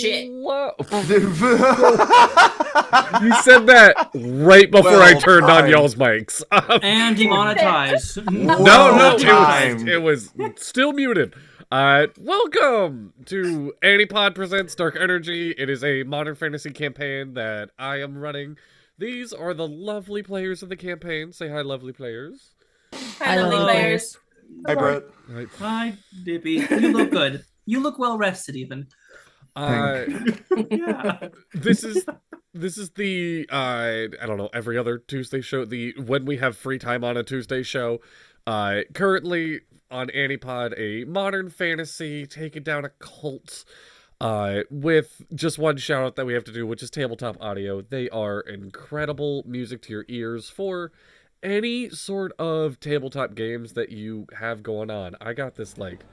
Shit. Hello. You said that right before I turned on y'all's mics. And demonetized. No, it was still muted. Welcome to Antipod Presents Dark Energy. It is a modern fantasy campaign that I am running. These are the lovely players of the campaign. Say hi, lovely players. Hi, lovely players. Hi, Brett. Hi, Dippy. You look good. You look well rested, even. Yeah. This is the I don't know, every other Tuesday show, the when we have free time on a Tuesday show. Currently on Antipod, a modern fantasy taking down a cult. With just one shout out that we have to do, which is Tabletop Audio. They are incredible music to your ears for any sort of tabletop games that you have going on. I got this like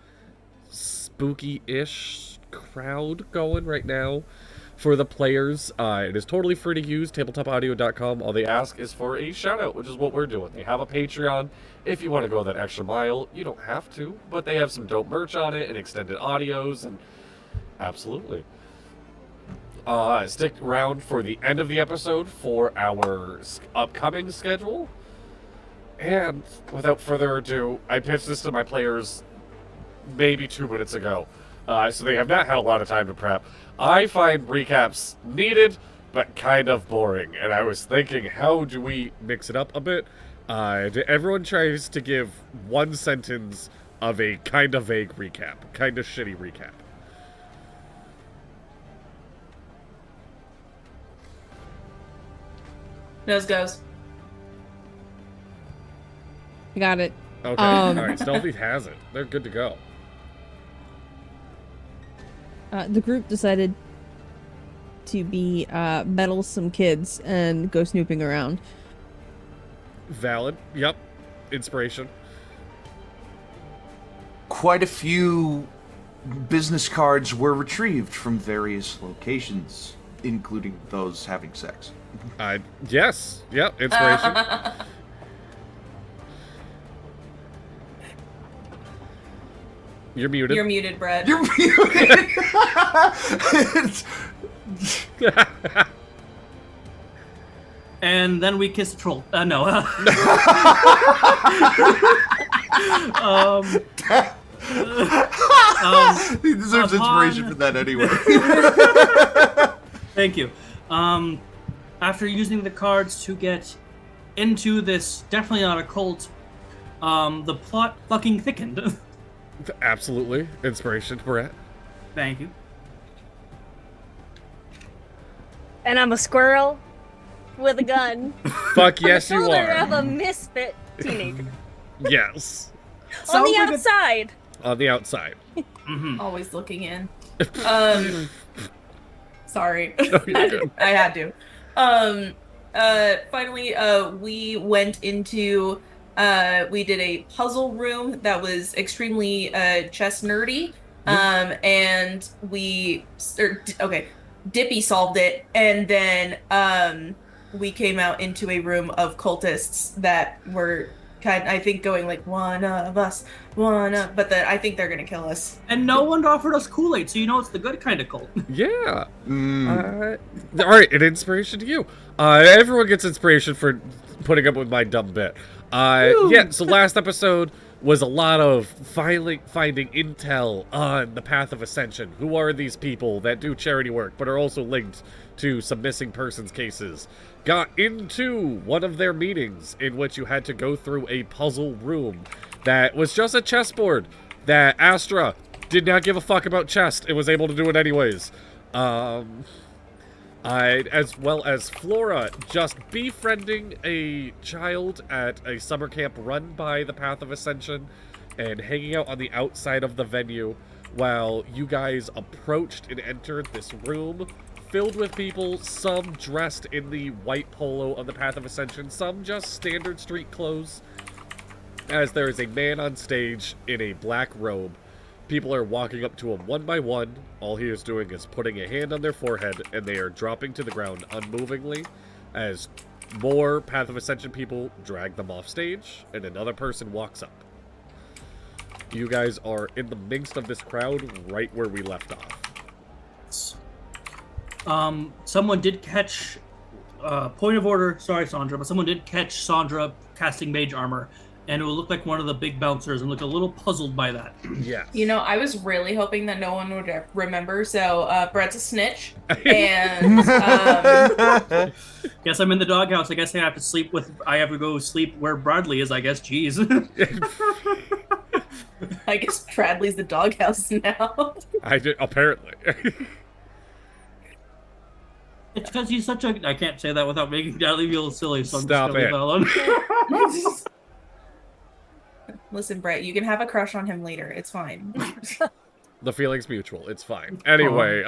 spooky-ish crowd going right now for the players. It is totally free to use, tabletopaudio.com. All they ask is for a shout out, which is what we're doing. They have a Patreon if you want to go that extra mile. You don't have to, but they have some dope merch on it and extended audios, and absolutely. Stick around for the end of the episode for our upcoming schedule. And without further ado, I pitched this to my players maybe 2 minutes ago. So they have not had a lot of time to prep. I find recaps needed, but kind of boring. And I was thinking, how do we mix it up a bit? Everyone tries to give one sentence of a kind of vague recap. Kind of shitty recap. Nose goes. I got it. Okay, alright, Stealthy has it. They're good to go. The group decided to be meddlesome kids and go snooping around. Valid. Yep. Inspiration. Quite a few business cards were retrieved from various locations, including those having sex. Yes. Yep. Inspiration. You're muted. You're muted, Brett. You're muted! And then we kiss a troll. No. He deserves inspiration for that anyway. Thank you. After using the cards to get into this, definitely not a cult, the plot fucking thickened. Absolutely. Inspiration, Brett. Thank you. And I'm a squirrel with a gun. Fuck yes, you Shoulder are. of a misfit teenager. Yes. On the outside. On the outside. Always looking in. Sorry. No, you're good. I had to. Finally, we went into, we did a puzzle room that was extremely, chess nerdy. And Dippy solved it, and then, we came out into a room of cultists that were I think going like, one of us, but I think they're gonna kill us. And no one offered us Kool-Aid, so you know it's the good kind of cult. Yeah. Alright, an inspiration to you. Everyone gets inspiration for putting up with my dumb bit. Yeah, so last episode was a lot of finding intel on the path of Ascension. Who are these people that do charity work, but are also linked to some missing persons cases? Got into one of their meetings in which you had to go through a puzzle room that was just a chessboard that Astra did not give a fuck about chess and was able to do it anyways. As well as Flora just befriending a child at a summer camp run by the Path of Ascension and hanging out on the outside of the venue while you guys approached and entered this room filled with people, some dressed in the white polo of the Path of Ascension, some just standard street clothes, as there is a man on stage in a black robe. People are walking up to him one by one. All he is doing is putting a hand on their forehead, and they are dropping to the ground unmovingly as more Path of Ascension people drag them off stage, and another person walks up. You guys are in the midst of this crowd right where we left off. Someone did catch. Point of order. Sorry, Sandra, but someone did catch Sandra casting mage armor, and it would look like one of the big bouncers, and looked a little puzzled by that. Yes. You know, I was really hoping that no one would remember, so Brett's a snitch, and Guess I'm in the doghouse. I guess I have to go sleep where Bradley is. I guess. Jeez. I guess Bradley's the doghouse now. I did, apparently. It's because he's such a. I can't say that without making Bradley feel silly. So I'm Stop just gonna leave that alone. Listen, Brett, you can have a crush on him later. It's fine. The feeling's mutual. It's fine. Anyway,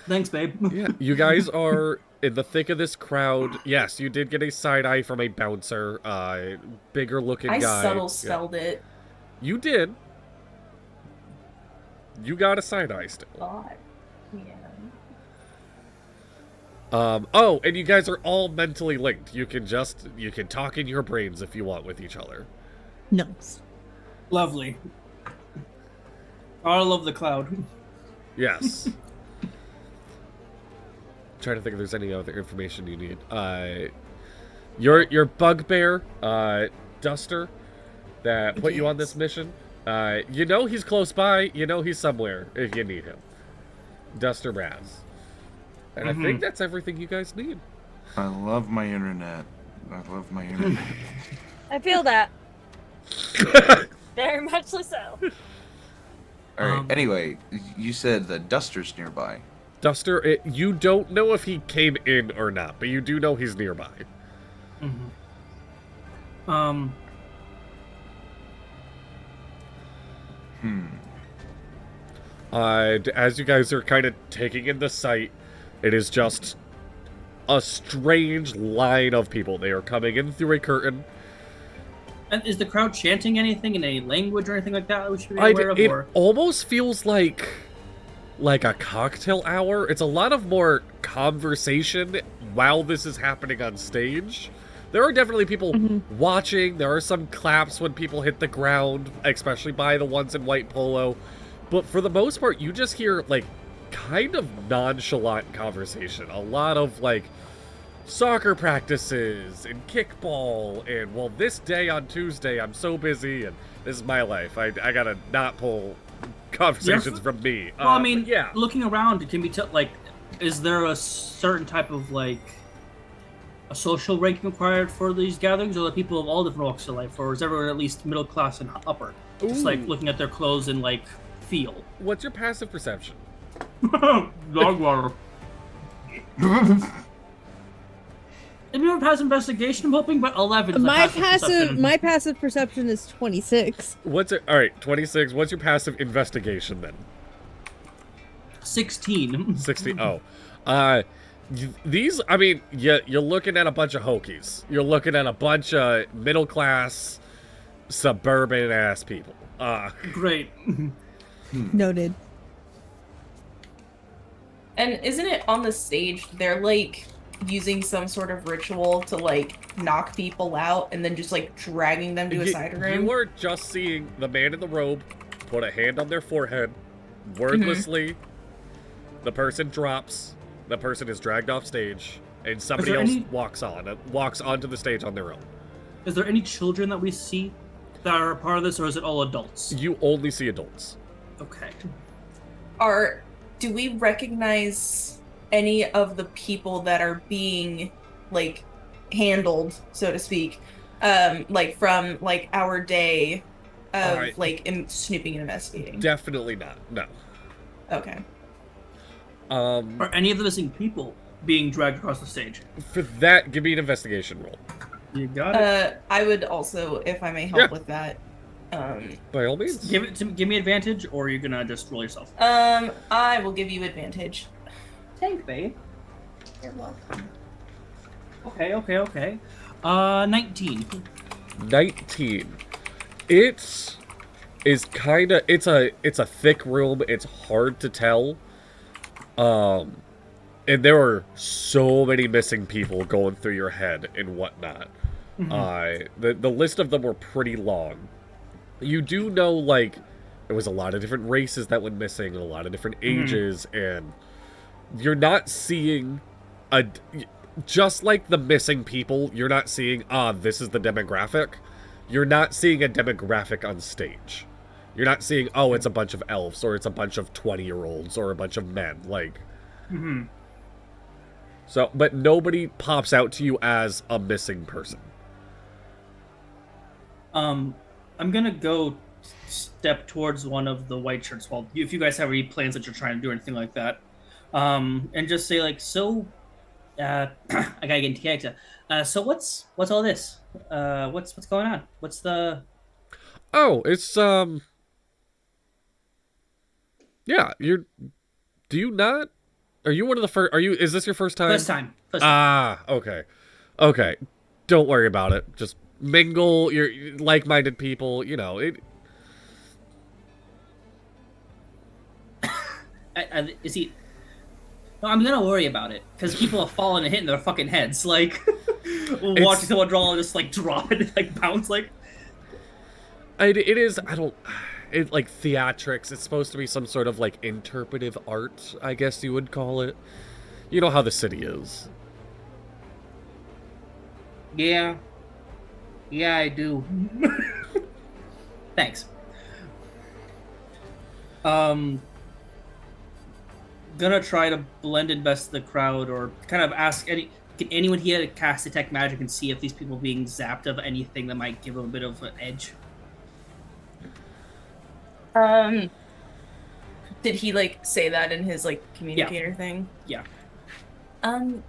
Thanks, babe. yeah, you guys are in the thick of this crowd. Yes, you did get a side eye from a bouncer, bigger looking I guy. subtle spelled it. You did. You got a side eye still. God. Yeah. Oh, and you guys are all mentally linked. You can talk in your brains if you want with each other. Nice. Lovely. I love the cloud. Yes. Trying to think if there's any other information you need. Your bugbear, Duster, that put you on this mission. You know he's close by. You know he's somewhere if you need him. Duster Raz. And I think that's everything you guys need. I love my internet. I feel that. Very much so. All right. Anyway, you said the Duster's nearby. Duster, you don't know if he came in or not, but you do know he's nearby. As you guys are kind of taking in the sight, it is just a strange line of people. They are coming in through a curtain. And is the crowd chanting anything in any language or anything like that we should be aware of? It Or? almost feels like a cocktail hour. It's a lot of more conversation while this is happening on stage. There are definitely people watching. There are some claps when people hit the ground, especially by the ones in white polo. But for the most part, you just hear, like, kind of nonchalant conversation. A lot of, like, soccer practices and kickball and, well, this day on Tuesday I'm so busy and this is my life. I gotta not pull conversations from me. Well, I mean, yeah. looking around, it can be like, is there a certain type of, like, a social ranking required for these gatherings, or are people of all different walks of life, or is everyone at least middle class and upper? Just like looking at their clothes and, like, feel. What's your passive perception? Dog water. If you have passive investigation, I'm hoping, but 11 is My perception. passive perception is 26. All right, 26. What's your passive investigation then? 16. 60. Oh. These, I mean, you're looking at a bunch of hokies. You're looking at a bunch of middle class, suburban ass people. Great. Noted. And isn't it on the stage, they're like using some sort of ritual to like knock people out and then just like dragging them to a side room? You are just seeing the man in the robe put a hand on their forehead, wordlessly. The person drops. The person is dragged off stage, and somebody else walks onto the stage on their own. Is there any children that we see that are a part of this, or is it all adults? You only see adults. Okay. Do we recognize any of the people that are being like handled, so to speak, like from like our day of like snooping and investigating? Definitely not. No. Okay. Are any of the missing people being dragged across the stage? For that, give me an investigation roll. You got it. I would also, if I may help with that. By all means. Give me advantage, or are you gonna just roll yourself? I will give you advantage. Thanks, babe. You're welcome. Okay. 19. 19. It is kind of, it's a thick room. It's hard to tell. And there are so many missing people going through your head and whatnot. The list of them were pretty long. You do know, like, there was a lot of different races that went missing and a lot of different ages, and You're not seeing a... Just like the missing people, you're not seeing, this is the demographic. You're not seeing a demographic on stage. You're not seeing, oh, it's a bunch of elves, or it's a bunch of 20-year-olds, or a bunch of men. Like... Mm-hmm. So, but nobody pops out to you as a missing person. I'm gonna go step towards one of the white shirts. Well, if you guys have any plans that you're trying to do or anything like that, and just say like, so, I gotta get into character. So what's all this? What's going on? What's the? Oh, it's yeah. Do you not? Are you one of the first? Is this your first time? First time. First time. Okay. Okay. Don't worry about it. Just mingle. You're like-minded people. You know it. Is he? No, I'm gonna worry about it because people have fallen and hitting their fucking heads. Like watching someone draw and just like drop and like bounce. Like it is. I don't. It like theatrics. It's supposed to be some sort of like interpretive art, I guess you would call it. You know how the city is. Yeah, I do. Thanks. Gonna try to blend in best the crowd, or kind of ask can anyone here cast detect magic and see if these people being zapped of anything that might give them a bit of an edge. Did he like say that in his like communicator thing? Yeah. I don't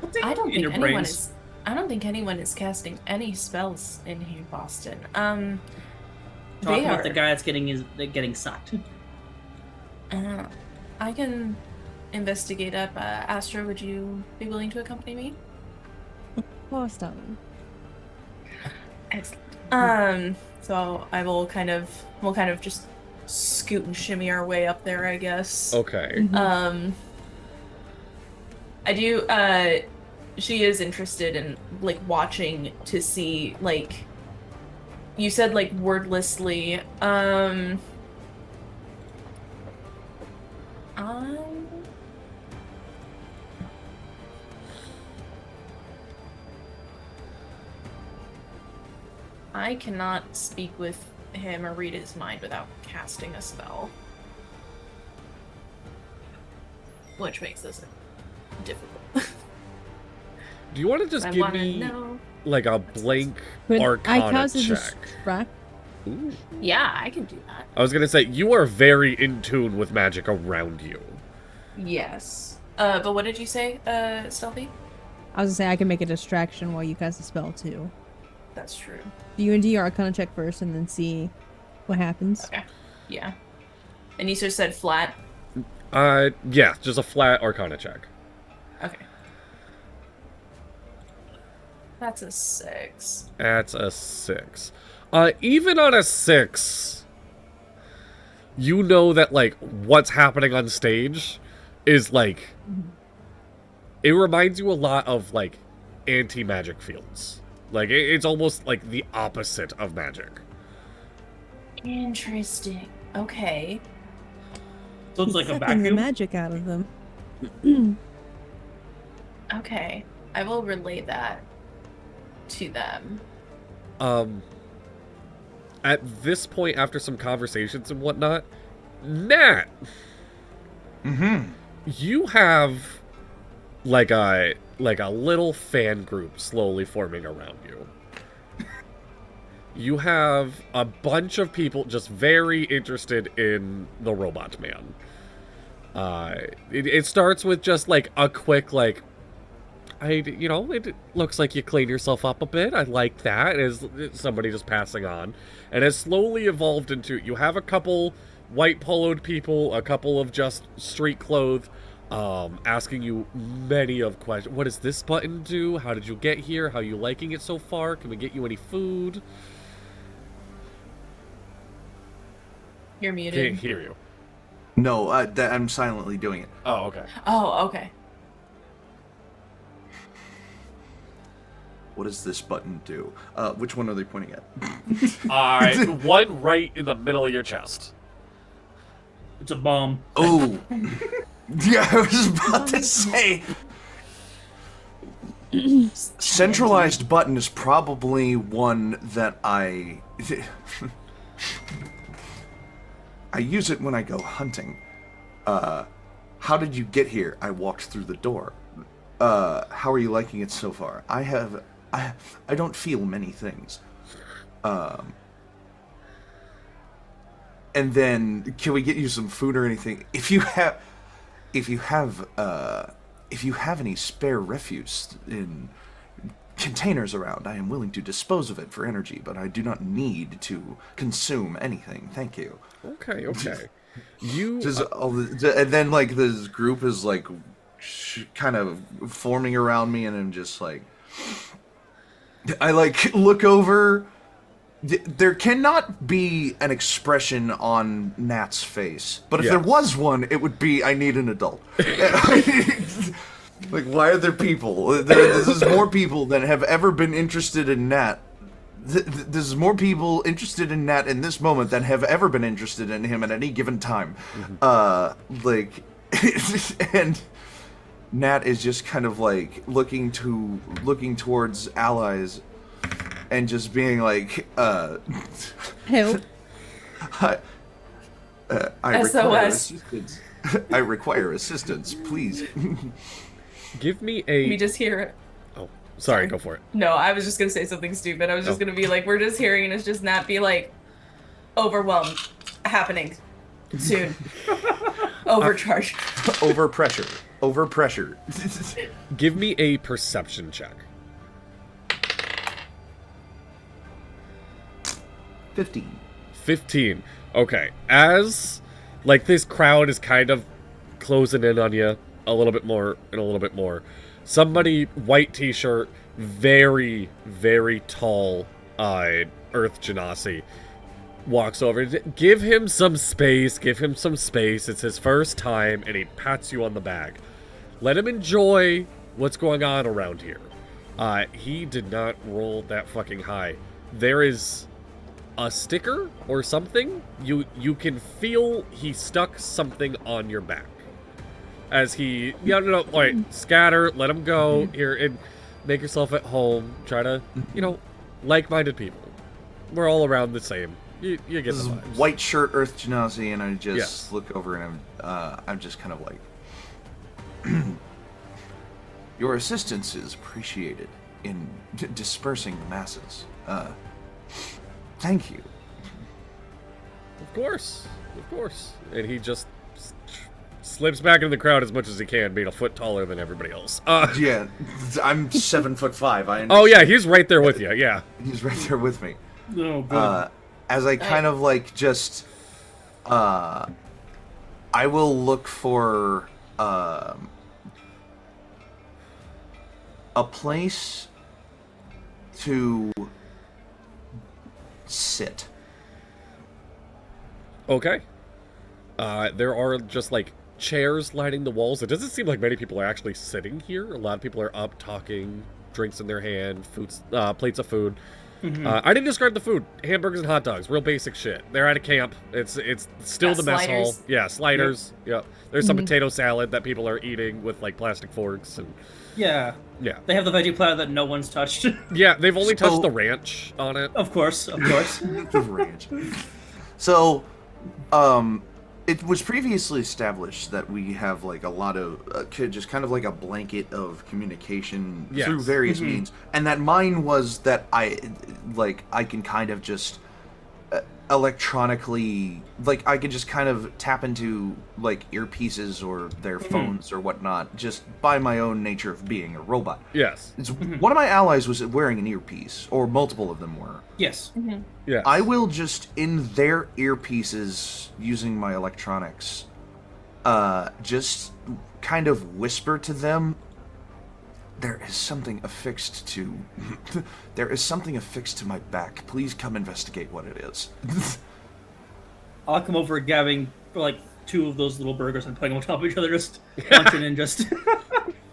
think your anyone brains. is. I don't think anyone is casting any spells in here, Boston. Talking They about are. the guy that's getting sucked. I can investigate up. Astra, would you be willing to accompany me? Oh, stop. Excellent. So we'll kind of just scoot and shimmy our way up there, I guess. Okay. I do, she is interested in, like, watching to see, like, you said, like, wordlessly, I cannot speak with him or read his mind without casting a spell. Which makes this difficult. Do you want to just I give wanna me know. like a blank Could I Arcana cast a check? distract? Ooh. Yeah, I can do that. I was gonna say you are very in tune with magic around you. Yes. But what did you say, Stealthy? I was gonna say I can make a distraction while you cast a spell too. That's true. Do you and do your Arcana check first and then see what happens? Okay. Yeah. And you sort of said flat? Yeah, just a flat Arcana check. Okay. That's a 6. That's a 6. Even on a 6, you know that, like, what's happening on stage is, like, it reminds you a lot of, like, anti-magic fields. Like, it's almost, like, the opposite of magic. Interesting. Okay. So it's like a Sucking the vacuum. magic out of them. Okay. I will relay that to them. At this point, after some conversations and whatnot, Nat, you have like a little fan group slowly forming around you. You have a bunch of people just very interested in the robot man. It starts with just like a quick like, it looks like you clean yourself up a bit. I like that. As somebody just passing on, and has slowly evolved into you have a couple white poloed people, a couple of just street clothed, asking you many of questions. What does this button do? How did you get here? How are you liking it so far? Can we get you any food? You're muted. Can't hear you. No, I'm silently doing it. Oh, okay. Oh, okay. What does this button do? Which one are they pointing at? Alright, one right in the middle of your chest. It's a bomb. Oh, Yeah, I was about to say. Centralized button is probably one that I use it when I go hunting. How did you get here? I walked through the door. How are you liking it so far? I don't feel many things. And then, can we get you some food or anything? If you have any spare refuse in containers around, I am willing to dispose of it for energy, but I do not need to consume anything. Thank you. Okay. And then, like, this group is, like, kind of forming around me, and I'm just, like... I, like, look over... There cannot be an expression on Nat's face, but if there was one, it would be, I need an adult. Like, why are there people? This is more people than have ever been interested in Nat. This is more people interested in Nat in this moment than have ever been interested in him at any given time. And Nat is just kind of like looking towards allies and just being like, Help. I require SOS. assistance. I require assistance, please. Give me a... We just hear it. Oh, sorry, go for it. No, I was just gonna say something stupid. I was just gonna be like, we're just hearing, and it's just not be like, overwhelmed, happening, soon, overcharge. Overpressure. Give me a perception check. 15. Okay. As, like, this crowd is kind of closing in on you a little bit more and a little bit more. Somebody, white t-shirt, very, very tall, Earth Genasi, walks over. Give him some space. It's his first time, and he pats you on the back. Let him enjoy what's going on around here. He did not roll that fucking high. There is a sticker or something. You can feel he stuck something on your back. As he, alright, scatter, let him go, here, and make yourself at home. Try to, like-minded people. We're all around the same. You get This the is vibes. white shirt Earth Genasi, and I just look over and I'm just kind of like, your assistance is appreciated in dispersing the masses. Thank you. Of course. And he just slips back into the crowd as much as he can, being a foot taller than everybody else. Yeah, I'm 7'5". Oh yeah, he's right there with you. Yeah, He's right there with me. Oh, good. As I kind of like just, I will look for a place to sit. Okay. There are just like chairs lining the walls. It doesn't seem like many people are actually sitting here. A lot of people are up talking, drinks in their hand, plates of food. I didn't describe the food. Hamburgers and hot dogs, real basic shit. They're at a camp. It's still the mess hall. Sliders. Yeah, sliders. Yep. There's some potato salad that people are eating with like plastic forks and Yeah. yeah. They have the veggie platter that no one's touched. Yeah, they've only touched the ranch on it. Of course. The ranch. So, it was previously established that we have like a lot of just kind of like a blanket of communication through various means, and that mine was that I can kind of just electronically, like, I could just kind of tap into like earpieces or their phones or whatnot just by my own nature of being a robot. Yes. One of my allies was wearing an earpiece, or multiple of them were. Yes. Yeah. I will just, in their earpieces, using my electronics, just kind of whisper to them, there is something affixed to my back. Please come investigate what it is. I'll come over, grabbing like two of those little burgers and putting them on top of each other, just munching and just.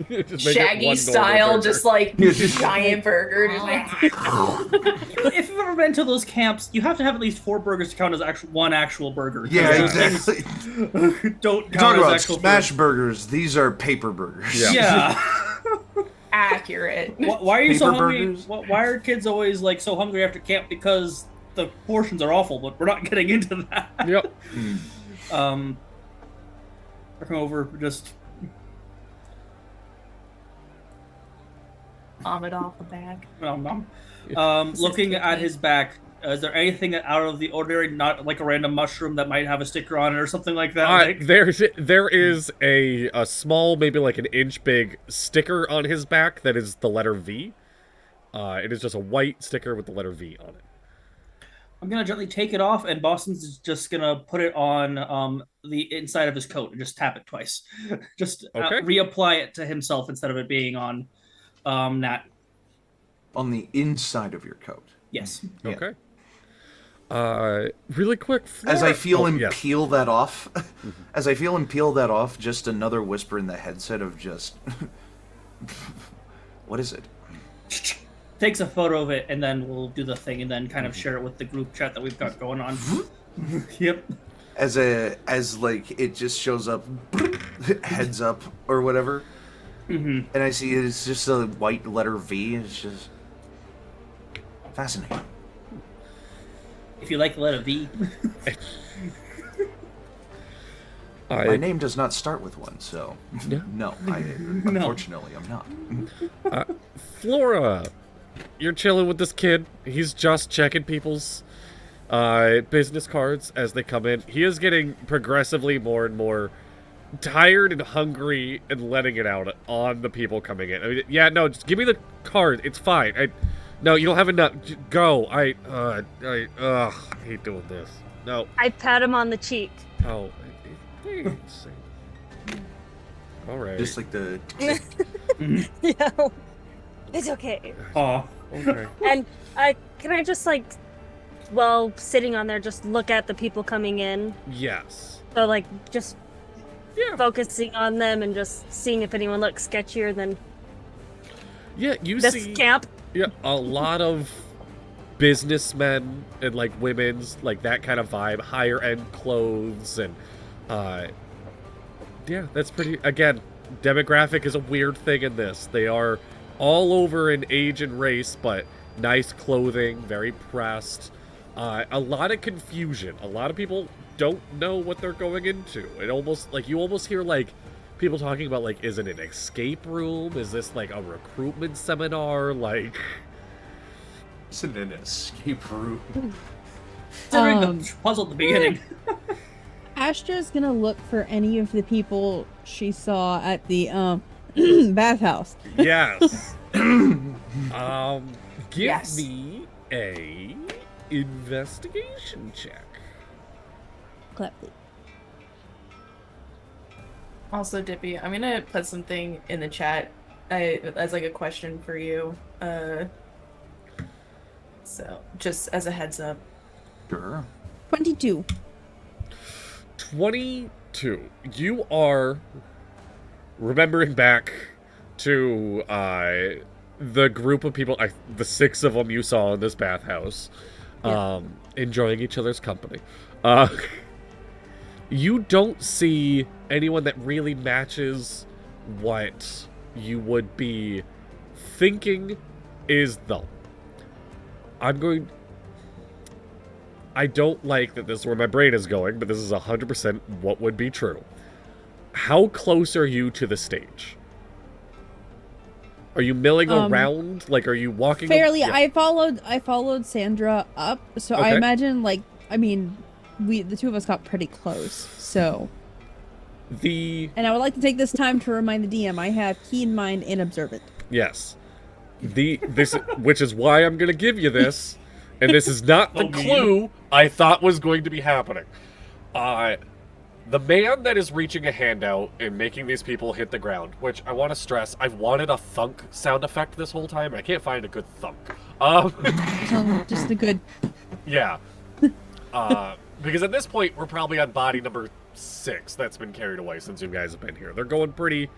Just make it Shaggy one normal style, burger. just like giant burger. Just like, If you've ever been to those camps, you have to have at least 4 burgers to count as one actual burger. Yeah, Yeah. exactly. Don't You're count talking as about actual smash burgers. These are paper burgers. Yeah. Yeah. accurate. Why are you so Paper hungry? burgers? Why are kids always like so hungry after camp? Because the portions are awful, but we're not getting into that. Yep. Come over, just Vomit off the bag. looking at his back. Is there anything out of the ordinary, not like a random mushroom that might have a sticker on it or something like that? There is a small, maybe like an inch big sticker on his back that is the letter V. It is just a white sticker with the letter V on it. I'm gonna gently take it off, and Boston's just gonna put it on the inside of his coat and just tap it twice. Just Okay. reapply it to himself instead of it being on Nat. On the inside of your coat. Yes. Yeah. Okay. Really quick. As I Flora- feel him yes. peel that off, just another whisper in the headset of just, what is it? Takes a photo of it, and then we'll do the thing, and then kind of share it with the group chat that we've got going on. Yep. As like it just shows up, heads up or whatever, and I see it's just a white letter V. It's just fascinating. If you like the letter V. My name does not start with one, so Yeah. no. Unfortunately, I'm not. Flora, you're chilling with this kid. He's just checking people's business cards as they come in. He is getting progressively more and more tired and hungry and letting it out on the people coming in. I mean, yeah, no, just give me the card. It's fine. No, you don't have enough. Go. I hate doing this. No. I pat him on the cheek. Oh. Thanks. All right. Just like the. No, it's okay. Aw. Okay. And can I just like, while sitting on there, just look at the people coming in? Yes. So like, just Yeah. focusing on them and just seeing if anyone looks sketchier than Yeah, you this see. camp. Yeah, a lot of businessmen and like women's like that kind of vibe, higher end clothes and yeah, that's pretty. Again, demographic is a weird thing in this. They are all over in age and race, but nice clothing, very pressed. A lot of confusion. A lot of people don't know what they're going into. It almost like you almost hear like people talking about like, is it an escape room? Is this like a recruitment seminar? Like, It's an escape room. Considering the puzzle at the beginning. Astra's gonna look for any of the people she saw at the bathhouse. yes. Give Yes. me a investigation check. Claply. Also, Dippy, I'm gonna put something in the chat as like a question for you. So just as a heads up. Sure. 22. 22. You are remembering back to the group of people, the 6 of them you saw in this bathhouse, enjoying each other's company. You don't see anyone that really matches what you would be thinking is them. I don't like that this is where my brain is going, but this is 100% what would be true. How close are you to the stage? Are you milling around? Like, are you walking? Fairly. Yeah. I followed Sandra up, so I Okay. imagine the two of us got pretty close. So, and I would like to take this time to remind the DM I have keen mind and observant. Yes. Which is why I'm going to give you this, and this is not the clue I thought was going to be happening. The man that is reaching a hand out and making these people hit the ground, which I want to stress, I've wanted a thunk sound effect this whole time, and I can't find a good thunk. Just a good. Yeah. Because at this point, we're probably on body number 6 that's been carried away since you guys have been here. They're going pretty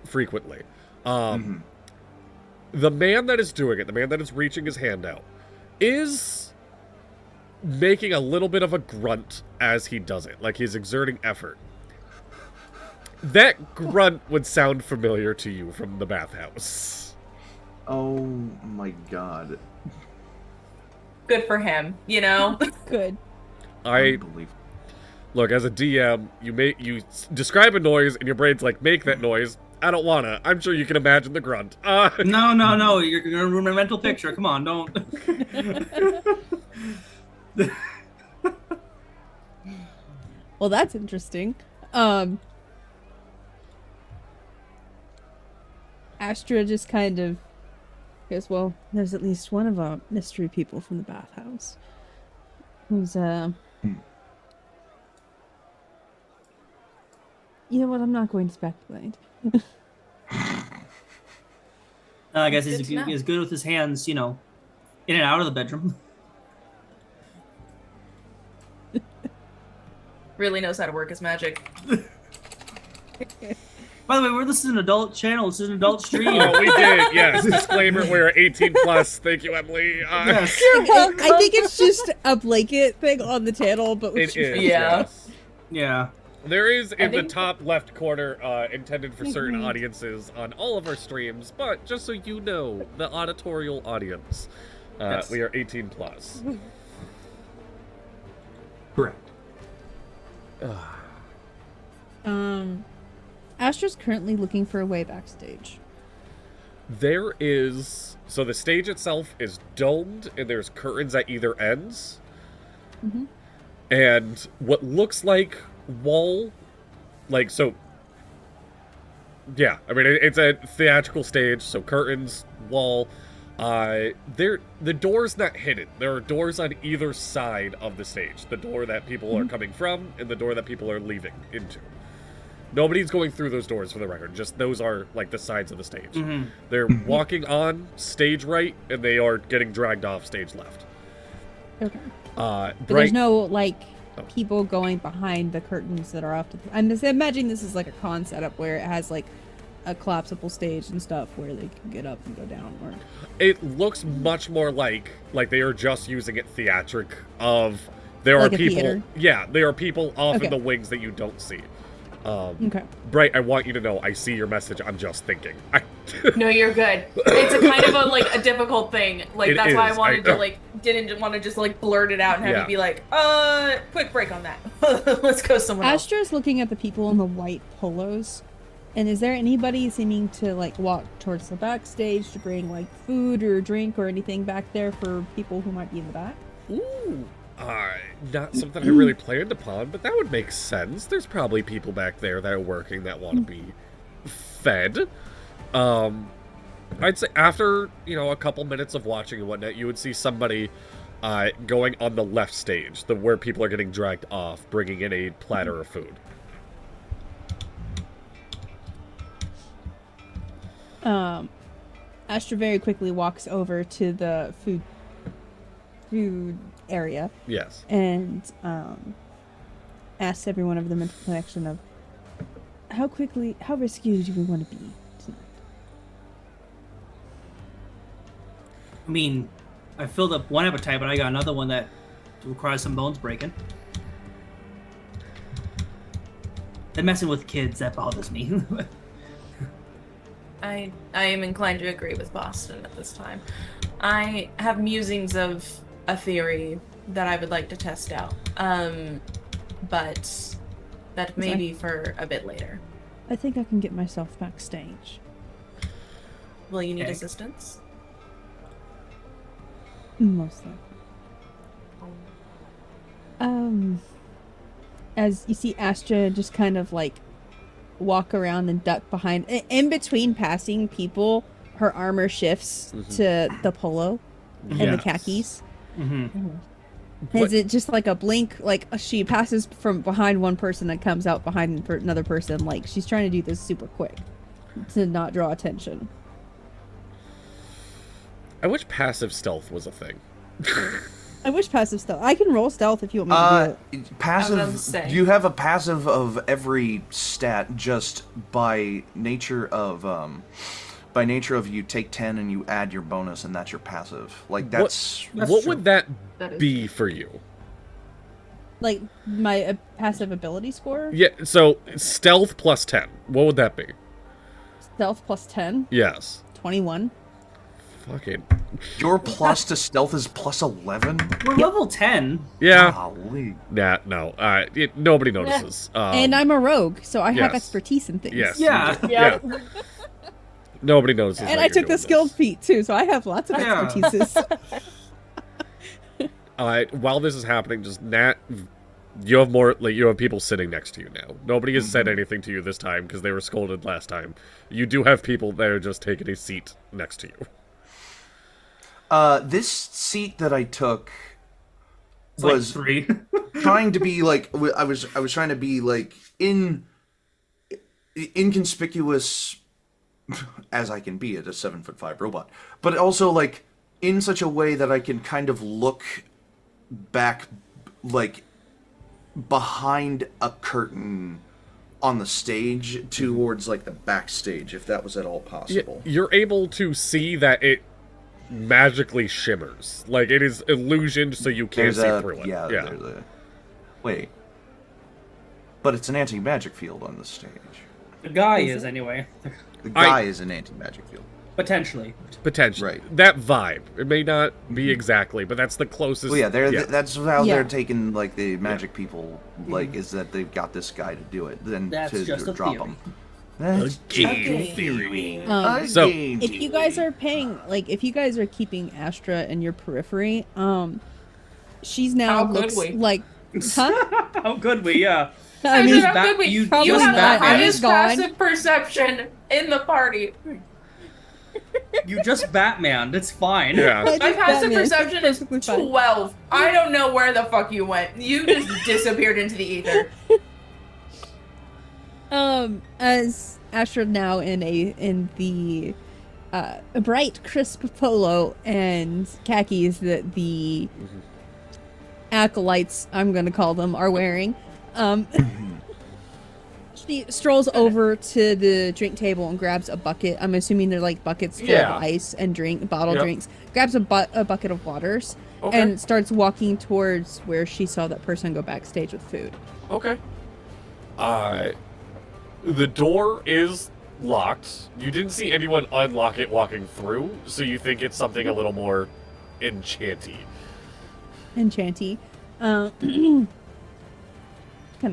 frequently. The man that is doing it, the man that is reaching his hand out, is making a little bit of a grunt as he does it, like he's exerting effort. That grunt would sound familiar to you from the bathhouse. Oh my god. Good for him, you know? Good. Look, as a DM, you describe a noise and your brain's like, make that noise. I don't wanna. I'm sure you can imagine the grunt. No. You're gonna ruin my mental picture. Come on, don't. Well, that's interesting. Astra just kind of goes, well, there's at least one of our mystery people from the bathhouse who's, you know what, I'm not going to speculate. I guess he's good with his hands, in and out of the bedroom. Really knows how to work his magic. By the way, this is an adult channel. This is an adult stream. Oh, we did, yes. Disclaimer, we're 18 plus. Thank you, Emily. Yes. Well, I think it's just a blanket thing on the channel, but it is, yeah. yes. Yeah. There is in the top left corner, intended for certain audiences on all of our streams, but just so you know, the auditorial audience, Yes. we are 18 plus. Correct. Astra's currently looking for a way backstage. There is, so the stage itself is domed, and there's curtains at either ends, and what looks like wall, like, so, yeah, I mean, it's a theatrical stage, so curtains, wall, the door's not hidden. There are doors on either side of the stage. The door that people are coming from, and the door that people are leaving into. Nobody's going through those doors, for the record. Just those are, like, the sides of the stage. They're walking on stage right, and they are getting dragged off stage left. Okay. But there's no, like, people going behind the curtains that are off to the... I'm just imagining this is, like, a con setup where it has, like, a collapsible stage and stuff where they can get up and go down. Or... It looks much more like they are just using it theatric of... There like are people... theater? Yeah, there are people off in the wings that you don't see. Okay. Bright, I want you to know, I see your message, I'm just thinking. No, you're good. It's a kind of a difficult thing. Like, that's why I wanted to, didn't want to just, blurt it out and have you be like, quick break on that. Let's go somewhere else. Astra's looking at the people in the white polos. And is there anybody seeming to, walk towards the backstage to bring, food or drink or anything back there for people who might be in the back? Ooh. Not something I really planned upon, but that would make sense. There's probably people back there that are working that want to be fed. I'd say after, a couple minutes of watching and whatnot, you would see somebody going on the left stage, where people are getting dragged off, bringing in a platter of food. Astra very quickly walks over to the food area. Yes. And asks everyone of the mental connection of how risky do we want to be tonight? I mean, I filled up one appetite, but I got another one that requires some bones breaking. And messing with kids, that bothers me. I am inclined to agree with Boston at this time. I have musings of a theory that I would like to test out. But that may be for a bit later. I think I can get myself backstage. Will you need assistance? Mostly. As you see Astra just kind of walk around and duck behind. In between passing people, her armor shifts to the polo and the khakis. Is it just like a blink? She passes from behind one person and comes out behind another person. She's trying to do this super quick to not draw attention. I wish passive stealth was a thing. I wish passive stealth. I can roll stealth if you want me to do it. Passive. I was gonna say. You have a passive of every stat just by nature of you take 10 and you add your bonus, and that's your passive. Like that's What true. would that That is be for you? Like my passive ability score? Yeah, so stealth plus 10. What would that be? Stealth plus 10, Yes. 21. Fucking. your plus to stealth is plus 11. We're level 10. Yeah. Golly. Nah, no. Nobody notices. And I'm a rogue, so I have yes. expertise in things. Yes. Yeah. Yeah. Nobody notices. And that I you're took the doing skilled this. feat too, so I have lots of Yeah. expertises. While this is happening, just Nat, you have more. Like you have people sitting next to you now. Nobody has said anything to you this time because they were scolded last time. You do have people there just taking a seat next to you. This seat that I took It's like was 3. trying to be like I was trying to be like inconspicuous as I can be at a 7'5" robot, but also like in such a way that I can kind of look back like behind a curtain on the stage towards like the backstage, if that was at all possible. You're able to see that it magically shimmers. Like it is illusioned, so you can't There's see a through it. yeah. There's a wait, but it's an anti-magic field on the stage. The guy is, anyway. The guy is an anti-magic field. Potentially. Potentially. Right. That vibe. It may not be exactly, but that's the closest. Well, yeah, that's how Yeah. they're taking like the magic people. Like, is that they've got this guy to do it, then That's to just a drop theory. him. That's game theory. So, If you guys are paying, like, if you guys are keeping Astra in your periphery, she's now How good looks we? like, huh? How good we, yeah. I I mean, said, how good we? you probably You have not. the I'm highest gone. passive perception in the party. You just Batman. It's fine. yeah. My passive Batman. perception is Perfectly fine. 12. I don't know where the fuck you went. You just disappeared into the ether. As Astra now in the bright, crisp polo and khakis that the acolytes, I'm gonna call them, are wearing. She strolls over to the drink table and grabs a bucket. I'm assuming they're like buckets full Yeah. of ice and bottle Yep. drinks. Grabs a bucket of waters Okay. and starts walking towards where she saw that person go backstage with food. Okay. The door is locked. You didn't see anyone unlock it walking through, so you think it's something a little more enchanty. Enchanty. Can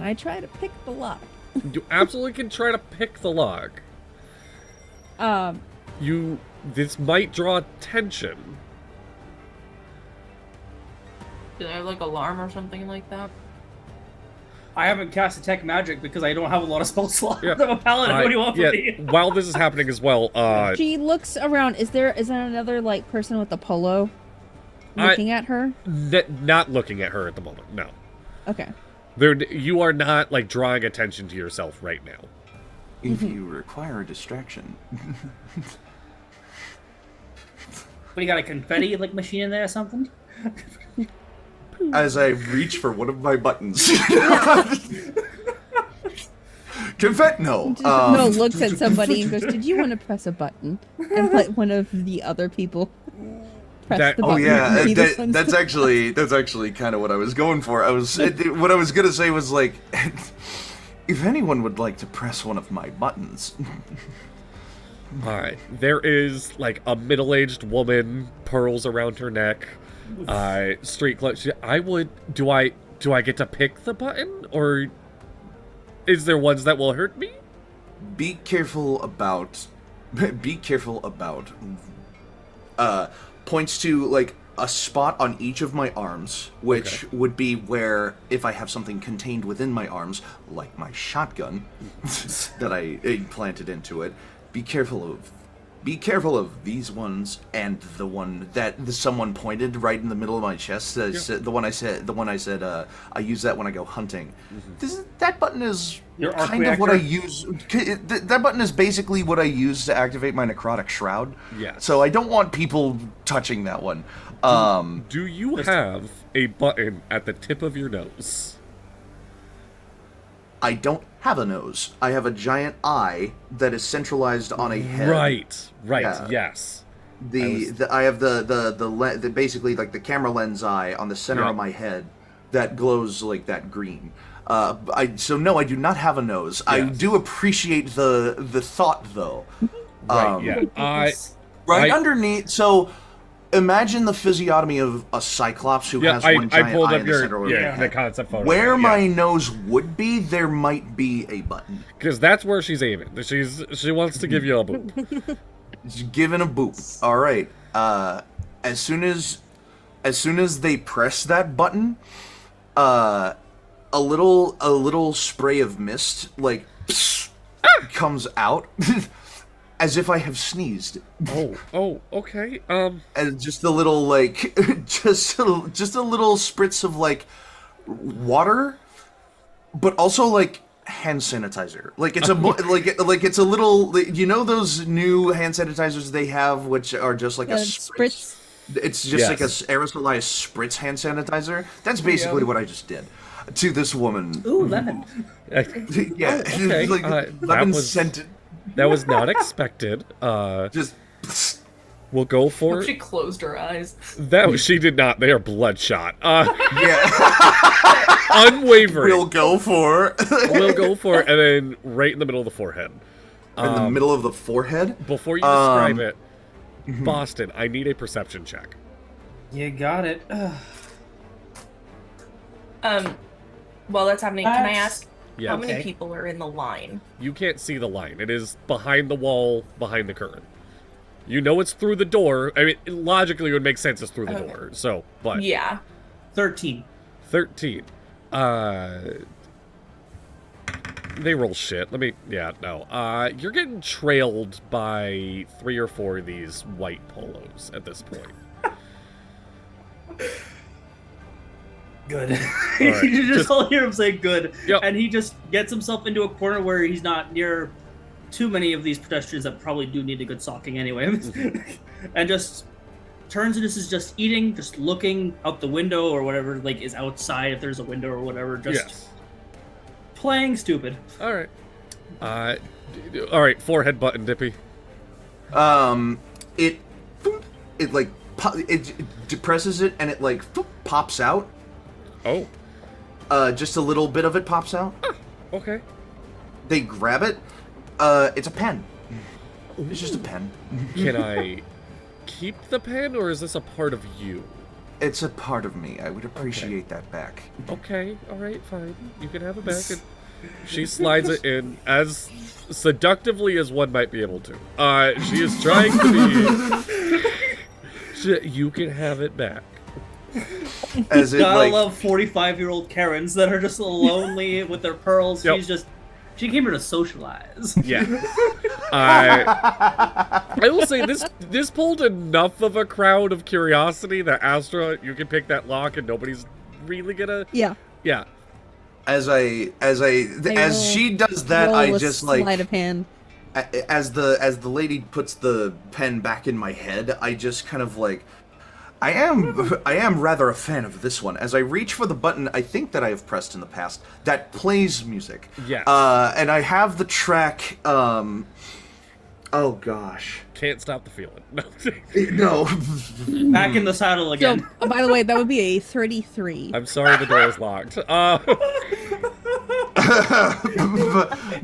I try to pick the lock? You absolutely can try to pick the lock. This might draw attention. Do they have like alarm or something like that? I haven't cast Detect Magic because I don't have a lot of spell slots. Yeah. I'm a paladin. What do you want from me? While this is happening as well, She looks around. Is there another like person with a polo looking at her? not looking at her at the moment. No, Okay. you are not like drawing attention to yourself right now. If you require a distraction, What, you got a confetti like machine in there or something? as I reach for one of my buttons. Confet? No. No, looks at somebody and goes, "Did you want to press a button?" And let one of the other people press That- the Oh button. yeah, and see this one's- that's actually kind of what I was going for. What I was gonna say was like, if anyone would like to press one of my buttons. All right, there is like a middle-aged woman, pearls around her neck, street clothes. Do I get to pick the button, or is there ones that will hurt me? Be careful about. Points to like a spot on each of my arms, which would be where if I have something contained within my arms, like my shotgun that I implanted into it. Be careful of these ones and the one that someone pointed right in the middle of my chest. The one I said I use that when I go hunting. That button is Your arc kind of what I reactor? use. That button is basically what I use to activate my necrotic shroud. Yes. So I don't want people touching that one. Do you have a button at the tip of your nose? I don't have a nose. I have a giant eye that is centralized on a head. Right, Yeah. yes. I have the basically like the camera lens eye on the center of my head that glows like that green. So no, I do not have a nose. I do appreciate the thought though. Right, yeah. Underneath. So imagine the physiognomy of a cyclops who has one giant I pulled eye up in the center of your their head. the concept photo. Where my nose would be, there might be a button. Because that's where she's aiming. She wants to give you a boop. Given a boop. All right. As soon as they press that button, a little spray of mist like comes out, as if I have sneezed. Oh, okay. And just a little like, just a little spritz of like water, but also like hand sanitizer. Like it's a like it's a little, you know those new hand sanitizers they have, which are just like a spritz. It's just like a aerosolized spritz hand sanitizer. That's basically what I just did to this woman. Ooh, lemon. Yeah, okay. like lemon scented. That was not expected. Just. We'll go for it. She closed her eyes. She did not. They are bloodshot. Yeah. Unwavering. We'll go for it, and then right in the middle of the forehead. In the middle of the forehead? Before you describe it, Boston, I need a perception check. You got it. While that's happening, can I ask how many Okay. people are in the line? You can't see the line. It is behind the wall, behind the curtain. You know it's through the door. I mean, logically it would make sense it's through the door. So, but... Yeah. 13. 13. They roll shit. You're getting trailed by 3 or 4 of these white polos at this point. Good. Right, You just all hear him say good. Yep. And he just gets himself into a corner where he's not near too many of these pedestrians that probably do need a good socking anyway. And just turns and is just eating, just looking out the window or whatever, like is outside if there's a window or whatever, just playing stupid. All right. All right, forehead button, Dippy. It like it depresses it and it like pops out. Oh. Just a little bit of it pops out. Okay. They grab it. It's a pen. It's just a pen. Can I keep the pen, or is this a part of you? It's a part of me. I would appreciate that back. Okay, all right, fine. You can have it back. And she slides it in as seductively as one might be able to. She is trying to be... You can have it back. As it, Gotta like... love 45-year-old Karens that are just lonely with their pearls. Yep. She came here to socialize. Yeah. I will say this pulled enough of a crowd of curiosity that Astra, you can pick that lock and nobody's really gonna... Yeah. Yeah. As she does that, I just like sleight of hand. As the lady puts the pen back in my head, I just kind of like I am rather a fan of this one. As I reach for the button I think that I have pressed in the past that plays music. Yes. And I have the track oh gosh. Can't stop the feeling. No. Back in the saddle again. So, by the way, that would be a 33. I'm sorry the door is locked.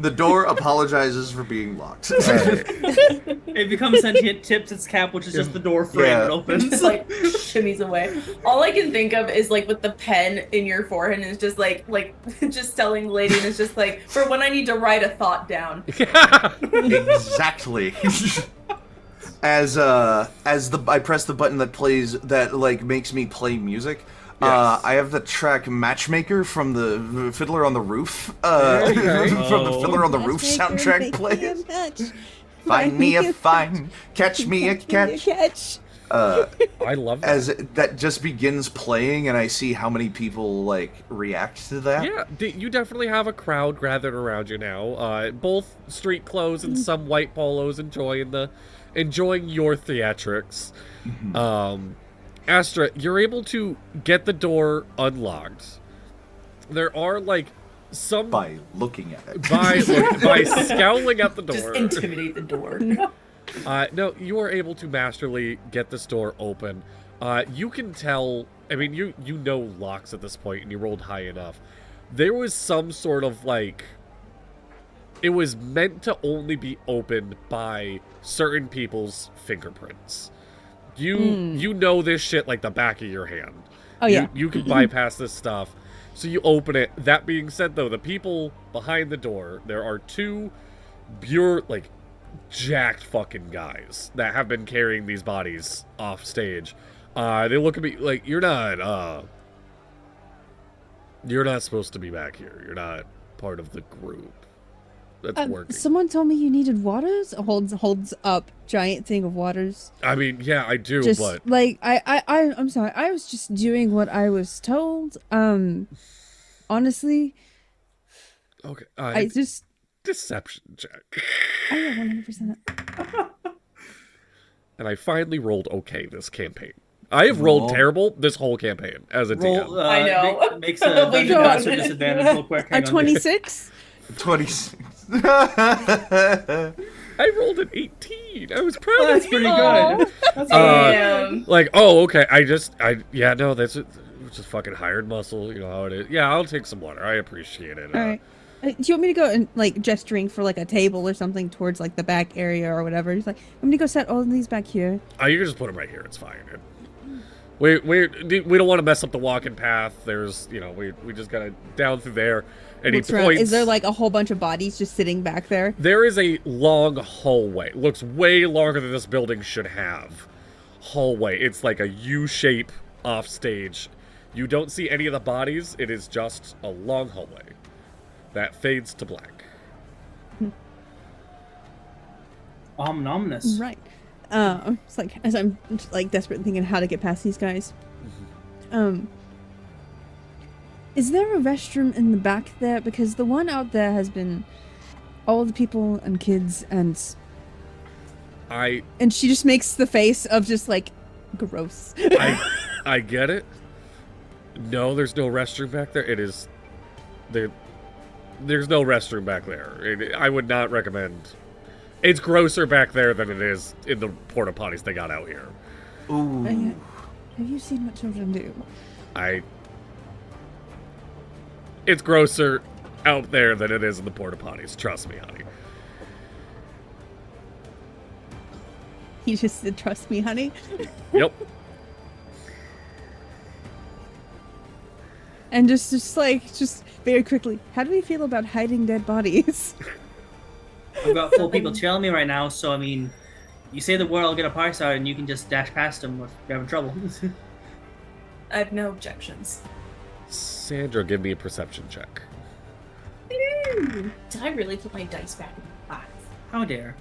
The door apologizes for being locked. Right. It becomes sentient, tips its cap, which is just the door frame that opens. Just like shimmies away. All I can think of is like with the pen in your forehead is just like just telling the lady, and it's just like for when I need to write a thought down. Exactly. As I press the button that like makes me play music. Yes. I have the track Matchmaker from the Fiddler on the Roof. Okay. From the Fiddler on the Roof soundtrack plays. Find me a find, catch me a catch. I love that. As that just begins playing, and I see how many people like react to that. Yeah, you definitely have a crowd gathered around you now. Both street clothes and some white polos enjoying your theatrics. Astra, you're able to get the door unlocked. There are like some By looking at it. by scowling at the Just door. intimidate the door. No, you are able to masterly get this door open. You can tell. I mean, you know locks at this point, and you rolled high enough. There was some sort of like. It was meant to only be opened by certain people's fingerprints. You know this shit like the back of your hand. Oh, yeah. You can bypass this stuff. So you open it. That being said, though, the people behind the door, there are two like jacked fucking guys that have been carrying these bodies off stage. They look at me like, you're not supposed to be back here. You're not part of the group that's working. Someone told me you needed waters. Holds up giant thing of waters. I mean, yeah, I do, Just but like I'm sorry. I was just doing what I was told. Honestly, okay. I just Deception check. I yeah, 100%. And I finally rolled okay this campaign. I have rolled Roll. terrible this whole campaign as a DM. Roll, I know. Makes a We dungeon know. master disadvantage real quick. A Hang on. 26. 26. I rolled an 18. I was proud Oh, of that's me. pretty Oh. good. That's Damn. Like, oh, okay. Yeah, no, that's just fucking hired muscle. You know how it is. Yeah, I'll take some water. I appreciate it. All right. Do you want me to go and like gesturing for like a table or something towards like the back area or whatever? He's like, I'm gonna go set all of these back here. Oh, you can just put them right here. It's fine. We don't want to mess up the walking path. There's, we just gotta down through there. And Looks he around. points. Is there like a whole bunch of bodies just sitting back there? There is a long hallway. Looks way longer than this building should have. Hallway. It's like a U shape off stage. You don't see any of the bodies. It is just a long hallway that fades to black. ominous. Right. It's like as I'm just, like desperately thinking how to get past these guys. Is there a restroom in the back there? Because the one out there has been all the people and kids and she just makes the face of just like gross. I get it. No, there's no restroom back there. It is there. There's no restroom back there. I would not recommend. It's grosser back there than it is in the porta potties they got out here. Ooh. Have you seen what children do? It's grosser out there than it is in the porta potties. Trust me, honey. He just said, "Trust me, honey." Yep. And just very quickly, how do we feel about hiding dead bodies? I've got 4 people trailing me right now, so I mean, you say the word, I'll get a party started, and you can just dash past them if you're having trouble. I have no objections. Sandra, give me a perception check. Did I really put my dice back in the box? How dare.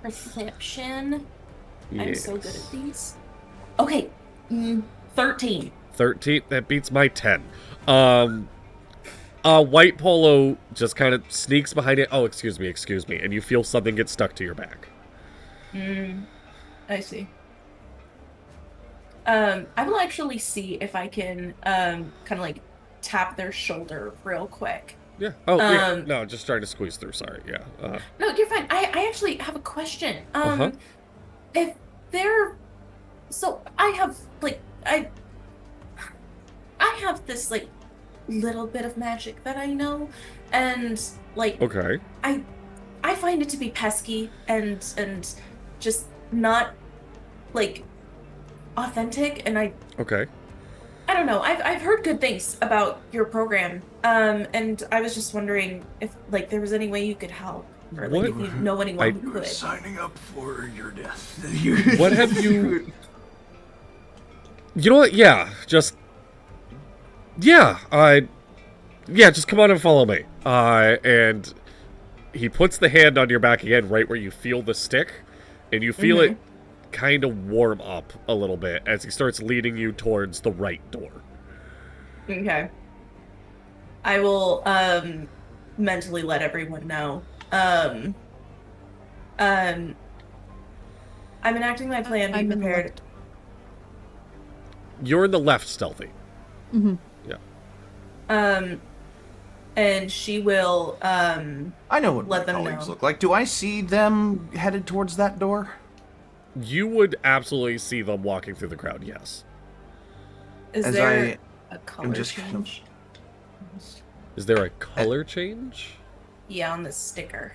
Perception. I'm Yes. so good at these. Okay, 13. 13. That beats my 10. White polo just kind of sneaks behind it. Oh, excuse me. And you feel something get stuck to your back. I see. I will actually see if I can kind of like tap their shoulder real quick. Yeah. Oh, yeah. No, just trying to squeeze through. Sorry. Yeah. No, you're fine. I actually have a question. Uh-huh. If they're so I have like I have this like little bit of magic that I know, and like Okay. I find it to be pesky and just not like authentic, and Okay. I don't know. I've heard good things about your program, and I was just wondering if like there was any way you could help, or like if you know anyone who We're could. signing up for your death. What have you... You know what? Yeah. Just come on and follow me. And he puts the hand on your back again, right where you feel the stick, and you feel it kind of warm up a little bit as he starts leading you towards the right door. Okay. I will mentally let everyone know. I'm enacting my plan. Be I'm in prepared. You're in the left stealthy. Mm-hmm. Yeah. And she will I know what my let them colleagues know. look like. Do I see them headed towards that door? You would absolutely see them walking through the crowd, yes. Is As there a I'm color just kind of- change? Is there a color change? Yeah, on the sticker.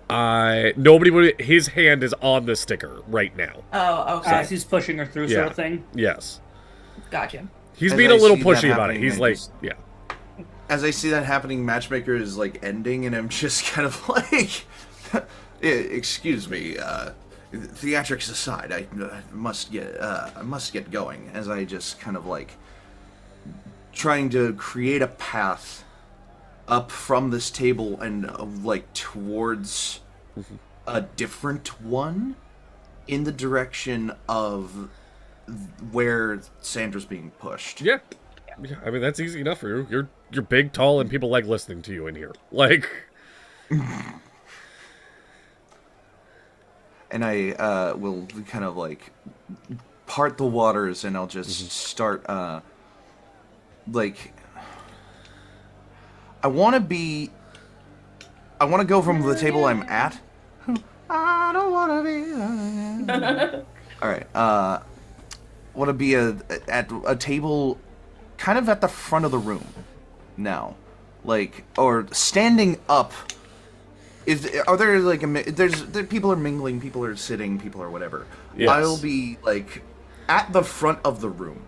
Nobody would. His hand is on the sticker right now. Oh, okay. As he's pushing her through, sort Yeah. of thing. Yes. Gotcha. He's As being I a little see that pushy about it. happening, He's I like, just- yeah. As I see that happening, Matchmaker is like ending, and I'm just kind of like, "Excuse me, theatrics aside, I must get going." As I just kind of like trying to create a path up from this table and like towards a different one in the direction of where Sandra's being pushed. Yeah. Yeah, I mean, that's easy enough for you. You're big, tall, and people like listening to you in here. Like, And I will kind of like part the waters, and I'll just start like I want to go from the table I'm at. I don't want to be. All right. Want to be at a table, kind of at the front of the room, now, like, or standing up. Are there like people are mingling, people are sitting, people are whatever. Yes. I'll be like at the front of the room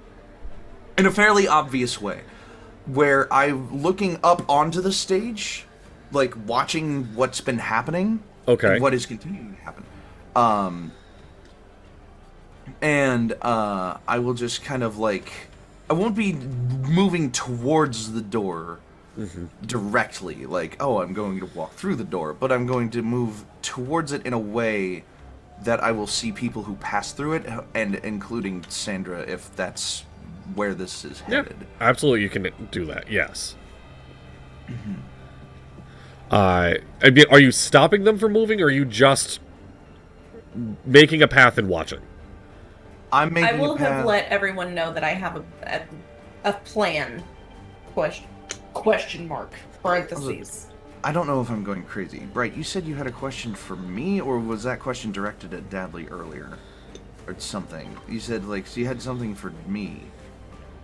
in a fairly obvious way, where I'm looking up onto the stage, like watching what's been happening, Okay. and what is continuing to happen. And I will just kind of like, I won't be moving towards the door directly, like, oh, I'm going to walk through the door, but I'm going to move towards it in a way that I will see people who pass through it, and including Sandra, if that's where this is yeah, headed. absolutely, you can do that. Yes. I mean, are you stopping them from moving, or are you just making a path and watching? I'm making I will a path. have let everyone know that I have a plan. Question mark. Parentheses. I don't know if I'm going crazy. Right, you said you had a question for me, or was that question directed at Dadley earlier? Or something. You said, like, so you had something for me.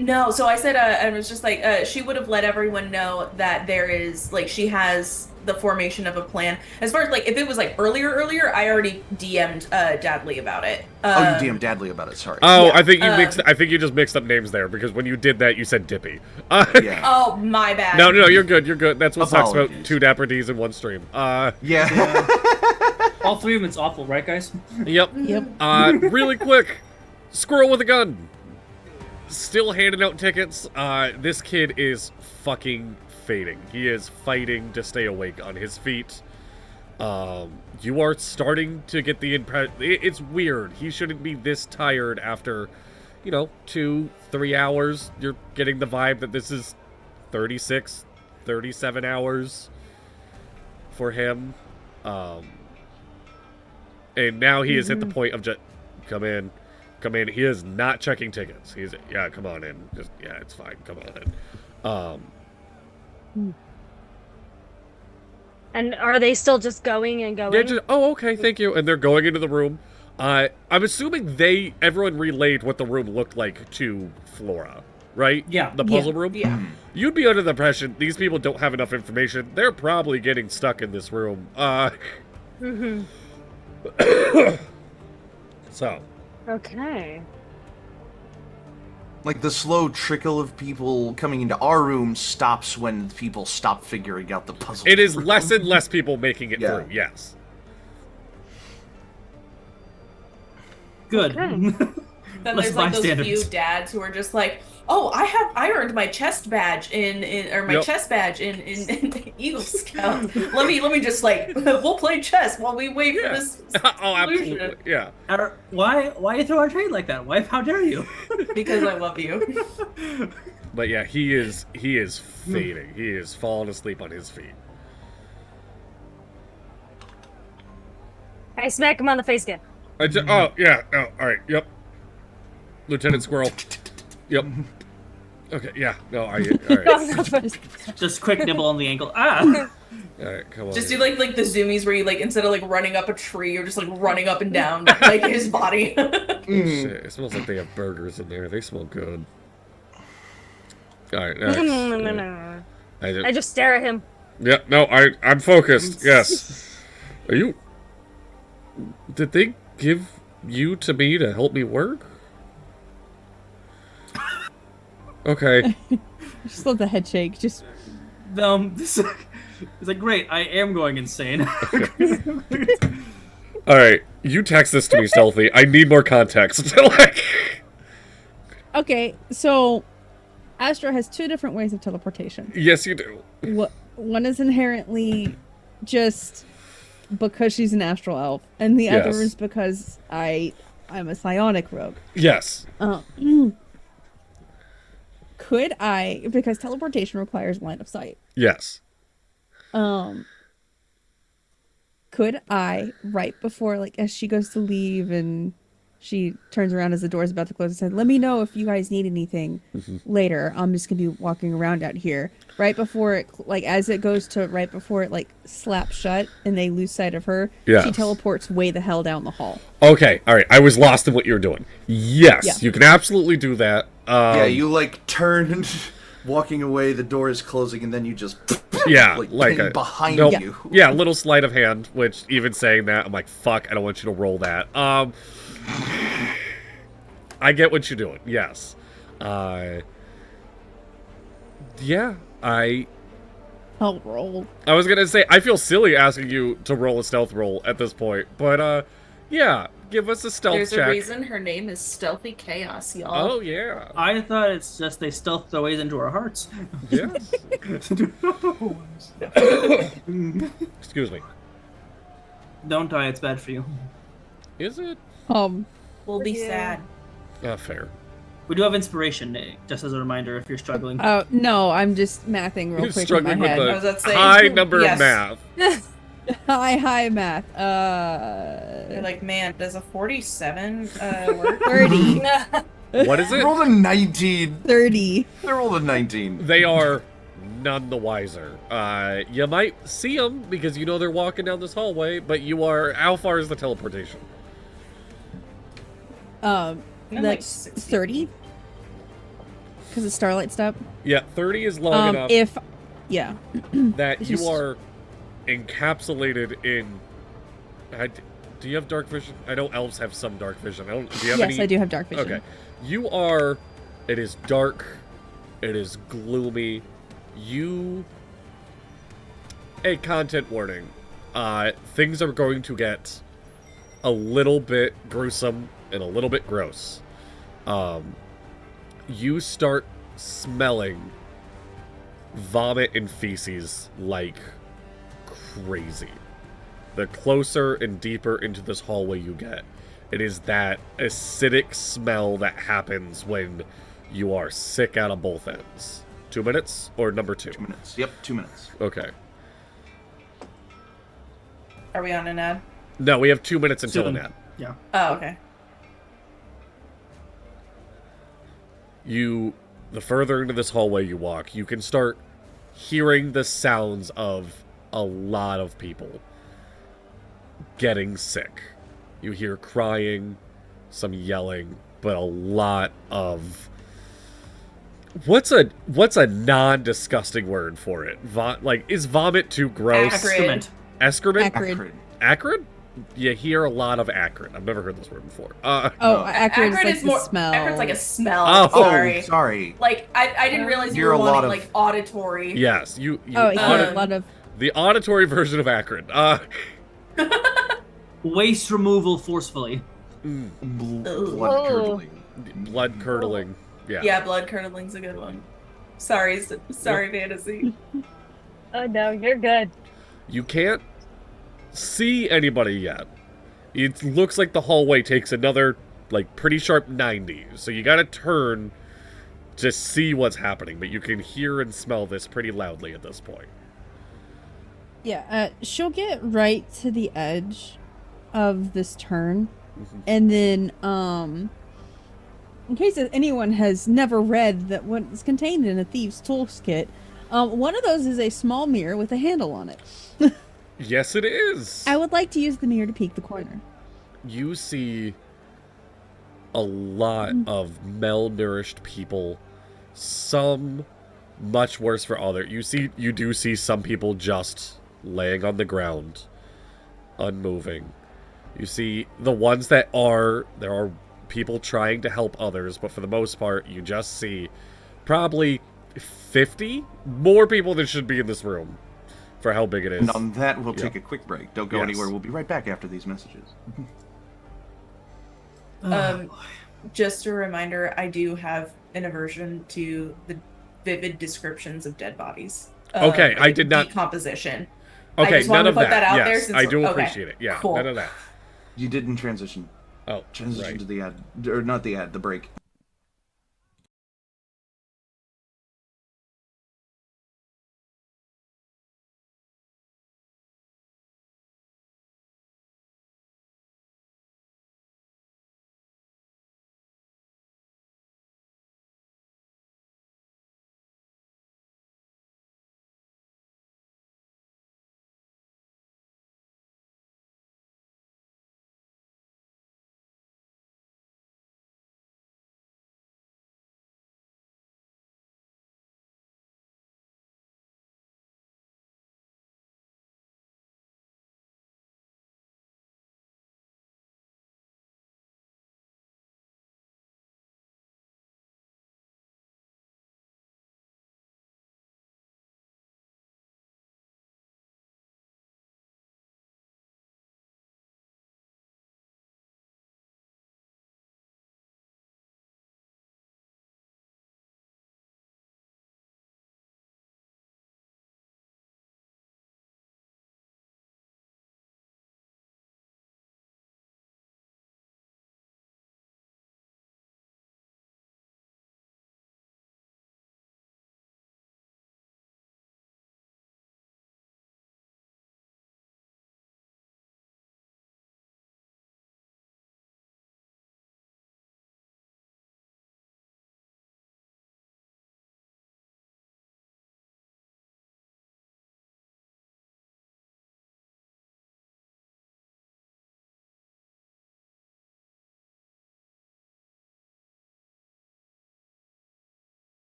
No, so I said, I was just like, she would have let everyone know that there is, like, she has the formation of a plan. As far as, like, if it was, like, earlier, I already DM'd Dadley about it. Oh, you DM'd Dadley about it, sorry. Oh, Yeah, I think you I think you just mixed up names there, because when you did that, you said Dippy. Yeah. Oh, my bad. No, you're good. You're good. That's what sucks about Apologies. 2 Dapper Ds in one stream. Yeah. All three of them, it's awful, right, guys? Yep. Yep. Really quick, squirrel with a gun. Still handing out tickets. This kid is fucking fading. He is fighting to stay awake on his feet. You are starting to get the impression. It's weird. He shouldn't be this tired after, 2-3 hours. You're getting the vibe that this is 36, 37 hours for him. And now he has hit the point of just, come in. He is not checking tickets. He's, yeah, come on in. Just, yeah, it's fine. Come on in. And are they still just going and going? Yeah, just, oh, okay, thank you. And they're going into the room. I'm assuming everyone relayed what the room looked like to Flora, right? Yeah. The puzzle room? Yeah. You'd be under the impression these people don't have enough information. They're probably getting stuck in this room. Mm-hmm. So. Okay. Like, the slow trickle of people coming into our room stops when people stop figuring out the puzzle. It is less and less people making it Yeah. through, yes. Good. Okay. Then Less there's like those bystanders. few dads who are just like, oh, I earned my chest badge Yep. chest badge in Eagle Scout. let me just like we'll play chess while we wait Yeah. for this Oh, absolutely. solution. Yeah. Why you throw our trade like that? Why? How dare you? Because I love you. But yeah, he is fading. He is falling asleep on his feet. I smack him on the face again. Oh, yeah. Oh, all right. Yep. Lieutenant Squirrel. Yep. Okay, yeah. No, all right. Just quick nibble on the ankle. Ah! All right, come on. Just do like the zoomies where you like instead of like running up a tree, you're just like running up and down like his body. Oh, shit. It smells like they have burgers in there. They smell good. All right, nice. I just stare at him. Yeah, no, I'm focused. Yes. Are you? Did they give you to me to help me work? Okay. Just let the head shake. Just This is like, great, I am going insane. All right, you text this to me, Stealthy. I need more context. Like... okay. So, Astra has two different ways of teleportation. Yes, you do. One is inherently just because she's an astral elf, and the other is because I'm a psionic rogue. Yes. Could I, because teleportation requires line of sight. Yes. Could I, right before, like, as she goes to leave and she turns around as the door's about to close and said, let me know if you guys need anything later. I'm just going to be walking around out here. Right before it, like, as it goes to right before it, like, slaps shut and they lose sight of her, she teleports way the hell down the hall. Okay, all right. I was lost in what you were doing. Yes, you can absolutely do that. Yeah, you, like, turn, walking away, the door is closing, and then you just... Yeah, like a, behind you. Yeah, little sleight of hand, which even saying that, I'm like, fuck, I don't want you to roll that. I get what you're doing, yes. Yeah, I'll roll. I was gonna say, I feel silly asking you to roll a stealth roll at this point, but, yeah, give us a stealth check. There's a reason her name is Stealthy Chaos, y'all. Oh, yeah. I thought it's just they stealth their ways into our hearts. Yes. Excuse me. Don't die, it's bad for you. Is it? We'll be sad. Fair. We do have inspiration, Nick, just as a reminder if you're struggling. Oh, no, I'm just mathing real You're quick in struggling my with head. the high number of math. High math. You're like, man, does a 47 work? 30. What is They it? rolled a 19. 30. They rolled a 19. They are none the wiser. You might see them because you know they're walking down this hallway, but you are... How far is the teleportation? I'm like That's 60. 30. Because of Starlight Step. Yeah, 30 is long enough that It's you just- are encapsulated in... do you have dark vision? I know elves have some dark vision. Do you have any? Yes, I do have dark vision. Okay. You are... It is dark. It is gloomy. A content warning. Things are going to get a little bit gruesome and a little bit gross. You start smelling vomit and feces like crazy. The closer and deeper into this hallway you get, it is that acidic smell that happens when you are sick out of both ends. 2 minutes or number 2? 2 minutes. Yep, 2 minutes. Okay. Are we on an ad? No, we have 2 minutes until Soon. that. Yeah. Oh, okay. The further into this hallway you walk, you can start hearing the sounds of a lot of people getting sick. You hear crying, some yelling, but a lot of... What's a non-disgusting word for it? Is vomit too gross? Acrid. Excrement? Acrid. Acrid? You hear a lot of acrid. I've never heard this word before. Acrid is like the more smell. Acrid's like a smell. Oh, sorry. Sorry. Like I didn't realize you You're were a lot wanting of- like auditory. Yes, you Oh, yeah, a lot of... the auditory version of acrid. Waste removal forcefully. Blood curdling. Blood curdling. Yeah. Yeah, blood curdling's a good one. Sorry, fantasy. Oh no, you're good. You can't see anybody yet. It looks like the hallway takes another, like, pretty sharp 90. So you gotta turn to see what's happening, but you can hear and smell this pretty loudly at this point. Yeah, she'll get right to the edge of this turn, and then in case anyone has never read that what is contained in a thieves' toolkit, one of those is a small mirror with a handle on it. Yes, it is. I would like to use the mirror to peek the corner. You see a lot of malnourished people, some much worse for other. You do see some people just laying on the ground, unmoving. You see the ones there are people trying to help others, but for the most part, you just see probably 50 more people than should be in this room for how big it is. And on that, we'll take a quick break. Don't go Yes. anywhere. We'll be right back after these messages. Just a reminder, I do have an aversion to the vivid descriptions of dead bodies. Okay, I did not. Decomposition. Okay, I just wanted none to of put that. that out Yes, there. Since I do okay, appreciate it. Yeah, cool. none of that. You didn't transition. Oh, Transition right. to the ad, or not the ad, the break.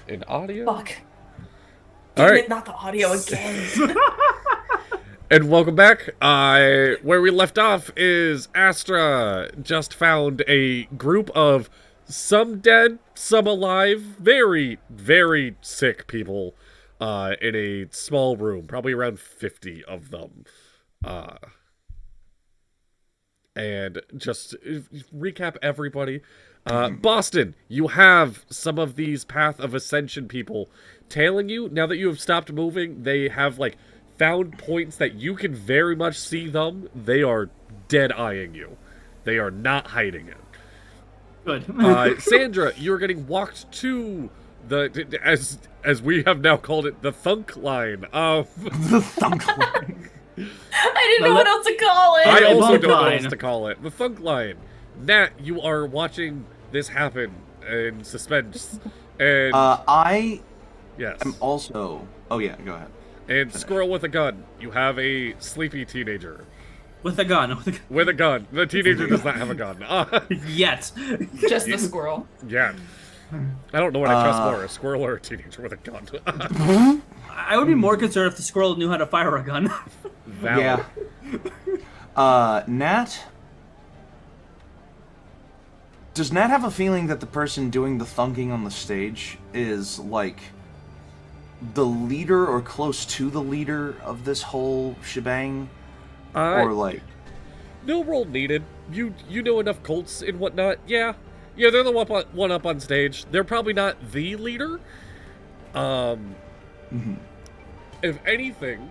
in audio. Fuck. All Damn right. it, not the audio again. And welcome back. Where we left off is Astra just found a group of some dead, some alive, very, very sick people in a small room, probably around 50 of them. And just recap everybody. Boston, you have some of these Path of Ascension people tailing you. Now that you have stopped moving, they have, like, found points that you can very much see them. They are dead-eyeing you. They are not hiding it. Good. Sandra, you're getting walked to the, as we have now called it, the thunk line. The thunk line. I didn't know what else to call it. I The also thunk don't know what line. else to call it. The thunk line. Nat, you are watching this happen in suspense. And I yes. am also. Oh yeah, go ahead. And Squirrel with a gun. You have a sleepy teenager. With a gun. With a gun. The teenager does not have a gun. Yet. Just the squirrel. Yeah. I don't know what I trust more, a squirrel or a teenager with a gun. I would be more concerned if the squirrel knew how to fire a gun. Valid. Yeah. Nat. Does Nat have a feeling that the person doing the thunking on the stage is, like, the leader or close to the leader of this whole shebang? Or, like... No role needed. You know enough cults and whatnot. Yeah, they're the one up on stage. They're probably not the leader. If anything,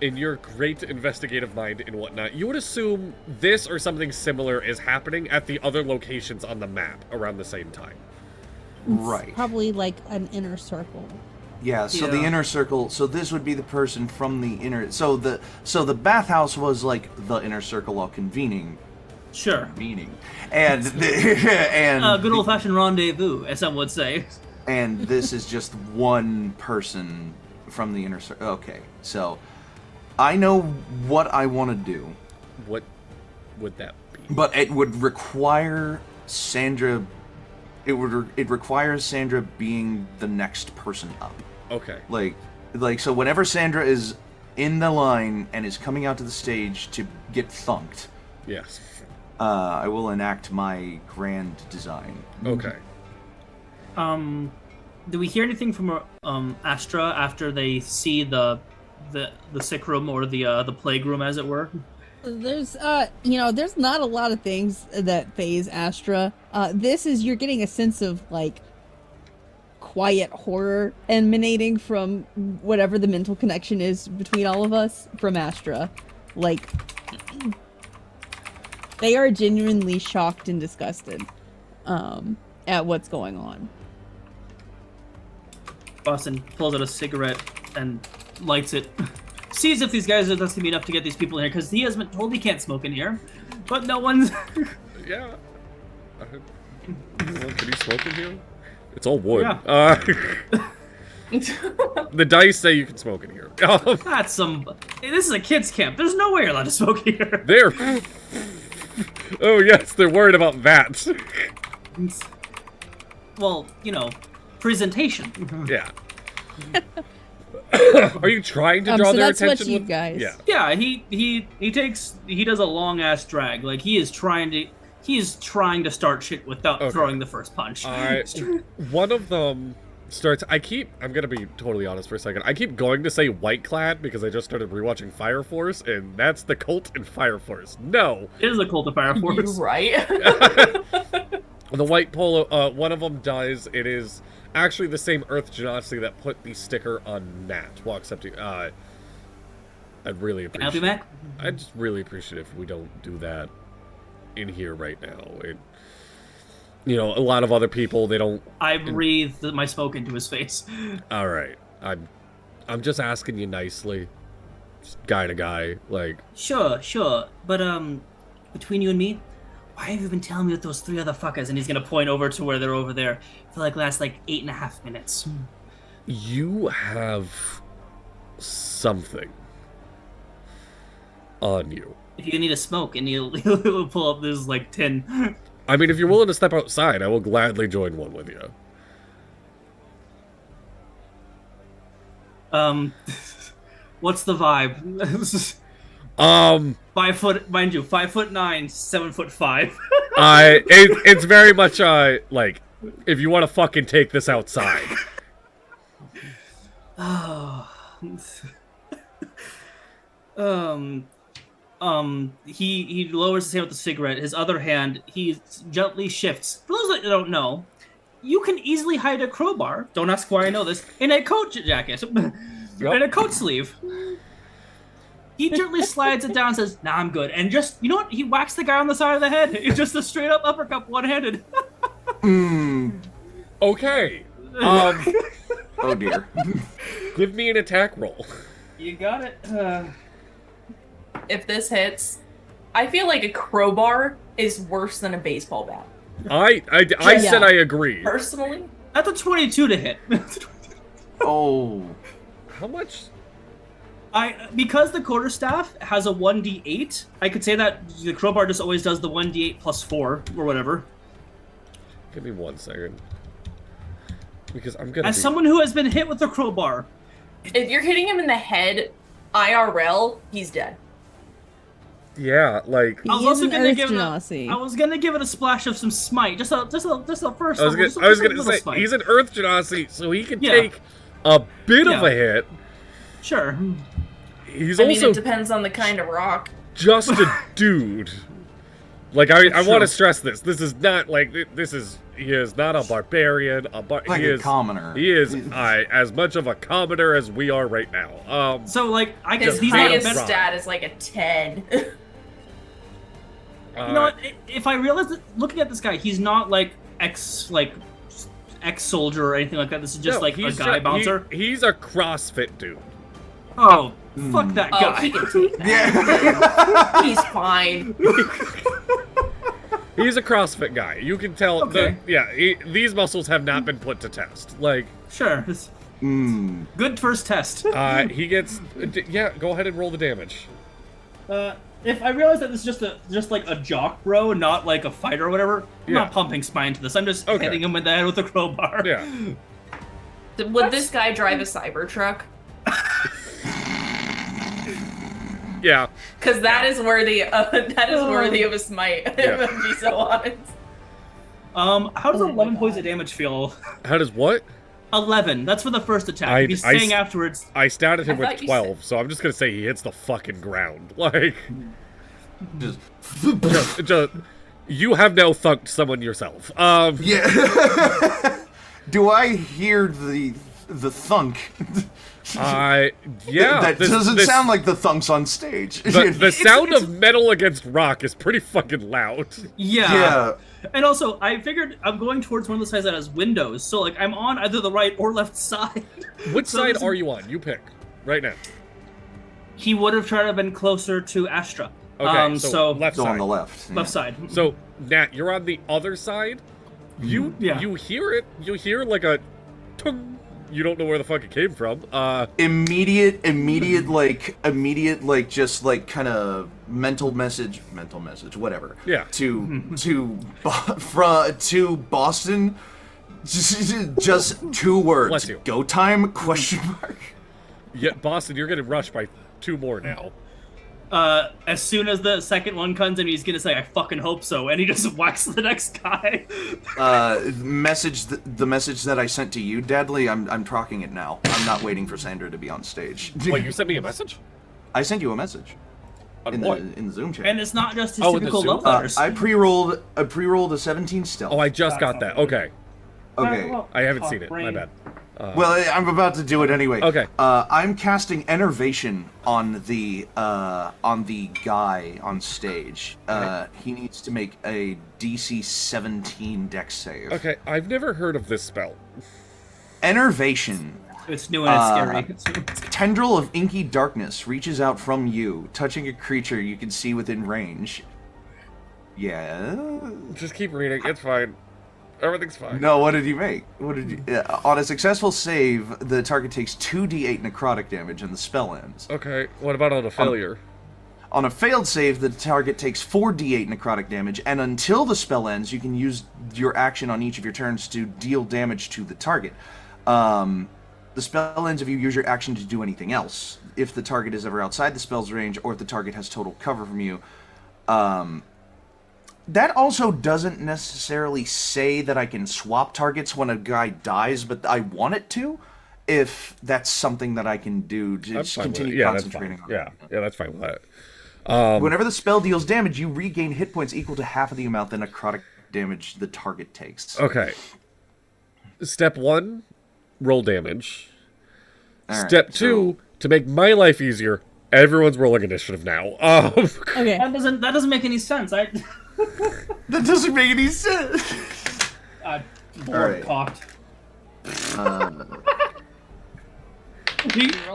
in your great investigative mind and whatnot, you would assume this or something similar is happening at the other locations on the map around the same time. Right. Probably like an inner circle. Yeah, so the inner circle, so this would be the person from the inner, so the bathhouse was like the inner circle all convening. Sure. Meaning. And Good old-fashioned rendezvous, as some would say. And this is just one person from the inner circle. Okay, so I know what I want to do. What would that be? But it would require Sandra. It requires Sandra being the next person up. Okay. Like so whenever Sandra is in the line and is coming out to the stage to get thunked, Yes. I will enact my grand design. Okay. Do we hear anything from Astra after they see the sick room or the plague room, as it were? There's there's not a lot of things that phase Astra. You're getting a sense of like quiet horror emanating from whatever the mental connection is between all of us from Astra. Like they are genuinely shocked and disgusted at what's going on. Boston pulls out a cigarette and lights it. Sees if these guys are just gonna be enough to get these people in here, because he has been told he can't smoke in here. But no one's. Yeah. Well, can you smoke in here? It's all wood. Yeah. The dice say you can smoke in here. That's some. This is a kids' camp. There's no way you're allowed to smoke here. There. Oh yes, they're worried about that. Well, presentation. Yeah. Are you trying to draw so their that's what attention? you guys. Yeah. Yeah, he does a long ass drag. Like he is trying to start shit without throwing the first punch. One of them starts. I'm gonna be totally honest for a second. I keep going to say White Clad because I just started rewatching Fire Force, and that's the cult in Fire Force. No, It is a cult of Fire You Force. right? the white polo. One of them dies. It is actually the same Earth Genocity that put the sticker on Nat. Well, except I'd really Can I help you, appreciate. Mac? I'd just really appreciate if we don't do that in here right now. A lot of other people, they don't. I breathed my smoke into his face. All right, I'm just asking you nicely, just guy to guy, like. Sure. But between you and me, why have you been telling me with those three other fuckers? And he's gonna point over to where they're over there for like last 8.5 minutes. You have something on you. If you need a smoke, and he'll pull up this 10. I mean, if you're willing to step outside, I will gladly join one with you. Um, what's the vibe? Um, 5 foot, mind you, 5'9", 7'5". it's very much like if you want to fucking take this outside. Oh. He lowers his hand with the cigarette. His other hand, he gently shifts. For those that don't know, you can easily hide a crowbar. Don't ask why I know this. In a coat jacket, in a coat sleeve. He gently slides it down and says, "Nah, I'm good." And just, you know what? He whacks the guy on the side of the head. It's just a straight up uppercut, one-handed. Okay. Oh dear. Give me an attack roll. You got it. If this hits, I feel like a crowbar is worse than a baseball bat. I said I agree. Personally, That's a 22 to hit. Oh. How much? Because the quarterstaff has a 1d8, I could say that the crowbar just always does the 1d8 plus 4 or whatever. Give me 1 second. Because I'm gonna. As someone who has been hit with a crowbar, if you're hitting him in the head, IRL, he's dead. Yeah, like. I was He is also an gonna Earth give Genasi. I was gonna give it a splash of some smite, just a first. I was gonna say smite. he's an Earth Genasi, so he can Yeah. take a bit of Yeah. a hit. Sure. He's I mean, also it depends on the kind of rock. just a dude. Like I want Sure. to stress this. This is not like this is. He is not a barbarian. Like he a is commoner. He is as much of a commoner as we are right now. So like, I guess His he's made not a him highest better. rock. stat is like a 10. You know what? If I realize that looking at this guy, he's not like ex-soldier or anything like that. This is just no, like a he's guy bouncer. He's a CrossFit dude. Oh, fuck that Oh, guy. he can take that. Yeah. He's fine. He's a CrossFit guy. You can tell. Okay. These muscles have not been put to test. Like, Sure. It's good first test. he gets. Yeah, go ahead and roll the damage. If I realize that this is just like a jock bro, not like a fighter or whatever, I'm Yeah. not pumping spine to this. I'm just Okay. hitting him in the head with a crowbar. Yeah. Would this guy drive a Cybertruck? Yeah. Because that is worthy. That is worthy of a smite. Yeah. If I'm being so honest. How does Oh my 11 God. points of damage feel? How does what? 11. That's for the first attack. If he's staying afterwards. I statted him I with thought you 12, so I'm just gonna say he hits the fucking ground. Like, Just. just you have now thunked someone yourself. Yeah. Do I hear the thunk? Yeah. That doesn't sound like the thunks on stage. The sound of metal against rock is pretty fucking loud. Yeah. Yeah. And also, I figured I'm going towards one of the sides that has windows, so like I'm on either the right or left side. Which So side this- are you on? You pick right now. He would have tried to have been closer to Astra. Okay, so left So side. on the left. left side. So Nat, you're on the other side. You Yeah. you hear it. You hear like a tung. You don't know where the fuck it came from. Immediate, like, just like kind of mental message, whatever. Yeah. To Boston, just 2 words. Bless you. Go time? Question mark. Yeah, Boston, you're getting rushed by 2 more now. As soon as the second one comes in, he's gonna say, "I fucking hope so," and he just whacks the next guy. The message that I sent to you, Deadly. I'm tracking it now. I'm not waiting for Sandra to be on stage. Wait, you sent me a message? I sent you a message On in what? the Zoom chat. And it's not just his Oh, in the typical Zoom? love letters. I pre-rolled a 17 stealth. Oh, I just got that. Okay. Okay. I haven't seen it. My bad. Well, I'm about to do it anyway. Okay. I'm casting Enervation on the guy on stage. He needs to make a DC 17 Dex save. Okay, I've never heard of this spell. Oh, Enervation. It's new and it's scary. Tendril of inky darkness reaches out from you, touching a creature you can see within range. Yeah. Just keep reading. It's fine. Everything's fine. No, what did you make? What did you? On a successful save, the target takes 2d8 necrotic damage and the spell ends. Okay, what about on a failure? On a failed save, the target takes 4d8 necrotic damage, and until the spell ends, you can use your action on each of your turns to deal damage to the target. The spell ends if you use your action to do anything else. If the target is ever outside the spell's range, or if the target has total cover from you. That also doesn't necessarily say that I can swap targets when a guy dies, but I want it to. If that's something that I can do, just continue concentrating on. Yeah, that's fine with that. Whenever the spell deals damage, you regain hit points equal to half of the amount the necrotic damage the target takes. Okay. Step 1, roll damage. All right, Step 2, to make my life easier, everyone's rolling initiative now. Okay. That doesn't make any sense. That doesn't make any sense. Lord cocked.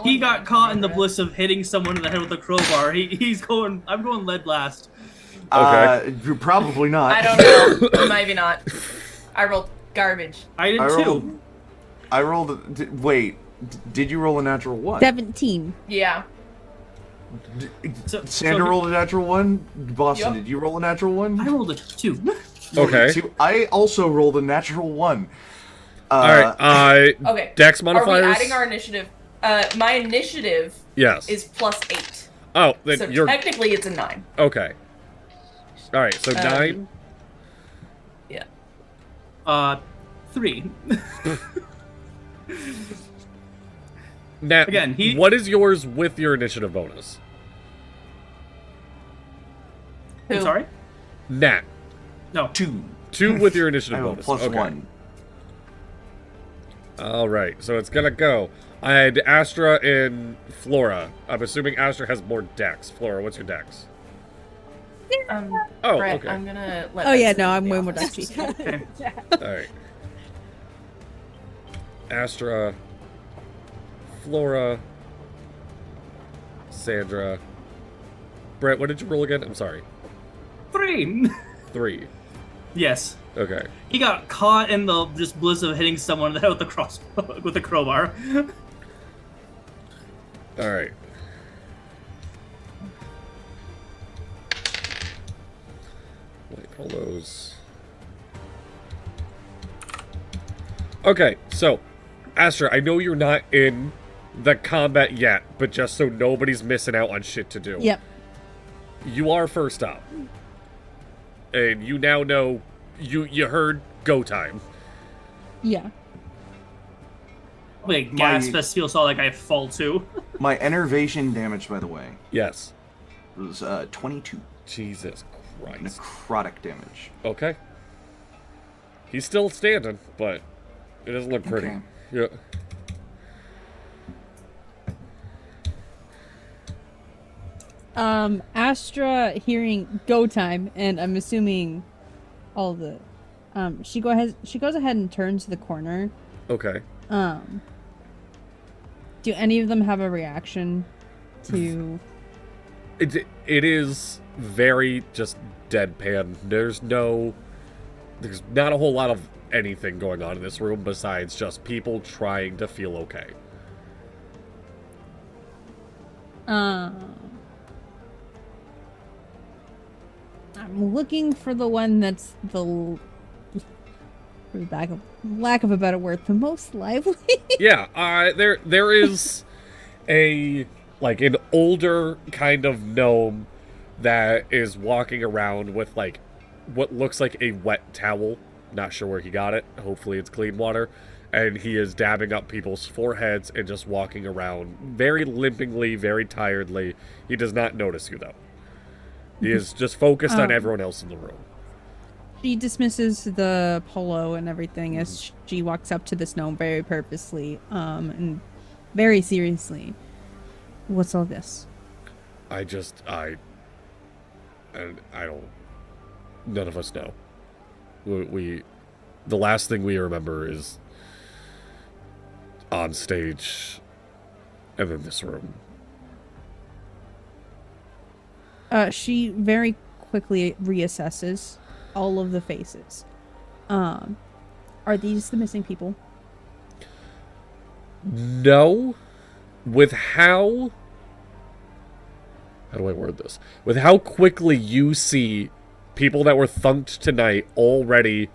He got caught in the bliss of hitting someone in the head with a crowbar. I'm going lead blast. Okay. Probably not. I don't know. Maybe not. I rolled garbage. I did too. I rolled. Wait, did you roll a natural 1? 17. Yeah. Sandra rolled a natural 1. Boston, Yep. did you roll a natural 1? I rolled a 2. Okay. I also rolled a natural 1. Alright, Okay. Dex Are modifiers? we adding our initiative? My initiative Yes. is +8. Oh, then So you're... technically it's a 9. Okay. Alright, so 9? Yeah. 3. Nat, Again, what is yours with your initiative bonus? Who? I'm sorry? Nat. No. 2. 2 with your I initiative have a bonus. plus Okay. 1. Alright, so it's gonna go. I had Astra and Flora. I'm assuming Astra has more dex. Flora, what's your dex? Oh, Brett, okay. I'm gonna let Oh, yeah, Benson no, in I'm the way more office. dexy. Alright. Astra, Flora, Sandra. Brett, what did you roll again? I'm sorry. 3. 3. Yes. Okay. He got caught in the just bliss of hitting someone in the head with with a crowbar. Alright. Wait, all those. Okay, so, Astra, I know you're not in the combat yet, but just so nobody's missing out on shit to do. Yep. You are first up. And you now know you heard go time. Yeah. Wait, gas fest feels all like I fall too. My enervation damage, by the way, Yes. was 22 Jesus Christ. necrotic damage. Okay. He's still standing, but it doesn't look pretty. Okay. Yeah. Astra hearing go time, and I'm assuming all the she goes ahead and turns the corner. Okay. Do any of them have a reaction to It is very just deadpan. There's not a whole lot of anything going on in this room besides just people trying to feel okay. I'm looking for the one that's for the lack of a better word, the most lively. Yeah, there is an older kind of gnome that is walking around with like what looks like a wet towel. Not sure where he got it. Hopefully it's clean water. And he is dabbing up people's foreheads and just walking around very limpingly, very tiredly. He does not notice you though. He is just focused on everyone else in the room. She dismisses the polo and everything as she walks up to this gnome very purposely, and very seriously. What's all this? I don't. None of us know. The last thing we remember is on stage, and then this room. She very quickly reassesses all of the faces. Are these the missing people? No. With how do I word this? With how quickly you see people that were thunked tonight already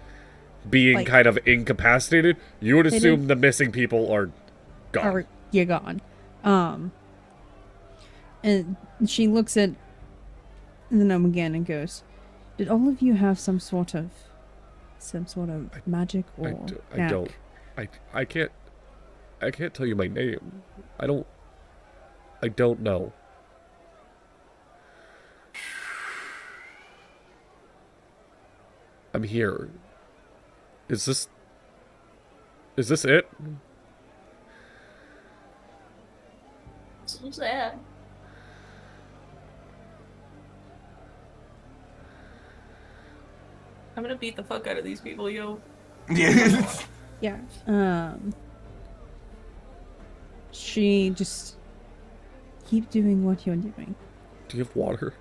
being kind of incapacitated, you would assume the missing people are Gone. Or you're gone. And she looks at the gnome again and goes, "Did all of you have some sort of magic or I knack?" don't. I can't tell you my name. I don't know. I'm here. Is this it? So sad. I'm gonna beat the fuck out of these people, yo. Yeah. Yeah. She just keep doing what you're doing. Do you have water?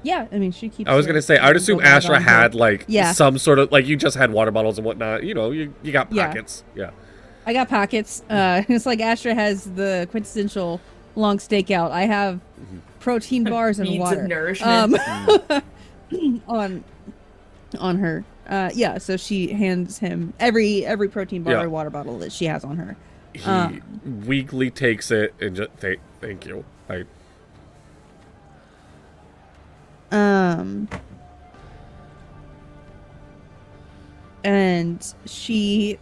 Yeah, I mean, she keeps. I was gonna say, I'd assume going out Astra on her. had like Yeah. some sort of like you just had water bottles and whatnot. You know, you got Yeah. pockets. Yeah. I got pockets. It's like Astra has the quintessential long stakeout. I have protein bars and Needs water. of nourishment. On her. Yeah, so she hands him every protein bar Yeah. or water bottle that she has on her. He weakly takes it and just thank you. And she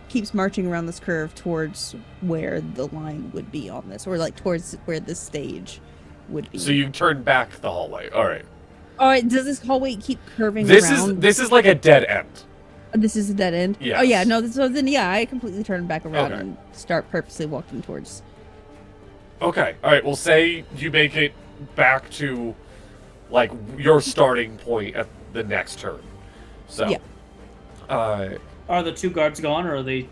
keeps marching around this curve towards where the line would be on this, or like towards where the stage would be. So you turn back the hallway. All right. All right, does this hallway keep curving This around? is like a dead end. This is a dead end? Yes. Oh yeah, no, so then yeah, I completely turn back around Okay. and start purposely walking towards. Okay. All right. Well, say you make it back to like your starting point at the next turn. So. Yeah. Are the two guards gone, or are they?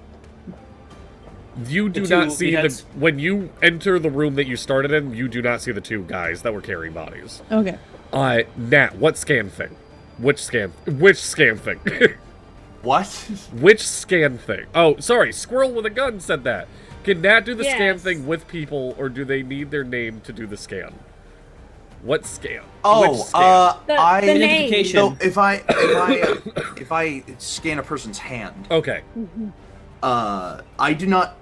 You do The not two see beheads? when you enter the room that you started in. You do not see the two guys that were carrying bodies. Okay. Nat, what scan thing? Which scan thing? What? Which scan thing? Oh, sorry, Squirrel with a gun said that. Can Nat do the scan Yes. thing with people, or do they need their name to do the scan? What scan? Which Oh, scan? The I name. Identification. so if I scan a person's hand, Okay. I do not.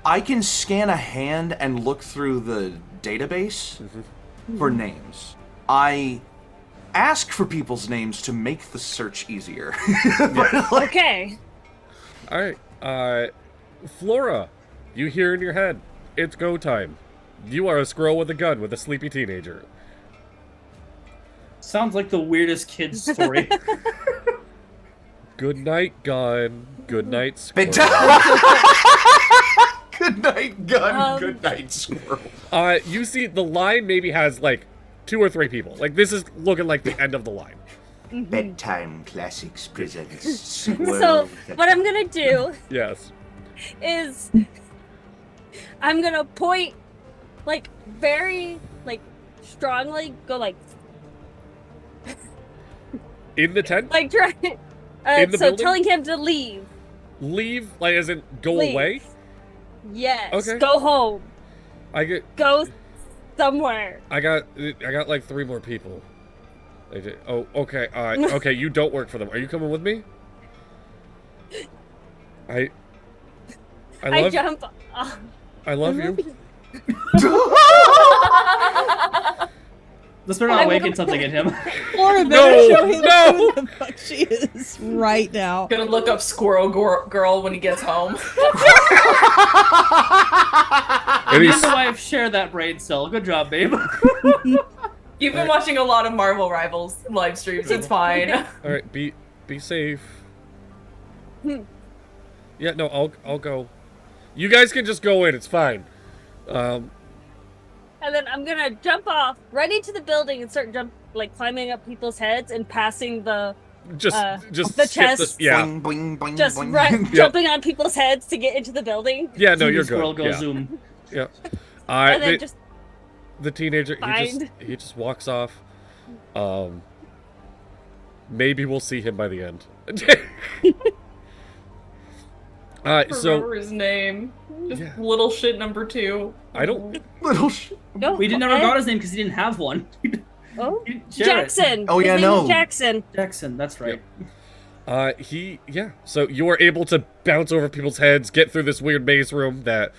I can scan a hand and look through the database for names. I ask for people's names to make the search easier. But, like, Okay. All right. Flora, you hear in your head, it's go time. You are a squirrel with a gun with a sleepy teenager. Sounds like the weirdest kid's story. Good night, gun. Good night, squirrel. Good night, gun. Um, Good night, squirrel. You see, the line maybe has like 2 or 3 people. Like this is looking like the end of the line. Bedtime classics presents. So what I'm gonna do Yes. is I'm gonna point like very like strongly go like In the tent, try In the so building? telling him to leave. leave like as in go Leave. away. Yes. Okay. Go home. Go somewhere. I got like 3 more people. Oh, okay. Okay, you don't work for them. Are you coming with me? I I love jump off. I love you. Let's start not waking something at him. Flora No, better show him no. who the fuck she is right now. Gonna look up Squirrel Girl when he gets home. And Me he's, and the wife share that brain cell. Good job, babe. You've been watching a lot of Marvel Rivals live streams. It's fine. all right, be safe. Yeah, no, I'll go. You guys can just go in. It's fine. And then I'm gonna jump off right into the building and start climbing up people's heads and passing the just the skip chest. yeah. Boing, boing, boing, just boing. right, jumping on people's heads to get into the building. Yeah, no, Zoom, you're squirrel, good. go Yeah. zoom. Yeah. And then just The teenager, Find. he just walks off. Maybe we'll see him by the end. So Remember his name. Just Yeah. little shit number 2. I don't. Little sh- go. We never got his name because he didn't have one. Oh, Share it. Jackson. Oh, His yeah, name no. is Jackson. Jackson, that's right. So you are able to bounce over people's heads, get through this weird maze room that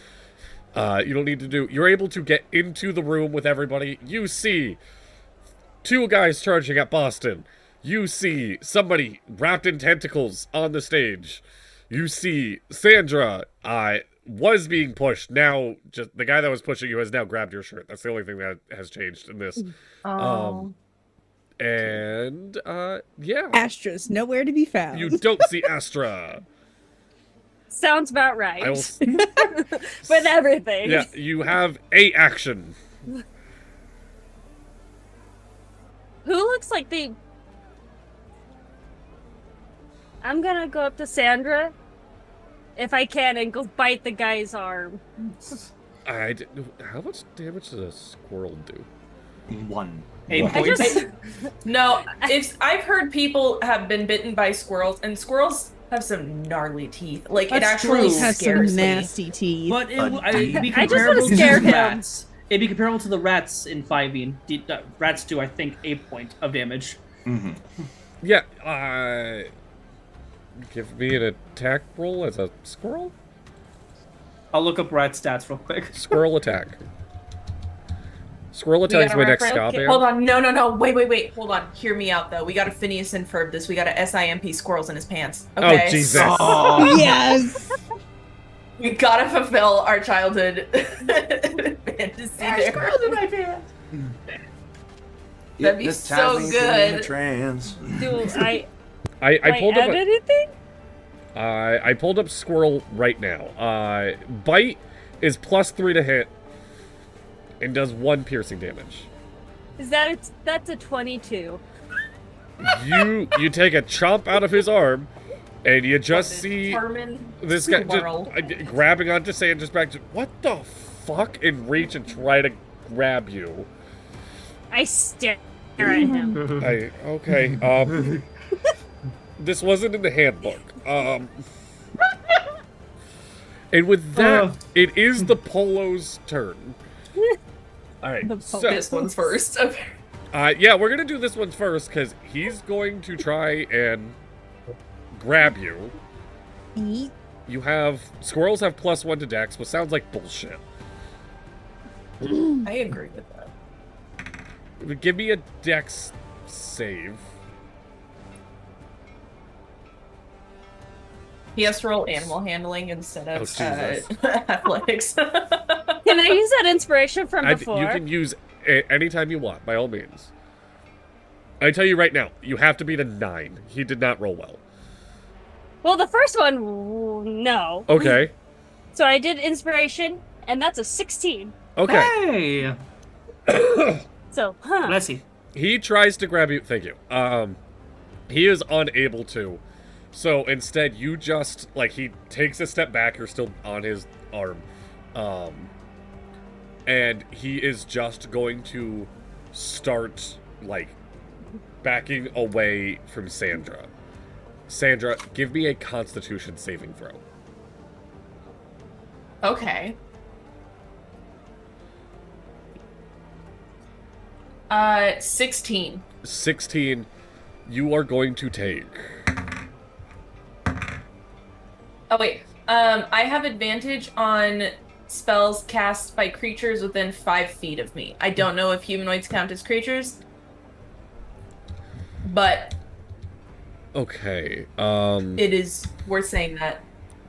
you don't need to do. You're able to get into the room with everybody. You see 2 guys charging at Boston. You see somebody wrapped in tentacles on the stage. You see Sandra was being pushed. Now, just the guy that was pushing you has now grabbed your shirt. That's the only thing that has changed in this. Oh. And yeah. Astra's nowhere to be found. You don't see Astra. Sounds about right. I will. With everything. Yeah, you have a action. Who looks like they... I'm gonna go up to Sandra, if I can, and go bite the guy's arm. How much damage does a squirrel do? 1. Hey, I just... No, I've heard people have been bitten by squirrels, and squirrels have some gnarly teeth. Like, it That's actually true. has some scares me. nasty teeth. But it'd be I just wanna comparable to scare the him. rats. It'd be comparable to the rats in 5e. Rats do, I think, 8 point of damage. Mm-hmm. Yeah, give me an attack roll as a squirrel? I'll look up rat stats real quick. Squirrel attack. Squirrel attack is my next ska band. Hold on, no, wait, hold on. Hear me out, though. We gotta Phineas and Ferb this. We gotta SIMP squirrels in his pants. Okay? Oh, Jesus. Oh, Yes. We gotta fulfill our childhood fantasy there. squirrels in my pants. That'd be so good. Trans. Do I I pulled up add anything? I pulled up squirrel right now. Bite is +3 to hit and does 1 piercing damage. That's a 22. You take a chomp out of his arm, and you just see Determined this guy squirrel. just, grabbing onto Sandra's back. What the fuck? And reach and try to grab you. I stare at him. Okay. This wasn't in the handbook. And with that, it is the Polo's turn. All right, so This one's first. Okay. yeah, we're gonna do this one first because he's going to try and grab you. Eat. You have squirrels have +1 to Dex, which sounds like bullshit. I agree with that. Give me a Dex save. He has to roll animal handling instead of Jesus. athletics. Can I use that inspiration from before? You can use anytime you want, by all means. I tell you right now, you have to beat a 9. He did not roll well. Well, the first one, no. Okay. So I did inspiration, and that's a 16. Okay. Hey! So, Bless you. He tries to grab you. Thank you. He is unable to. So instead, you just he takes a step back. You're still on his arm, and he is just going to start backing away from Sandra. Sandra, give me a Constitution saving throw. Okay. 16. 16. You are going to take. Oh wait. I have advantage on spells cast by creatures within 5 feet of me. I don't know if humanoids count as creatures, but Okay. it is worth saying that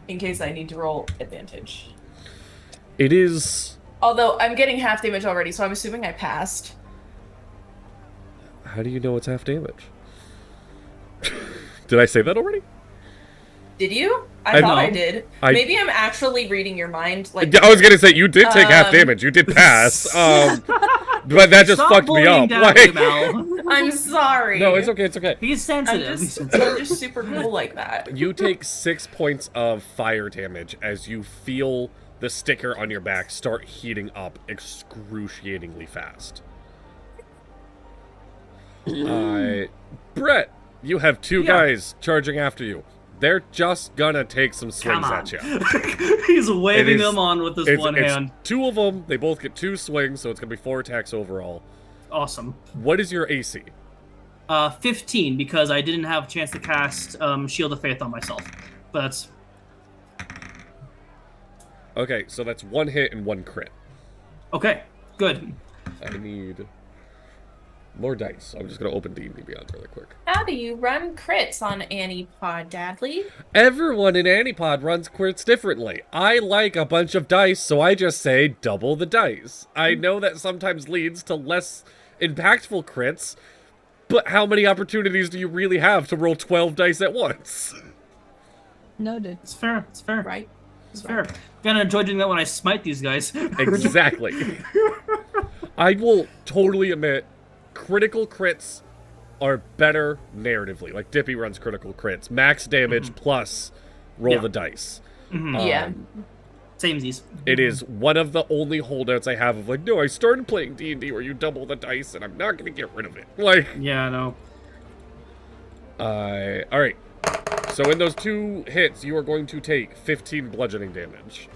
in case I need to roll advantage. It is. Although I'm getting half damage already, so I'm assuming I passed. How do you know it's half damage? Did I say that already? Did you? I I thought I know. did. I- Maybe I'm actually reading your mind. I was gonna say you did take half damage. You did pass. But that just Stop fucked me bullying up. down, Mel. I'm sorry. No, it's okay. It's okay. He's I'm sensitive. just super cool like that. You take 6 points of fire damage as you feel the sticker on your back start heating up excruciatingly fast. Brett, you have 2 guys charging after you. They're just gonna take some swings Come at you. on. He's waving them on with his one hand. 2 of them. They both get 2 swings, so it's gonna be 4 attacks overall. Awesome. What is your AC? 15 because I didn't have a chance to cast Shield of Faith on myself. But that's Okay, so that's 1 hit and 1 crit. okay. Good. I need more dice. I'm just going to open D&D Beyond really quick. How do you run crits on Annie Pod, Dadley? Everyone in Antipod runs crits differently. I like a bunch of dice, so I just say double the dice. I know that sometimes leads to less impactful crits, but how many opportunities do you really have to roll 12 dice at once? Noted. It's fair. It's fair. Right. It's fair. Gonna enjoy doing that when I smite these guys. Exactly. I will totally admit, critical crits are better narratively. Like, Dippy runs critical crits. Max damage plus roll the dice. Yeah. Samesies. It is one of the only holdouts I have of like, no, I started playing D&D where you double the dice, and I'm not going to get rid of it. Like, Yeah, no. all right. So in those 2 hits, you are going to take 15 bludgeoning damage.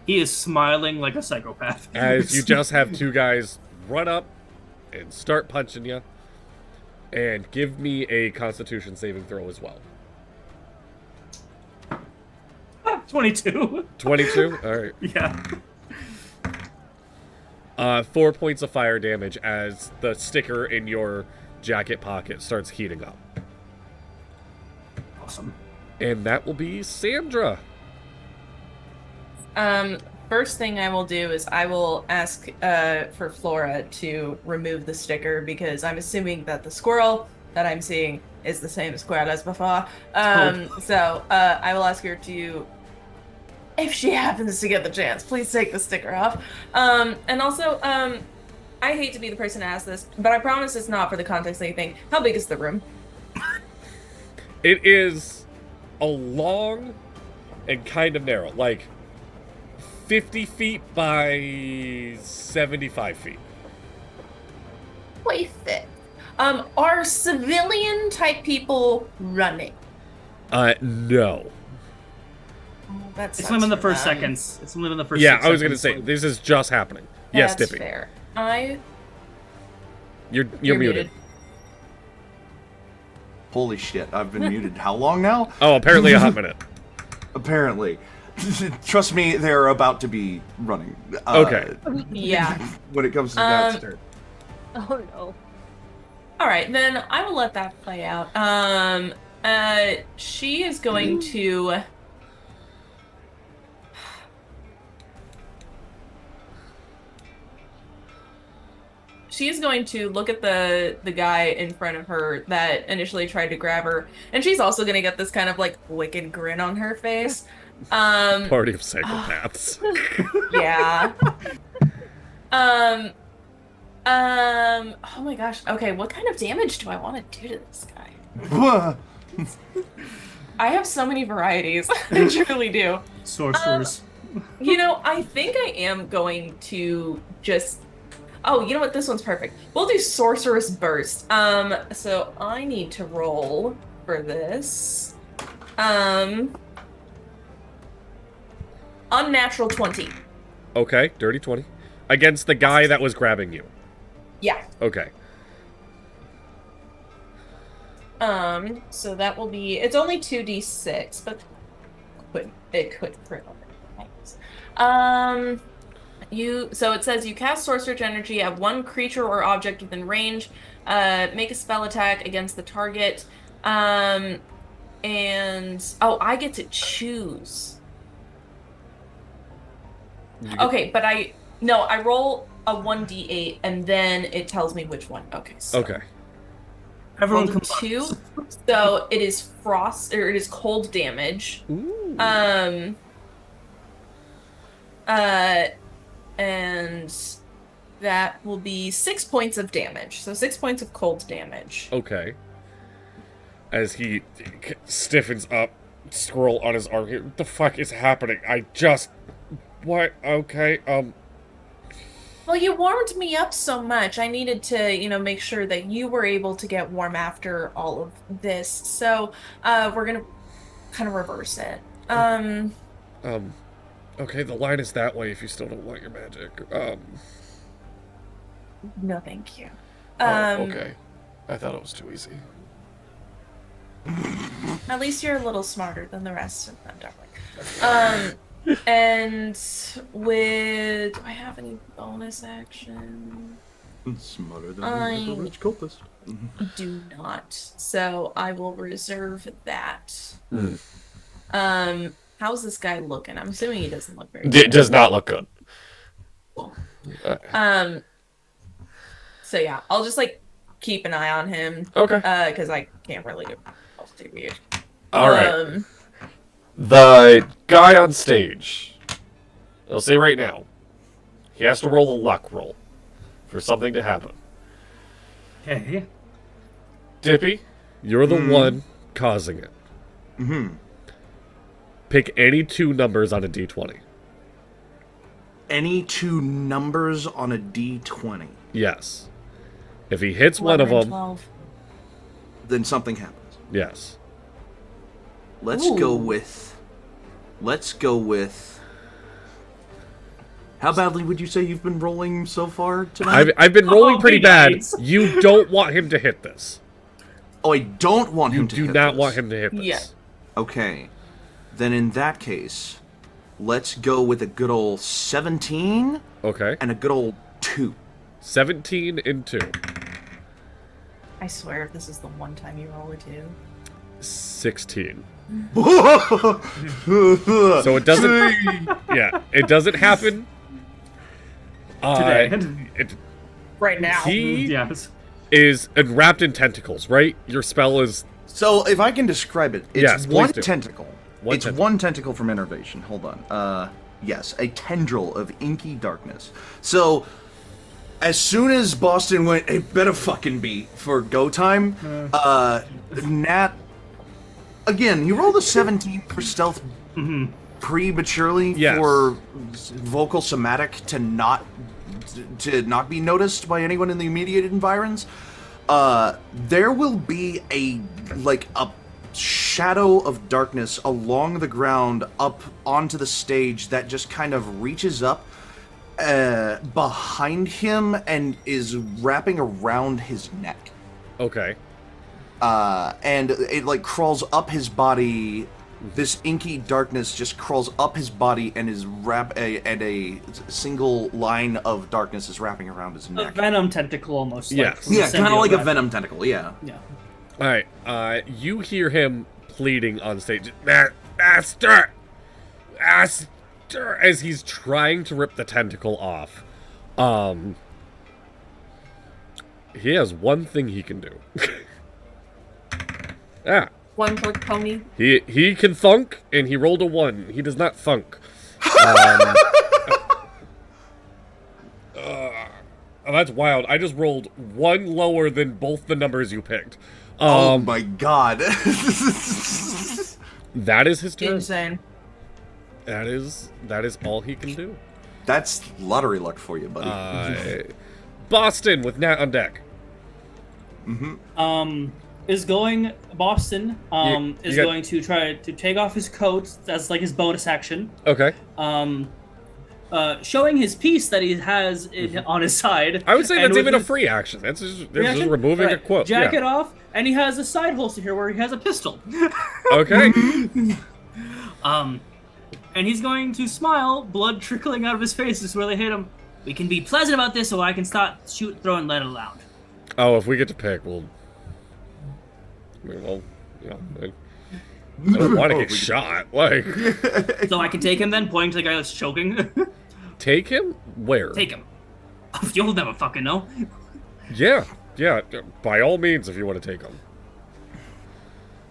He is smiling like a psychopath. As you just have 2 guys run up and start punching you. And give me a Constitution saving throw as well. 22. 22? Alright. Yeah. 4 points of fire damage as the sticker in your jacket pocket starts heating up. Awesome. And that will be Sandra. First thing I will do is I will ask for Flora to remove the sticker because I'm assuming that the squirrel that I'm seeing is the same squirrel as before. So I will ask her to, if she happens to get the chance, please take the sticker off. And also, I hate to be the person to ask this, but I promise it's not for the context that you think. How big is the room? It is a long and kind of narrow. Like, 50 feet by 75 feet. Quite thick. Are civilian type people running? No. That's It's only in the first seconds. It's only in the first. Yeah, 6 I was gonna seconds. say this is just happening. Yes, That's Dippy. fair. You're muted. Holy shit, I've been muted how long now? Oh, apparently a hot minute. Apparently. Trust me, they're about to be running. Okay. Yeah. When it comes to that turn. Oh no. All right, then I will let that play out. She is going to. She is going to look at the guy in front of her that initially tried to grab her, and she's also going to get this kind of like wicked grin on her face. Party of psychopaths. Yeah. Oh my gosh. Okay, what kind of damage do I want to do to this guy? I have so many varieties. I truly do. Sorcerers. You know, I think I am going to just. Oh, you know what? This one's perfect. We'll do Sorcerous Burst. So I need to roll for this. Unnatural 20. Okay, dirty 20. Against the guy that was grabbing you. Yeah. Okay. So that will be. It's only 2d6, but it could crit on it. So it says you cast Sorcerer's Energy at one creature or object within range. Make a spell attack against the target. And I get to choose. Okay, but I roll a 1d8 and then it tells me which one. Okay. So Okay. Everyone rolled a 2. So it is frost, or it is cold damage. Ooh. And that will be 6 points of damage. So 6 points of cold damage. Okay. As he stiffens up, scroll on his arm here. What the fuck is happening? What? Okay, Well, you warmed me up so much. I needed to, make sure that you were able to get warm after all of this. So, we're gonna kind of reverse it. Okay, the line is that way if you still don't want your magic. No, thank you. Okay. I thought it was too easy. At least you're a little smarter than the rest of them, darling. And with... Do I have any bonus action? Smarter than I- the rich cultist. Do not. So I will reserve that. Mm. How's this guy looking? I'm assuming he doesn't look very It good. does not look good. Cool. So yeah, I'll just like keep an eye on him. Okay. Because I can't really do too weird. All right. The guy on stage. I'll say right now, he has to roll a luck roll for something to happen. Okay. Dippy, you're the one causing it. Pick any 2 numbers on a d20. Any 2 numbers on a d20. Yes. If he hits one of 11 and them, 12. Then something happens. yes. Let's Ooh. go with. How badly would you say you've been rolling so far tonight? I've been rolling pretty be bad. nice. You don't want him to hit this. Oh, I don't want You him to do hit not this. want him to hit this. Yeah. Okay. Then in that case, let's go with a good old 17 Okay. and a good old 2. 17 and 2. I swear if this is the one time you roll a 2. 16. So it doesn't... Yeah, it doesn't happen... Today. Right now. He Yes. is wrapped in tentacles, right? Your spell is... So if I can describe it, it's Yes, please one do. tentacle. One it's tentacle. one tentacle from innervation. Hold on. Yes, a tendril of inky darkness. So as soon as Boston went, it better fucking be for go time. Nat, again, you rolled a 17 for stealth prematurely Yes. for vocal somatic to not be noticed by anyone in the immediate environs. There will be a shadow of darkness along the ground up onto the stage that just kind of reaches up behind him and is wrapping around his neck. Okay. And it like crawls up his body. This inky darkness just crawls up his body and is and a single line of darkness is wrapping around his A neck. venom tentacle almost. Yes. Like, from the Yeah, kind of symbiote like a web. venom tentacle. Yeah. Yeah. Alright, you hear him pleading on stage. Master! Master! As he's trying to rip the tentacle off. He has one thing he can do. One click pony. He can thunk, and he rolled a 1. He does not thunk. That's wild. I just rolled 1 lower than both the numbers you picked. Oh my god. That is his turn. Insane. That is all he can do. That's lottery luck for you, buddy. Boston with Nat on deck. Is going Boston. You Is got- going to try to take off his coat. That's like his bonus action. Okay. Showing his piece that he has on his side. I would say and that's with even a his free action. That's just, free they're just action? removing a Right. quote. Jacket Yeah. off, and he has a side holster here where he has a pistol. Okay. And he's going to smile, blood trickling out of his face is where they hit him. We can be pleasant about this, so I can start shoot, throw, and let it out. Oh, if we get to pick, we'll. Well, yeah. I don't want to get shot. Like, So I can take him then, pointing to the guy that's choking. take him? Where? Take him. You'll never fucking know. Yeah. By all means, if you want to take him.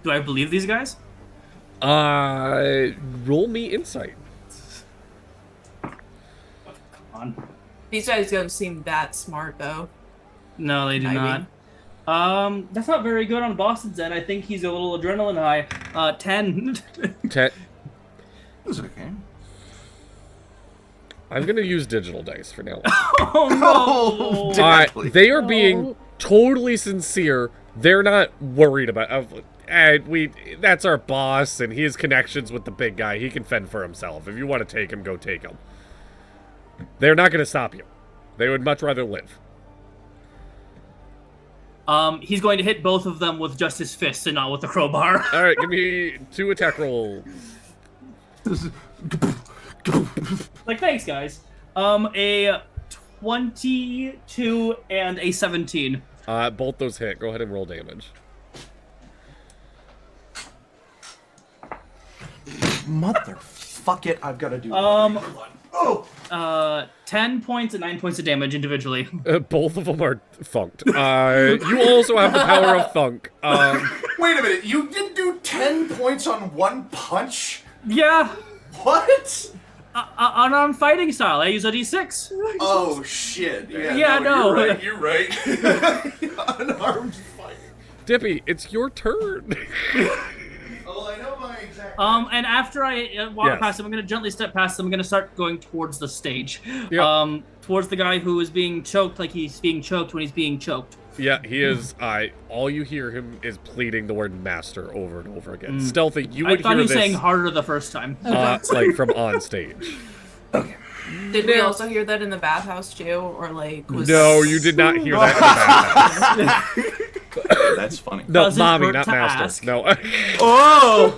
Do I believe these guys? Roll me insight. Come on. These guys don't seem that smart though. No, they do Maybe. not. That's not very good on Boston's end. I think he's a little adrenaline high. 10. It's okay. I'm gonna use digital dice for now. Oh no! Exactly. They are being totally sincere. They're not worried about. That's our boss, and he has connections with the big guy. He can fend for himself. If you want to take him, go take him. They're not going to stop you. They would much rather live. He's going to hit both of them with just his fists and not with the crowbar. All right, give me 2 attack rolls. Like, thanks, guys. A 22 and a 17. Both those hit. Go ahead and roll damage. Motherfuck it! I've got to do. 10 points and 9 points of damage individually. Both of them are thunked. You also have the power of thunk. Wait a minute! You didn't do 10 points on one punch? Yeah. What? On fighting style, I use a d6. Oh shit! Yeah, no. You're right. Unarmed fighting. Dippy, it's your turn. Oh, I know my exact. And after I walk Yes. past him, I'm gonna gently step past him. I'm gonna start going towards the stage. Yep. Towards the guy who is being choked, like he's being choked when he's being choked. Yeah, he is. All you hear him is pleading the word master over and over again. Stealthy, you I would thought hear he was this saying harder the first time. like from on stage. Did we also hear that in the bathhouse too, or like? Was... No, you did not hear that in the bathhouse. That's funny. No, Doesn't mommy, hurt not to master. ask. No. Oh!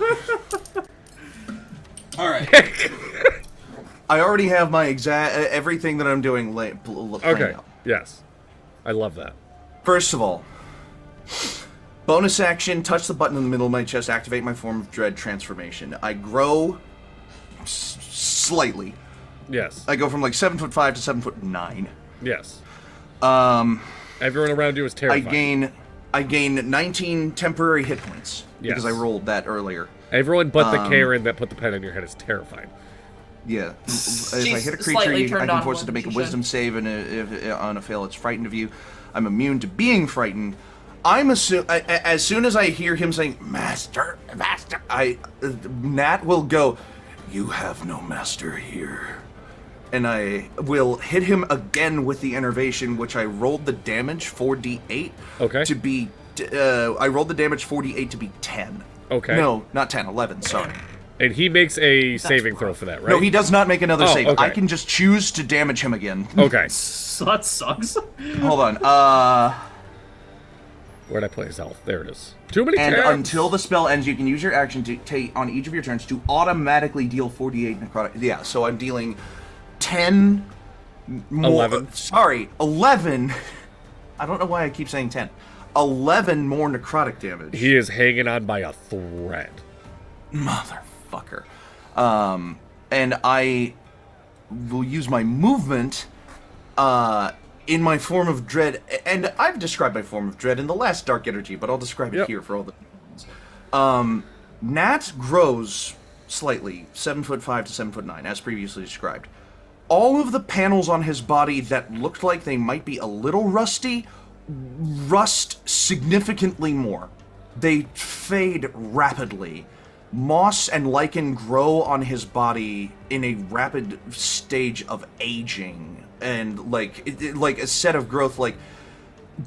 Alright. I already have my exact everything that I'm doing planned Okay. out. Yes. I love that. First of all, bonus action, touch the button in the middle of my chest, activate my form of dread transformation. I grow slightly. Yes. I go from like 7'5" to 7'9". Yes. Um, Everyone around you is terrified. I gain 19 temporary hit points because Yes. I rolled that earlier. Everyone but the Karen that put the pen in your head is terrified. Yeah. If I She's hit a creature, slightly I turned can on force it to one, make a she wisdom save, and if on a fail, it's frightened of you. I'm immune to being frightened. As soon as I hear him saying "Master, Master," Nat will go, "You have no master here," and I will hit him again with the enervation, which I rolled the damage 4d8 Okay. to be. I rolled the damage 4d8 to be 10. Okay. No, not 10, 11. Sorry. And he makes a saving throw for that, right? No, he does not make another Oh, save. okay. I can just choose to damage him again. Okay. So that sucks. Hold on. Where'd I play his health? There it is. Too many And tabs. until the spell ends, you can use your action to take on each of your turns to automatically deal 48 necrotic. Yeah, so I'm dealing 10 more. 11. Sorry, 11. I don't know why I keep saying 10. 11 more necrotic damage. He is hanging on by a thread. Motherfucker. And I will use my movement in my form of dread, and I've described my form of dread in the last Dark Energy, but I'll describe it here for all the ones. Nat grows slightly, 7'5" to 7'9", as previously described. All of the panels on his body that looked like they might be a little rusty, rust significantly more. They fade rapidly. Moss and lichen grow on his body in a rapid stage of aging, and like a set of growth, like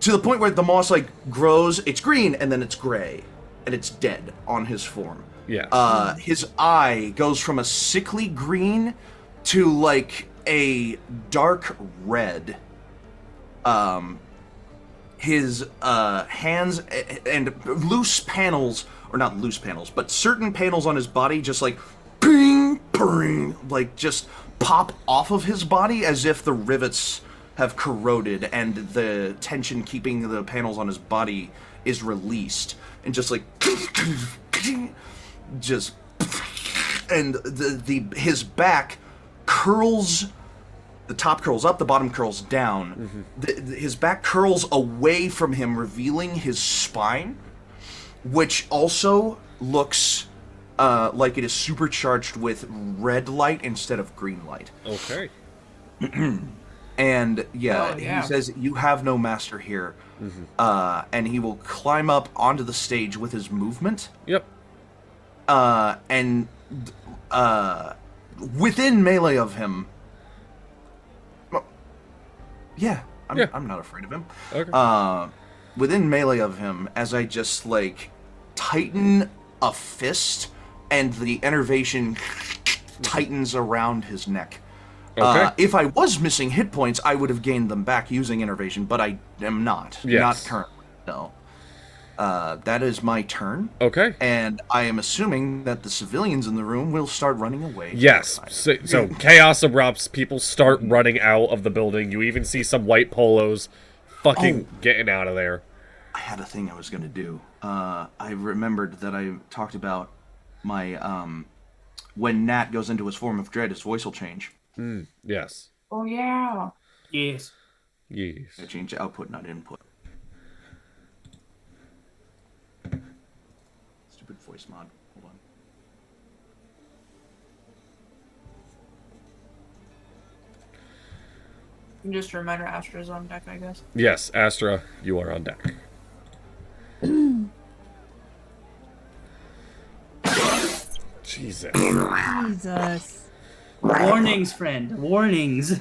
to the point where the moss like grows, it's green and then it's gray, and it's dead on his form. Yeah. His eye goes from a sickly green to like a dark red. His hands and loose panels, or not loose panels, but certain panels on his body just like ping, ping, like just pop off of his body as if the rivets have corroded and the tension keeping the panels on his body is released, and just like just, and his back curls. The top curls up, the bottom curls down. His back curls away from him, revealing his spine, which also looks like it is supercharged with red light instead of green light. Okay. And yeah, Oh, yeah. he says, "You have no master here," and he will climb up onto the stage with his movement. Yep. And within melee of him. Yeah, I'm not afraid of him. Okay. Within melee of him, as I just like tighten a fist, and the enervation tightens around his neck. Okay. If I was missing hit points, I would have gained them back using enervation, but I am not. Yes. Not currently. No. That is my turn. Okay. And I am assuming that the civilians in the room will start running away. Yes. So chaos erupts. People start running out of the building. You even see some white polos fucking getting out of there. I had a thing I was going to do. I remembered that I talked about my, when Nat goes into his form of dread, his voice will change. Yes. Oh, yeah. Yes. Yes. I change output, not input. Stupid voice mod. Hold on. Just a reminder, Astra's on deck, I guess. Yes, Astra, you are on deck. Jesus. Jesus. Warnings, friend. Warnings.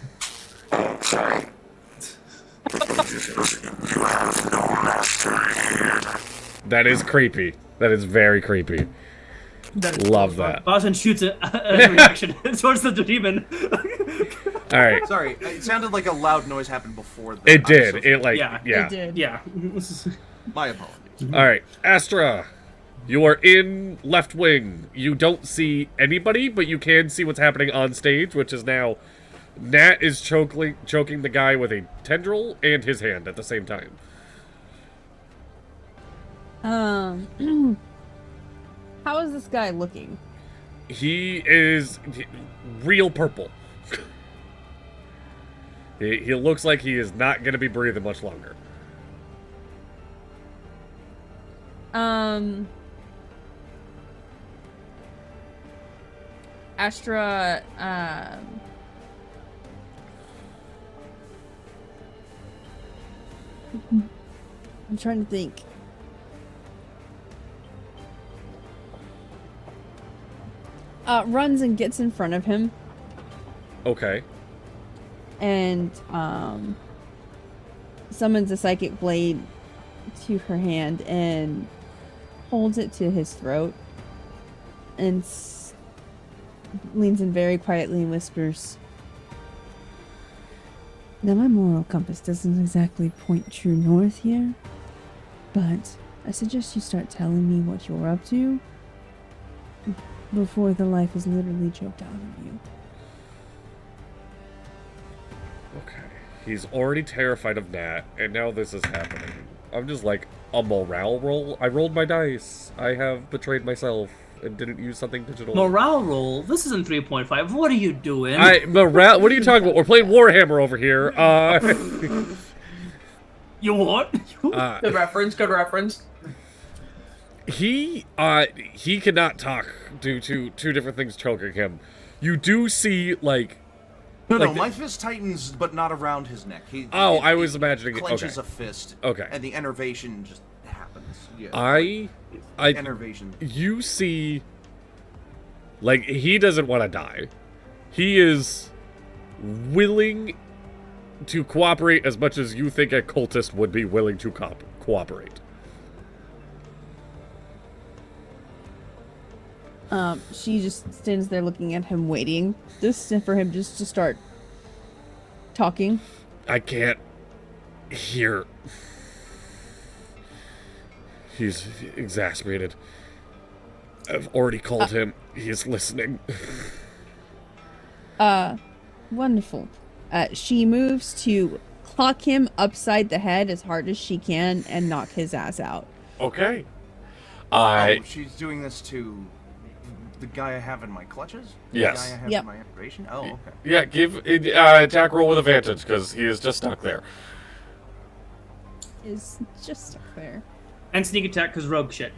That is creepy. That is very creepy. Love that. Boston shoots a reaction towards the demon. All right. Sorry, it sounded like a loud noise happened before that. It did. It like Yeah. yeah. It did. Yeah. My apologies. All right, Astra, you are in left wing. You don't see anybody, but you can see what's happening on stage, which is now Nat is choking the guy with a tendril and his hand at the same time. How is this guy looking? He is real purple. He looks like he is not going to be breathing much longer. Astra, I'm trying to think. Runs and gets in front of him Okay. and summons a psychic blade to her hand and holds it to his throat and leans in very quietly and whispers, "Now my moral compass doesn't exactly point true north here, but I suggest you start telling me what you're up to before the life is literally choked out of you." Okay. He's already terrified of Nat, and now this is happening. I'm just like, a morale roll? I rolled my dice. I have betrayed myself and didn't use something digital. Morale roll. This isn't 3.5. What are you doing? Morale? What are you talking about? We're playing Warhammer over here. You what? Good reference, good reference. He cannot talk due to two different things choking him. You do see, like... No, my fist tightens, but not around his neck. I was imagining it. Clenches Okay. a fist. Okay. And the enervation just happens. Yeah. Enervation. You see, like, he doesn't want to die. He is willing to cooperate as much as you think a cultist would be willing to cooperate. She just stands there looking at him, waiting just for him just to start talking. I can't hear. He's exasperated. I've already called him. He is listening. Wonderful. She moves to clock him upside the head as hard as she can and knock his ass out. Okay. She's doing this to the guy I have in my clutches? Yes. The guy I have Yep. in my enervation? Oh, okay. Yeah, give attack roll with advantage because he is just stuck there. Is just stuck there. And sneak attack because rogue shit.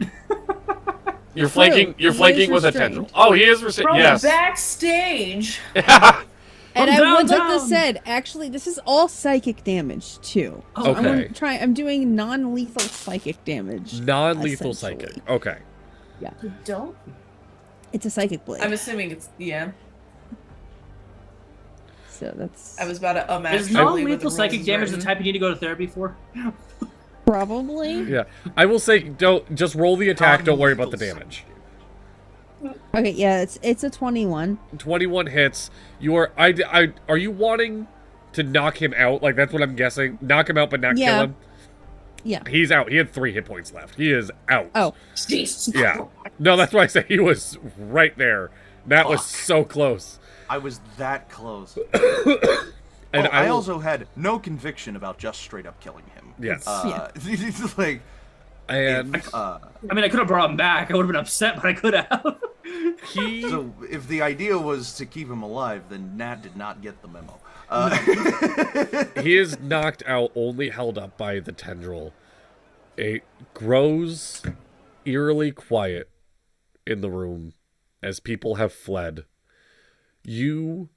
You're flanking. You're He flanking is with a restrained. tendril. Oh, he is restrained. From Yes. backstage. And I would like downtown. to said, actually, this is all psychic damage too. Oh, okay. I'm doing non-lethal psychic damage. Non-lethal essentially. psychic. Okay. Yeah, You don't? it's a psychic blade. I'm assuming it's, yeah. So that's I was about to imagine. Is non-lethal psychic damage the type you need to go to therapy for? probably Yeah. I will say, don't just roll the attack. Don't worry about the Non-lethal damage. okay. Yeah, it's a 21. 21 hits. You are. Are you wanting to knock him out? Like that's what I'm guessing. Knock him out, but not Yeah. kill him. Yeah. He's out. He had 3 hit points left. He is out. Oh. Jesus. Yeah. No, that's why I say he was right there. That was Fuck. so close. I was that close. And I also had no conviction about just straight up killing him. Yes. Like, And I mean, I could have brought him back. I would have been upset, but I could have. he so if the idea was to keep him alive, then Nat did not get the memo. he is knocked out, only held up by the tendril. It grows eerily quiet in the room as people have fled. You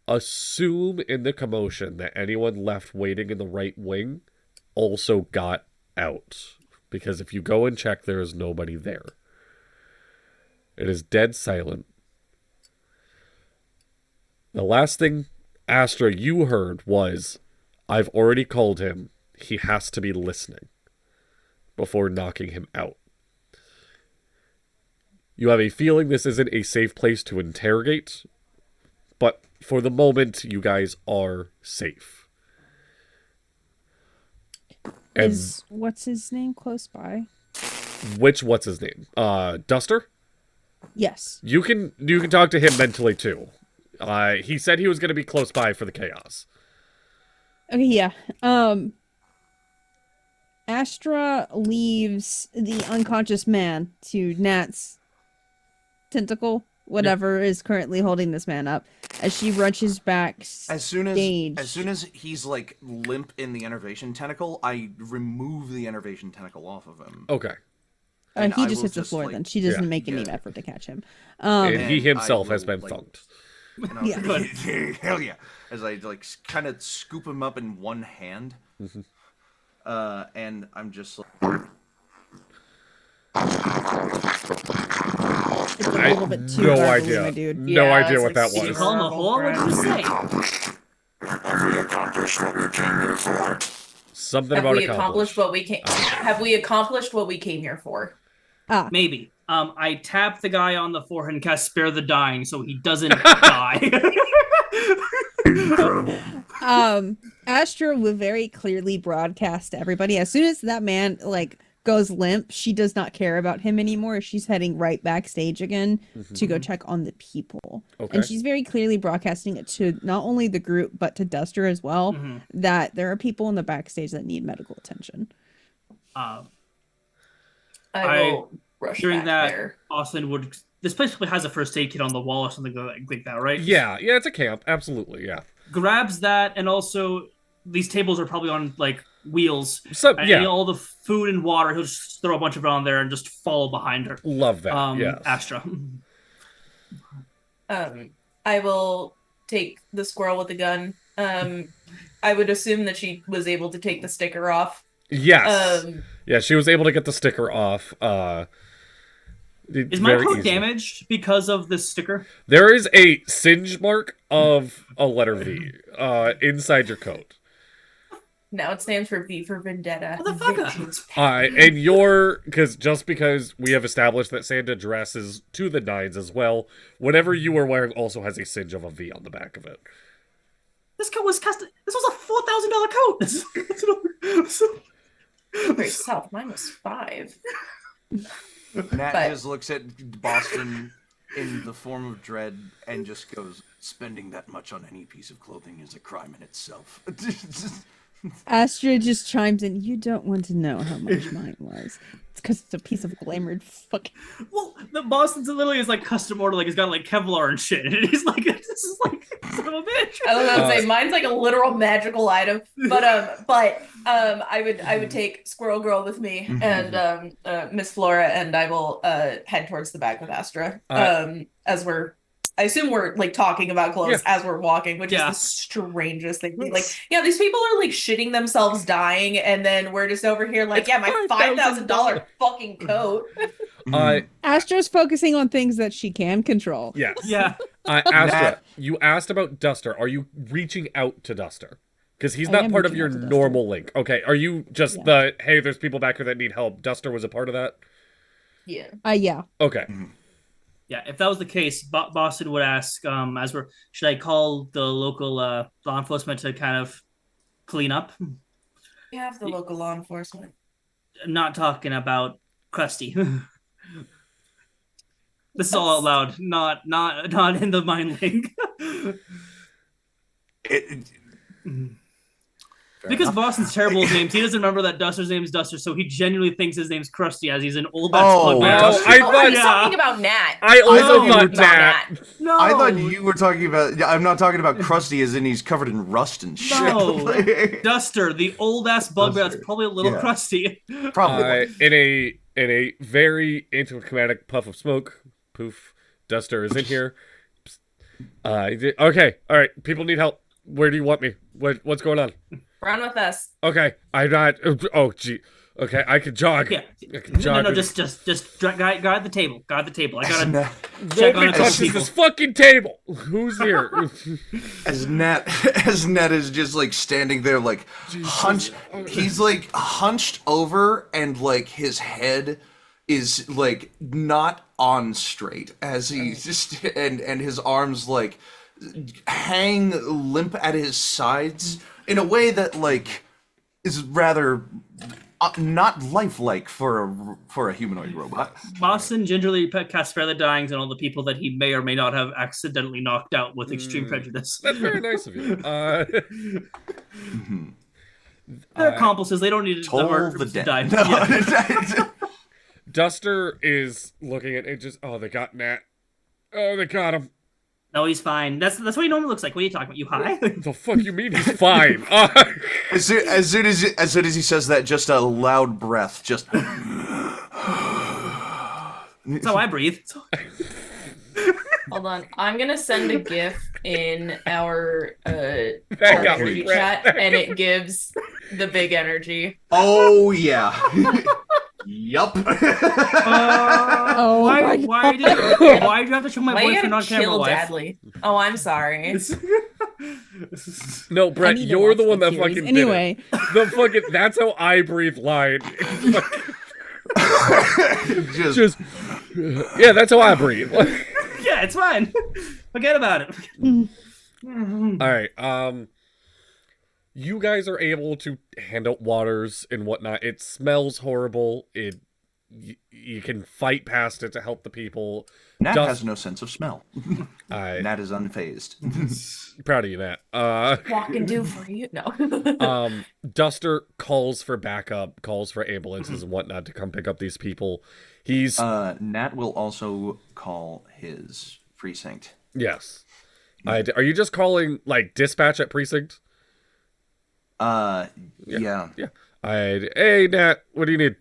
assume in the commotion that anyone left waiting in the right wing also got out. Because if you go and check, there is nobody there. It is dead silent. The last thing, Astra, you heard was, I've already called him. He has to be listening before knocking him out. You have a feeling this isn't a safe place to interrogate, but for the moment, you guys are safe. And Is what's his name close by? what's his name? Duster? Yes. You can talk to him mentally too. He said he was going to be close by for the chaos. Okay, yeah. Astra leaves the unconscious man to Nat's tentacle, whatever is currently holding this man up, as she rushes back As soon stage. as he's like limp in the enervation tentacle, I remove the enervation tentacle off of him. Okay. And He I just will hits the just, floor like, then. She doesn't yeah. make any Yeah. effort to catch him. And he And himself I has will, been like, thunked. And I Yeah. was like, hell yeah! As I like kind of scoop him up in one hand, and I'm just like, It's a little bit too no garbly, idea. my dude. No Yeah, idea it's what that like Did you was. call him a whore? What did you say? Something Have about we accomplished what we came? Have we accomplished what we came here for? Maybe. I tapped the guy on the forehead and cast Spare the Dying so he doesn't die. Astra will very clearly broadcast to everybody as soon as that man goes limp, she does not care about him anymore. She's heading right backstage again to go check on the people. Okay. And she's very clearly broadcasting it to not only the group but to Duster as well, that there are people in the backstage that need medical attention. uh, I will rush during back that, there. Austin would. This place probably has a first aid kit on the wall or something like that, right? Yeah, it's a camp. Absolutely, yeah. Grabs that, and also these tables are probably on like wheels. So, And yeah. all the food and water, he'll just throw a bunch of it on there and just follow behind her. Love that, yes. Astra. I will take the squirrel with the gun. I would assume that she was able to take the sticker off. Yes. Yeah, she was able to get the sticker off. Is my coat damaged because of this sticker? There is a singe mark of a letter V inside your coat. Now it stands for V for Vendetta. Motherfucker. And because we have established that Sandra dresses to the nines as well, whatever you are wearing also has a singe of a V on the back of it. This coat was custom. This was a $4,000 coat. Great self. Mine was $5. Nat just looks at Boston in the form of dread and just goes, "Spending that much on any piece of clothing is a crime in itself." Astra just chimes in, "You don't want to know how much mine was. It's because it's a piece of glamored fucking..." Well, the Boston's literally is like custom order, like it's got like Kevlar and shit. And he's like, this is like son of a bitch. I was gonna say mine's like a literal magical item, but I would take Squirrel Girl with me and Miss Flora, and I will head towards the back with Astra. I assume we're like talking about clothes as we're walking, which is the strangest thing. Like, yeah, these people are like shitting themselves dying, and then we're just over here like, my $5,000 fucking coat. Astra's focusing on things that she can control. Yes. Yeah. Astra, you asked about Duster. Are you reaching out to Duster? Because he's not part of your normal link. Okay, are you just hey, there's people back here that need help. Duster was a part of that? Yeah. Yeah. Okay. Yeah, if that was the case, Boston would ask, should I call the local law enforcement to kind of clean up? We have the local law enforcement. Not talking about Krusty. This is all out loud, not in the mind link. Because enough. Boston's terrible with names, he doesn't remember that Duster's name is Duster, so he genuinely thinks his name's Krusty as he's an old ass Oh, bugbear. Duster. I Oh, I thought was talking about Nat. I also you were thought that. No, I thought you were talking about. Yeah, I'm not talking about Krusty, as in he's covered in rust and shit. No, Duster, the old ass bugbear that's probably a little Yeah. crusty. Probably. In a very anticlimactic puff of smoke, poof, Duster is in here. Okay, all right. People need help. Where do you want me? What's going on? Run with us. Okay, I'm not. Oh, gee. Okay, I can jog. Yeah. I can jog. No, just guide the table. Guide the table. I gotta Nat, check on Nobody a couple touches people. this fucking table. Who's here? as Nat is just like standing there, like hunched. He's like hunched over, and like his head is like not on straight, as he's just and his arms like hang limp at his sides in a way that like is rather not lifelike for a humanoid robot. Boston gingerly casts Spare the Dyings on all the people that he may or may not have accidentally knocked out with extreme prejudice. That's very nice of you. They're accomplices. They don't need Toll the to dead. die. No. Yeah. Duster is looking at it. Just they got Nat. Oh, they got him. No, he's fine. That's what he normally looks like. What are you talking about? You high? The fuck you mean he's fine? As soon as he says that, just a loud breath, just. That's how I breathe. Hold on. I'm gonna send a GIF in our That got me. energy chat, and it gives the big energy. Oh yeah. Yup. Oh why? my Why did you have to show my Why you boyfriend on gotta camera? kill Wife? Dadley? Oh, I'm sorry. No, I Brett, need to you're watch the one that series. fucking Anyway. did it. The fucking that's how I breathe line. Just yeah, that's how I breathe. Yeah, it's fine. Forget about it. All right. You guys are able to hand out waters and whatnot. It smells horrible. You can fight past it to help the people. Nat has no sense of smell. I Nat is unfazed. proud of you, Nat. Walk and do for you. No. Duster calls for backup, calls for ambulances and whatnot to come pick up these people. He's Nat will also call his precinct. yes. Are you just calling like dispatch at precinct? Yeah. Yeah. Hey Nat, what do you need?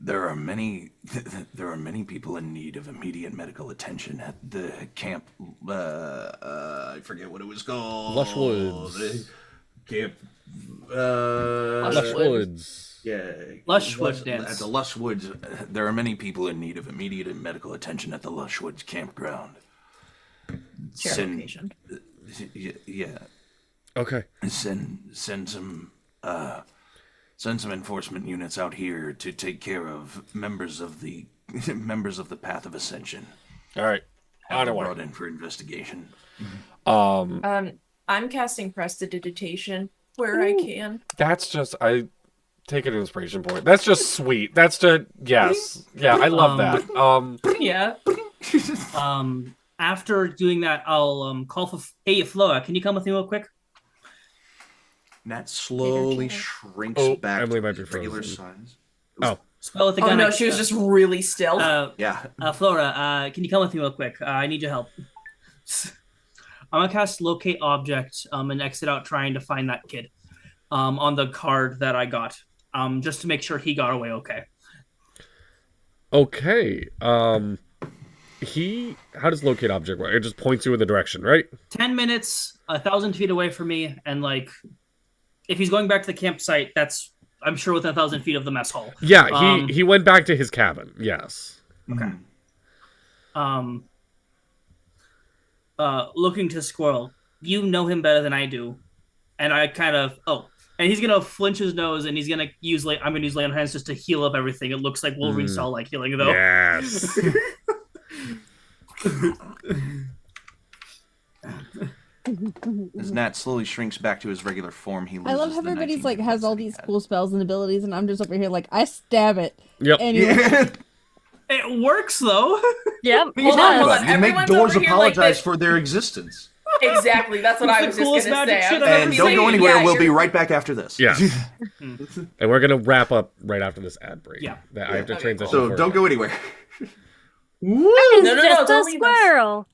There are many people in need of immediate medical attention at the camp. I forget what it was called. Lush Woods. Camp. Lush Woods. Yeah. Lushwood dance. At the Lush Woods, there are many people in need of immediate medical attention at the Lush Woods campground. Share location. Yeah. Okay. Send some enforcement units out here to take care of members of the Path of Ascension. All right. Have On them our way. brought in for investigation. I'm casting prestidigitation where I can. That's just I take an inspiration point. That's just sweet. That's just yes. Yeah, I love that. Yeah. After doing that, I'll call for hey Flora. Can you come with me real quick? Nat slowly Peter, shrinks Oh, back Emily to might be regular frozen. size. Oh. Spell with the Oh gun. no, she was just really still. Yeah. Flora, can you come with me real quick? I need your help. I'm gonna cast locate object and exit out trying to find that kid on the card that I got just to make sure he got away okay. Okay. How does locate object work? It just points you in the direction, right? 10 minutes, 1,000 feet away from me, and like if he's going back to the campsite, that's I'm sure within 1,000 feet of the mess hall. Yeah, he went back to his cabin. Yes. Okay. Looking to Squirrel, you know him better than I do, and I kind of and he's gonna flinch his nose, and he's gonna I'm gonna use lay on hands just to heal up everything. It looks like Wolverine style like healing though. Yes. As Nat slowly shrinks back to his regular form, he loses I love how the everybody's 19 like hit has points all that he these had. cool spells and abilities, and I'm just over here like I stab it. Yep. Anyway, Yeah. It works though. Yep. What are you Hold talking on, hold about? on. You make Everyone's doors over here like apologize this. for their existence. Exactly. That's what It's I the was just coolest gonna magic say. I shit was I've gonna ever And be don't like, go seen. anywhere. yeah, We'll be you're- right back after this. Yes. And we're gonna wrap up right after this ad break. Yeah. That I have to Okay, transition. So for don't go anywhere. It's No, no, no, just a don't leave us. squirrel.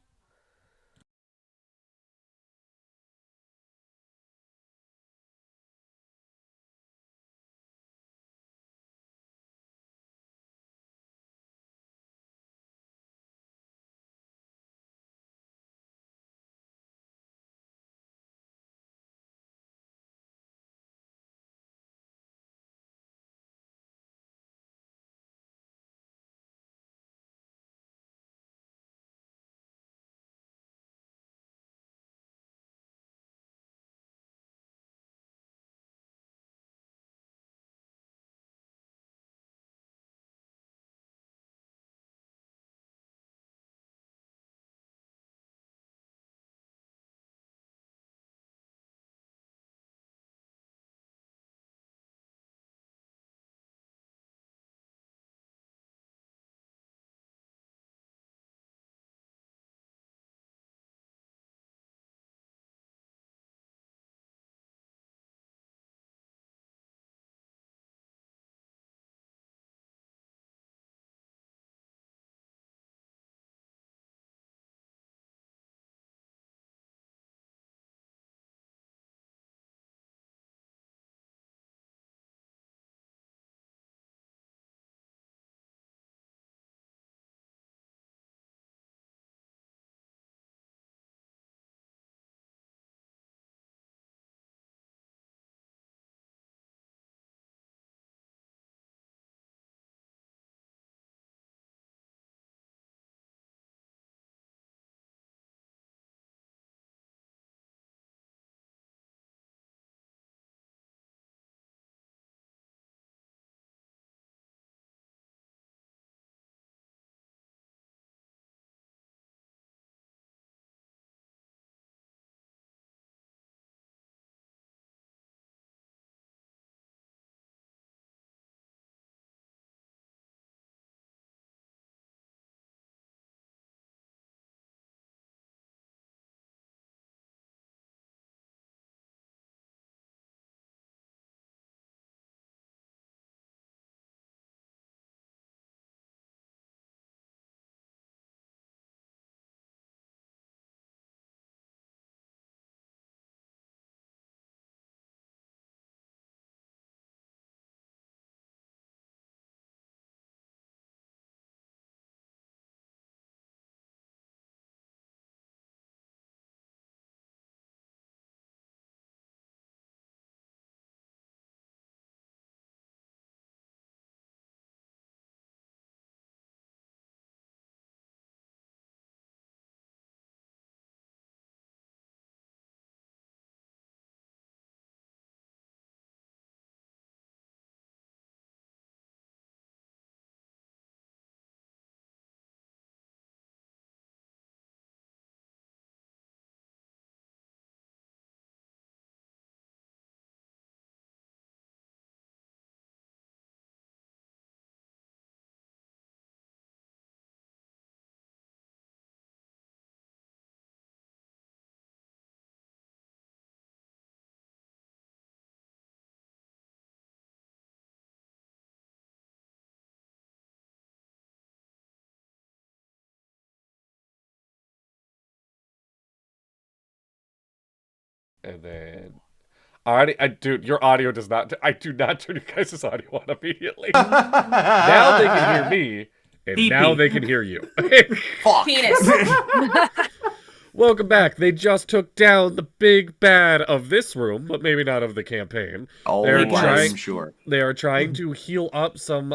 And then already, dude, your audio does not. I do not turn your guys' audio on immediately. Now they can hear me, and now Pee-pee. they can hear you. Fuck. Penis. Welcome back. They just took down the big bad of this room, but maybe not of the campaign. Oh, They're I'm trying. sure. They are trying to heal up some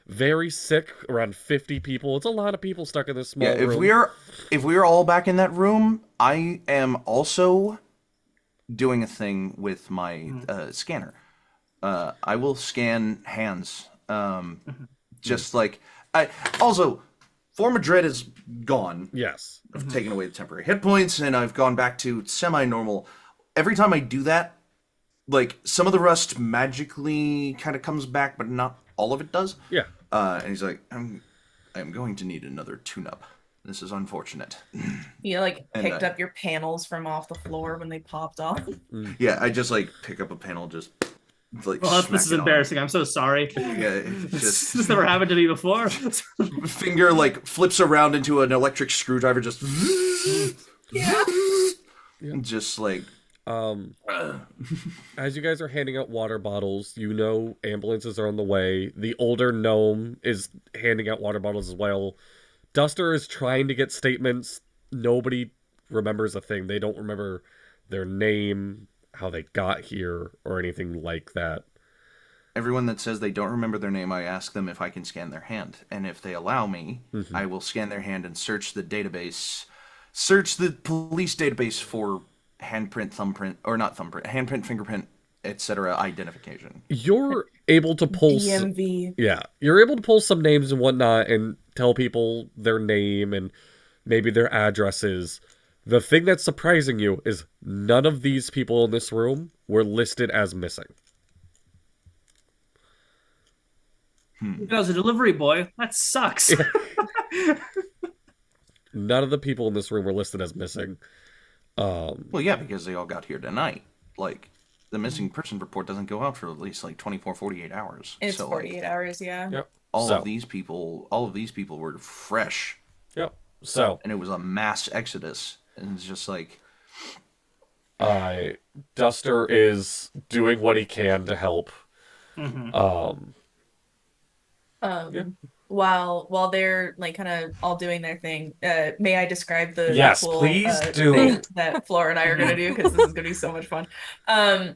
very sick, around 50 people. It's a lot of people stuck in this small Yeah, if room. we are all back in that room, I am also doing a thing with my scanner. I will scan hands. Just like I also form of dread is gone. Yes. I've taken away the temporary hit points, and I've gone back to semi-normal. Every time I do that, like, some of the rust magically kind of comes back, but not all of it does. Yeah. And he's like, I'm going to need another tune-up. This is unfortunate. You like And picked up your panels from off the floor when they popped off. Yeah, I just like pick up a panel, just like. Well, smack this is it on. embarrassing. I'm so sorry. Yeah, it's just This never happened to me before. finger like flips around into an electric screwdriver, just. Yeah. Just like. As you guys are handing out water bottles, you know ambulances are on the way. The older gnome is handing out water bottles as well. Duster is trying to get statements. Nobody remembers a thing. They don't remember their name, how they got here, or anything like that. Everyone that says they don't remember their name, I ask them if I can scan their hand. And if they allow me, I will scan their hand and search the database. Search the police database for handprint, thumbprint, or not thumbprint, handprint, fingerprint, etc. identification. You're able to pull... DMV. Yeah, you're able to pull some names and whatnot and tell people their name and maybe their addresses. The thing that's surprising you is none of these people in this room were listed as missing. I was a delivery boy. That sucks. None of the people in this room were listed as missing. Well, yeah, because they all got here tonight. Like, the missing person report doesn't go out for at least like 24, 48 hours. It's so, 48 hours, yeah. Yep. All of these people were fresh. Yep. So, And it was a mass exodus. And it's just like, Duster is doing what he can to help. While they're like kind of all doing their thing, may I describe the Yes, cool, please do. thing that Flora and I are gonna do, because this is gonna be so much fun. I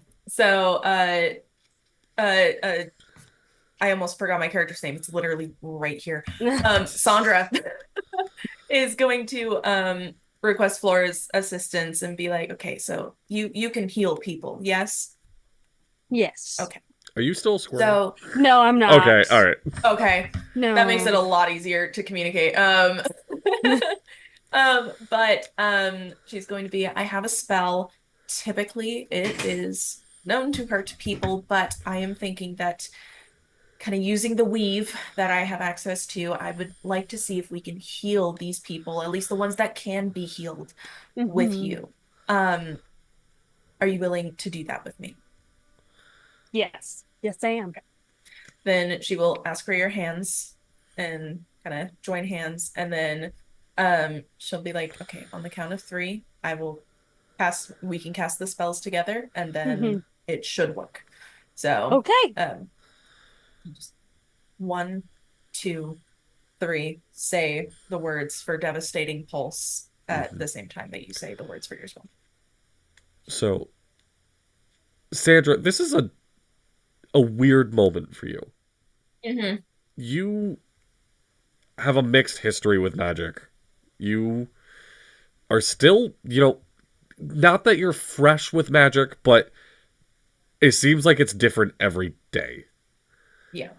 almost forgot my character's name. It's literally right here. Sandra is going to request Flora's assistance and be like, okay, so you can heal people, yes? Yes. Okay. Are you still squirrel? So No, I'm not. Okay, all right. okay. No. That makes it a lot easier to communicate. But she's going to be, I have a spell. Typically, it is known to hurt people, but I am thinking that kind of using the weave that I have access to, I would like to see if we can heal these people, at least the ones that can be healed with you. Are you willing to do that with me? Yes. Yes, I am. Then she will ask for your hands and kind of join hands, and then she'll be like, okay, on the count of 3, we can cast the spells together, and then it should work. So Okay. just 1, 2, 3, say the words for devastating pulse at the same time that you say the words for your spell. So, Sandra, this is a weird moment for you. You have a mixed history with magic. You are still, not that you're fresh with magic, but it seems like it's different every day. Yeah.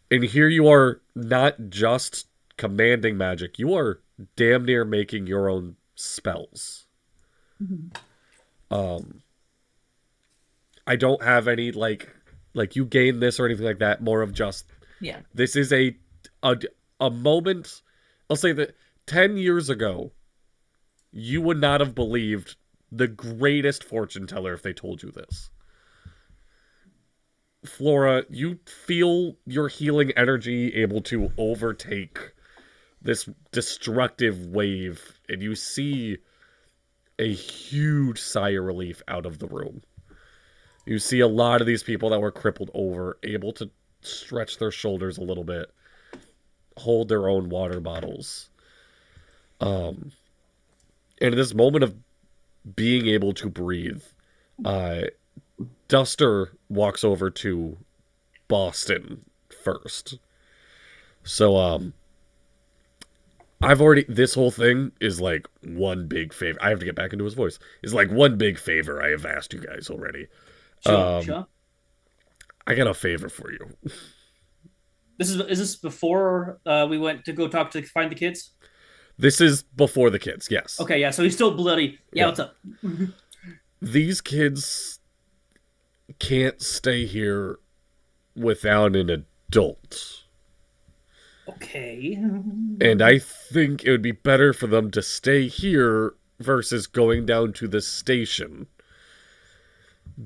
And here you are not just commanding magic, you are damn near making your own spells. I don't have any like you gain this or anything like that. More of just, this is a moment. I'll say that 10 years ago, you would not have believed the greatest fortune teller if they told you this. Flora, you feel your healing energy able to overtake this destructive wave, and you see a huge sigh of relief out of the room. You see a lot of these people that were crippled over, able to stretch their shoulders a little bit, hold their own water bottles. And in this moment of being able to breathe, Duster walks over to Boston first. So, this whole thing is like one big favor. I have to get back into his voice. It's like one big favor I have asked you guys already. Sure. I got a favor for you. Is this before we went to go talk to find the kids? This is before the kids, yes. Okay, yeah. So he's still bloody. Yeah, Yeah. what's up? These kids can't stay here without an adult. Okay. And I think it would be better for them to stay here versus going down to the station.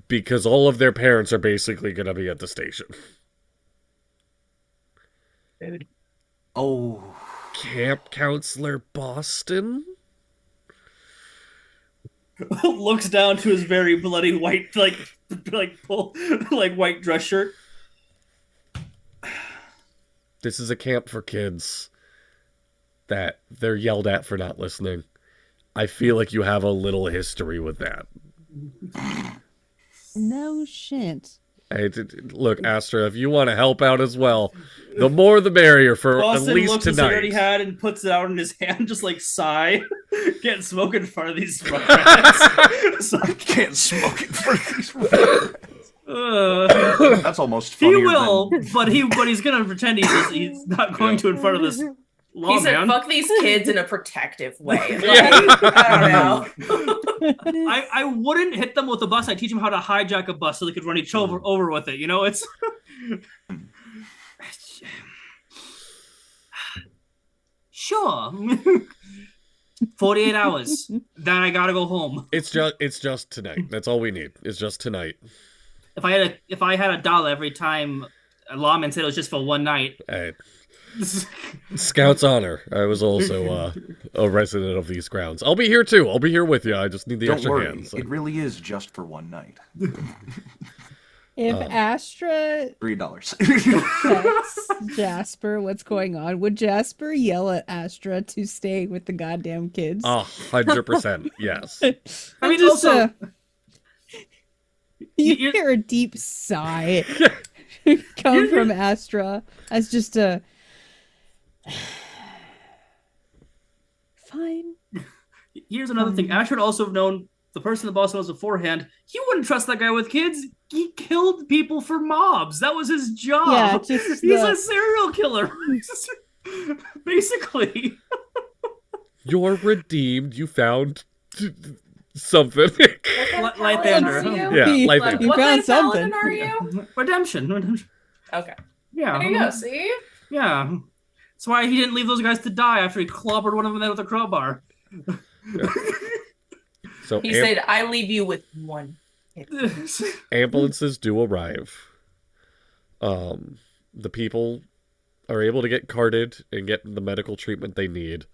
Because all of their parents are basically going to be at the station. Oh, Camp Counselor Boston? Looks down to his very bloody white, white dress shirt. This is a camp for kids that they're yelled at for not listening. I feel like you have a little history with that. No shit. Hey, look, Astra, if you want to help out as well, the more the merrier for Boston at least looks at the cigarette he tonight. had and puts it out in his hand, just like sigh. Can't smoke in front of these fuckers. So, can't smoke it for these. That's almost he funnier. will, than... but he's gonna pretend he's not going to in front of this He said, lawman. "Fuck these kids" in a protective way. Like, Yeah. I don't know. I wouldn't hit them with a bus. I'd teach them how to hijack a bus so they could run each over with it. You know, it's sure. 48 hours. Then I gotta go home. It's just tonight. That's all we need. It's just tonight. If I had $1 every time a lawman said it was just for one night. Hey, Scout's honor. I was also a resident of these grounds. I'll be here too. I'll be here with you. I just need the Don't extra worry, hands. it really is just for one night. If Astra $3. texts Jasper what's going on, would Jasper yell at Astra to stay with the goddamn kids? 100%. Yes. I mean, Just, also, you you're- hear a deep sigh come from Astra as just a fine. here's another thing. Ash would also have known the person the boss knows beforehand. He wouldn't trust that guy with kids. He killed people for mobs. That was his job. Yeah, just He's the- a serial killer. Basically. You're redeemed. You found something. Lythander. Yeah, He- life What, end. You what found kind of paladin something. are you? Redemption. Okay. Yeah. There you go. See? Yeah. That's why he didn't leave those guys to die after he clobbered one of them with a crowbar. So He said, "I leave you with one." ambulances do arrive. The people are able to get carted and get the medical treatment they need.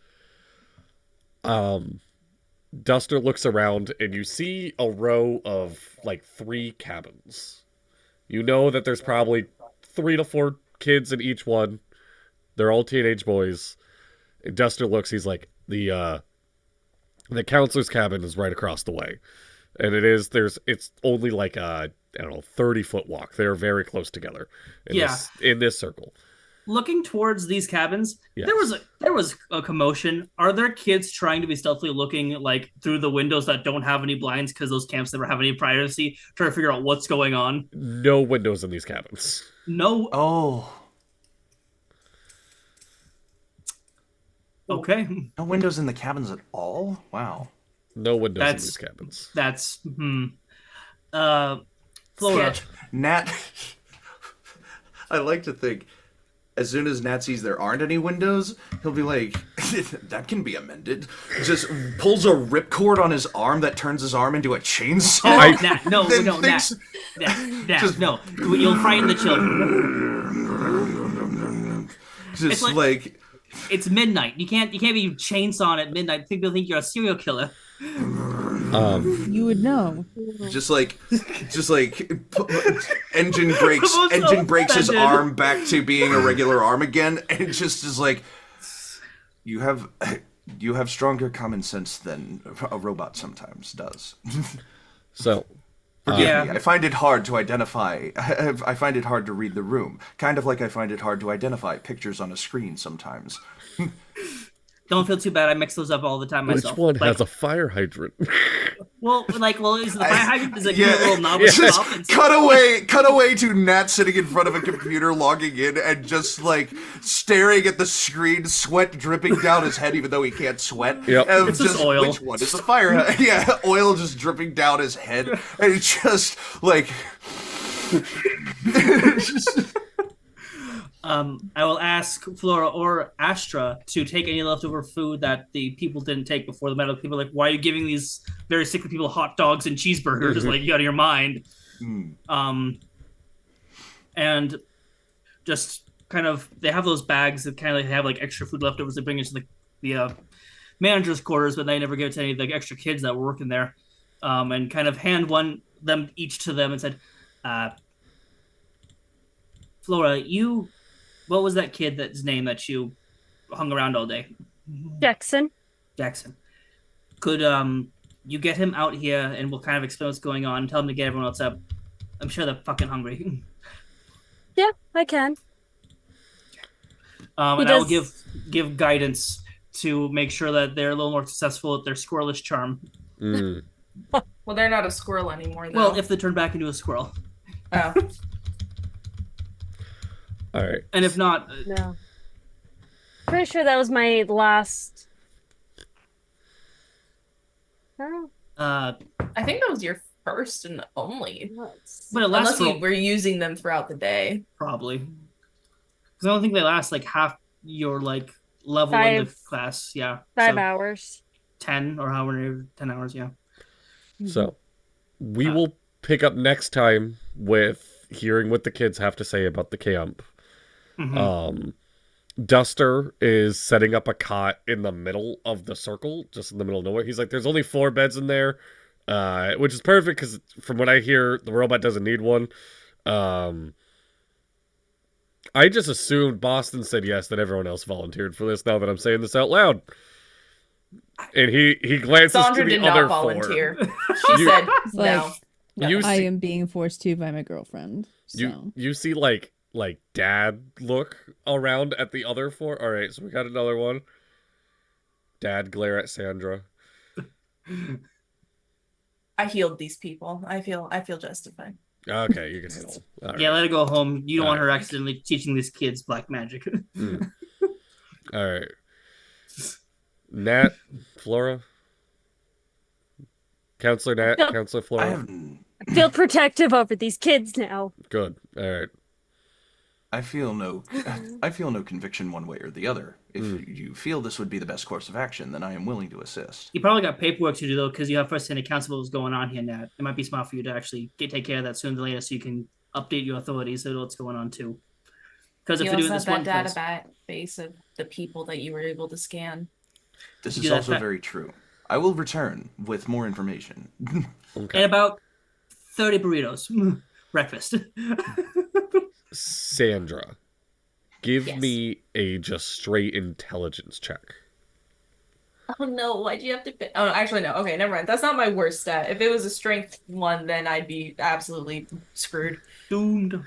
Duster looks around and you see a row of like 3 cabins. You know that there's probably 3 to 4 kids in each one. They're all teenage boys. And Duster looks, he's like, the counselor's cabin is right across the way. And it's only like a, I don't know, 30-foot walk. They're very close together in this circle. Looking towards these cabins, Yes. there was a commotion. Are there kids trying to be stealthily looking like through the windows that don't have any blinds because those camps never have any privacy, trying to figure out what's going on? No windows in these cabins. No. Oh, Okay. no windows in the cabins at all? Wow. No windows in That's- these cabins. That's Flora. Sketch. Nat, I like to think, as soon as Nat sees there aren't any windows, he'll be like, that can be amended. Just pulls a ripcord on his arm that turns his arm into a chainsaw. Nat, no, Then no, Nat, thinks- Nat, Just- no. You'll frighten the children. Just like- like It's midnight. You can't be chainsawing at midnight. People think you're a serial killer. You would know. just like engine breaks I'm so his offended. arm back to being a regular arm again, and it just is like, you have stronger common sense than a robot sometimes does. So, Forgive Yeah. me. I find it hard to identify. I find it hard to read the room. Kind of like I find it hard to identify pictures on a screen sometimes. Don't feel too bad. I mix those up all the time Which myself. one Like, has a fire hydrant? is the fire hydrant is a Yeah. cute little knob Yeah. with a Just top and cut away to Nat sitting in front of a computer logging in and just like staring at the screen, sweat dripping down his head even though he can't sweat. Yep. And It's just oil. which one is the fire? Yeah, oil just dripping down his head. And it's just like I will ask Flora or Astra to take any leftover food that the people didn't take before the medical people. Like, why are you giving these very sickly people hot dogs and cheeseburgers? Like, you out of your mind. And just kind of, they have those bags that kind of like have like extra food leftovers. They bring into the manager's quarters, but they never give it to any of the extra kids that were working there. And kind of hand them each to them and said, Flora, what was that kid that's name that you hung around all day? Jackson. Jackson. Could you get him out here and we'll kind of explain what's going on, tell him to get everyone else up. I'm sure they're fucking hungry. Yeah, I can. And I will give guidance to make sure that they're a little more successful at their squirrelish charm. Well, they're not a squirrel anymore, though. Well, if they turn back into a squirrel. Oh. All right. And if not, No. Pretty sure that was my last. Oh, I think that was your first and only. but it lasts Unless you were using them throughout the day. probably. Because I don't think they last like half your like level in the class. Yeah. 5 hours. 10 or however many 10 hours, yeah. So, we will pick up next time with hearing what the kids have to say about the camp. Duster is setting up a cot in the middle of the circle, just in the middle of nowhere. He's like, there's only 4 beds in there, which is perfect because from what I hear, the robot doesn't need one. I just assumed Boston said yes, that everyone else volunteered for this now that I'm saying this out loud. And he glances Sandra to the did other not 4. volunteer. She said no. Like, You I see- am being forced to by my girlfriend. So. You see like dad look around at the other 4. All right, so we got another one. Dad glare at Sandra. I healed these people. I feel justified. Okay, you can handle. All Yeah, right. let her go home. You don't want All her accidentally teaching these kids black magic. All right. Nat, Flora, Counselor Nat, Yep. Counselor I Flora. have I feel protective over these kids now. Good. All right. I feel no conviction one way or the other. If you feel this would be the best course of action, then I am willing to assist. You probably got paperwork to do though, because you have first-hand accounts of what was going on here, Nat. It might be smart for you to actually take care of that sooner than later, so you can update your authorities so they know what's going on too. Because if You they're also doing this have one that place, database of the people that you were able to scan. This You is do that also fa- very true. I will return with more information. Okay. and about 30 burritos, breakfast. Sandra, give Yes. me a just straight intelligence check. Oh no, why'd you have to pick? Oh, actually, no. Okay, never mind. That's not my worst stat. If it was a strength one, then I'd be absolutely screwed. Doomed.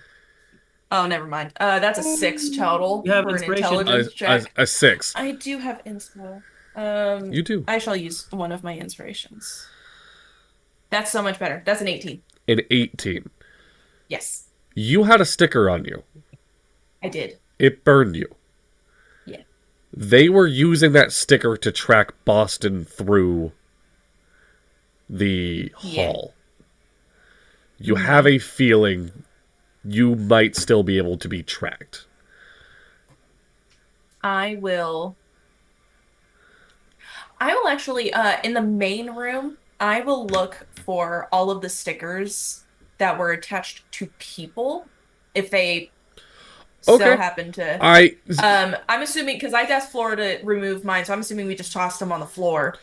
Oh, never mind. That's a 6 total You have for an inspiration. intelligence check. A 6. I do have inspo. You do. I shall use one of my inspirations. That's so much better. That's an 18. An 18. Yes, You had a sticker on you. I did. It burned you. Yeah. They were using that sticker to track Boston through the hall. You have a feeling you might still be able to be tracked. I will actually, in the main room, I will look for all of the stickers that were attached to people, if they so Okay. happen to. I'm assuming, because I asked Flora to remove mine, so I'm assuming we just tossed them on the floor.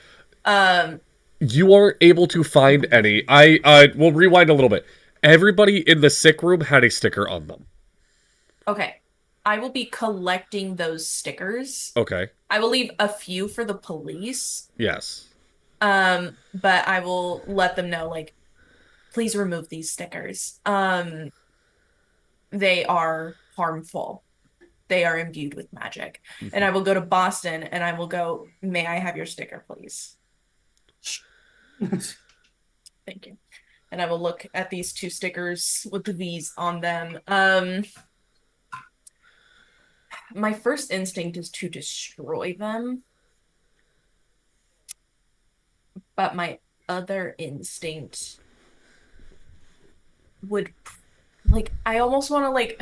You aren't able to find any. We'll rewind a little bit. Everybody in the sick room had a sticker on them. Okay. I will be collecting those stickers. Okay. I will leave a few for the police. Yes. But I will let them know, like, please remove these stickers. They are harmful. they are imbued with magic. And I will go to Boston and I will go, may I have your sticker, please? Thank you. And I will look at these 2 stickers with the V's on them. My first instinct is to destroy them, but my other instinct would like I almost want to like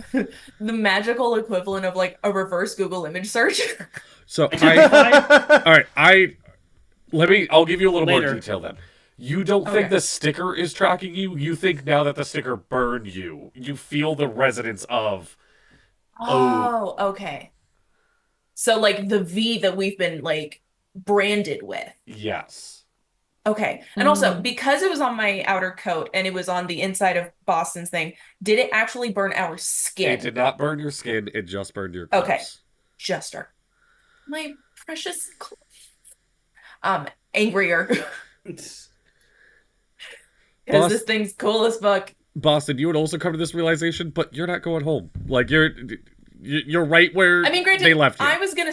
the magical equivalent of like a reverse Google image search. So Identify. all right, I'll give you a little more Later. detail then. You don't think Okay. the sticker is tracking you. You think now that the sticker burned you, you feel the resonance of. Oh, okay. So like the V that we've been like branded with. Yes. Okay. And also, because it was on my outer coat and it was on the inside of Boston's thing, did it actually burn our skin? It did not burn your skin. It just burned your clothes. Okay. Just our my precious angrier. Because this thing's cool as fuck. Boston, you would also come to this realization, but you're not going home. Like you're right where I mean, granted, they left you. I was gonna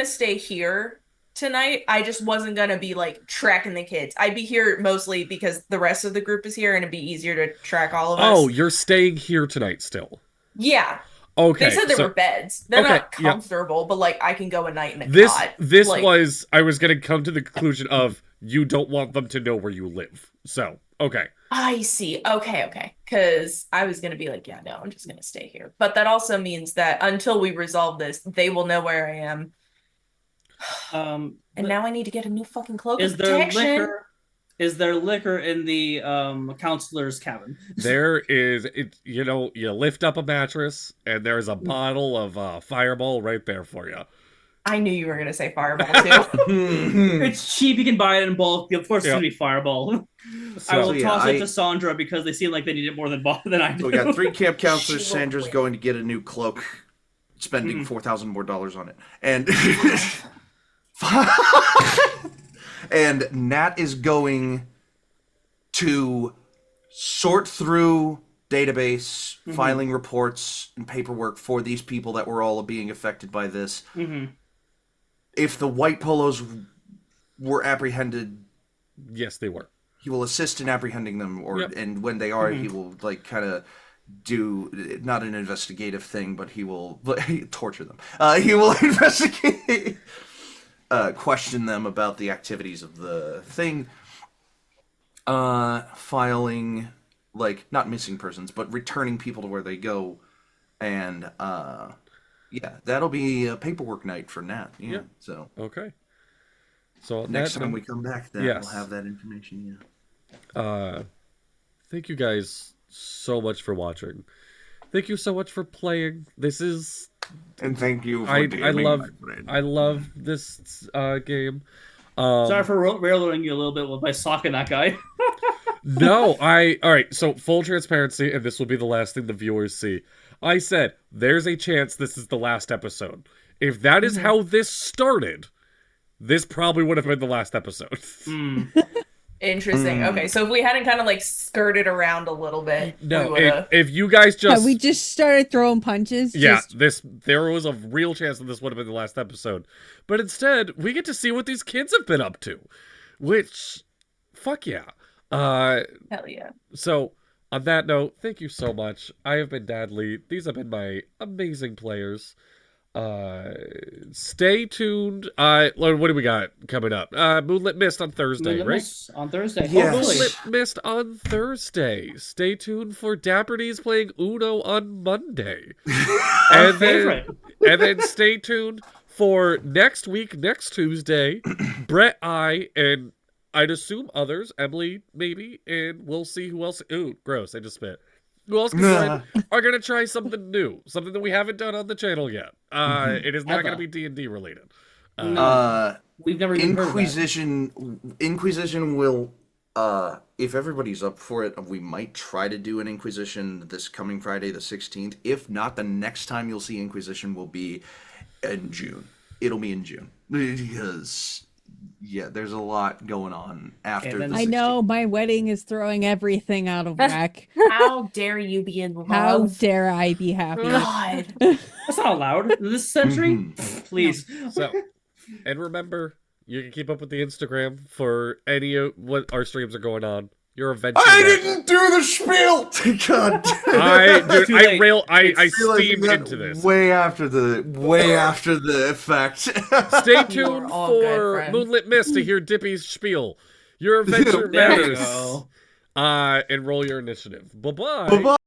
stay here tonight. I just wasn't gonna be like tracking the kids. I'd be here mostly because the rest of the group is here and it'd be easier to track all of us. Oh, you're staying here tonight still. Yeah. Okay. They said there were beds. They're Okay, not comfortable, but like I can go a night in a This cot. Like, was I was gonna come to the conclusion of you don't want them to know where you live. So, okay. I see. Okay. Because I was gonna be like, yeah, no, I'm just gonna stay here. But that also means that until we resolve this, they will know where I am. And now I need to get a new fucking cloak of protection. Is there liquor in the counselor's cabin? There is you lift up a mattress and there's a bottle of Fireball right there for you. I knew you were gonna say Fireball too. It's cheap. You can buy it in bulk. Of course, it's gonna be Fireball. I will toss it to Sandra because they seem like they need it more than I do. So we got 3 camp counselors. She will Sandra's win. going to get a new cloak, spending $4,000 more on it, and and Nat is going to sort through database, filing reports and paperwork for these people that were all being affected by this. If the white polos were apprehended, Yes, they were. he will assist in apprehending them, and when they are, he will like kind of do not an investigative thing, but he will torture them. He will investigate, question them about the activities of the thing, filing like not missing persons, but returning people to where they go, and yeah, that'll be a paperwork night for Nat. Yeah. So Okay. So next time we come back, then yes. we'll have that information. Thank you guys so much for watching. Thank you so much for playing. This is And thank you for I DMing, love my friend. I love this game. Sorry for railroading you a little bit by socking that guy. No, all right, so full transparency, and this will be the last thing the viewers see. I said, there's a chance this is the last episode. If that is how this started, this probably would have been the last episode. Interesting. Okay, so if we hadn't kind of like skirted around a little bit, we No, would've- if you guys just... we just started throwing punches. Yeah, just- there was a real chance that this would have been the last episode. But instead, we get to see what these kids have been up to. Which, fuck yeah. hell yeah. So, on that note, thank you so much. I have been Dadley. These have been my amazing players. Stay tuned. What do we got coming up? Moonlit Mist on Thursday, Moonlit right? Mist on Thursday. Yes. Hopefully. Moonlit Mist on Thursday. Stay tuned for Dapperty's playing Uno on Monday. Our favorite. And then stay tuned for next week, next Tuesday. Brett, and I'd assume others, Emily maybe, and we'll see who else. Ooh, gross! I just spit. Who else are gonna try something new, something that we haven't done on the channel yet. It is not gonna be D&D related. We've never even heard of that. Inquisition will, if everybody's up for it, we might try to do an Inquisition this coming Friday the 16th. If not, the next time you'll see Inquisition will be in June. It'll be in June because yeah, there's a lot going on after then- the I 16th. know my wedding is throwing everything out of whack. How dare you be in love? How dare I be happy? God. That's not allowed this century. Mhm. Please. So, and remember, you can keep up with the Instagram for any of what our streams are going on. Your adventure. I didn't do the spiel. God. Too late. I Realizing steamed that into this. way after the effect. Stay tuned all good, for friend. Moonlit Mist to hear Dippy's spiel. Your adventure There we matters. go. And roll your initiative. Bye bye. Bye-bye.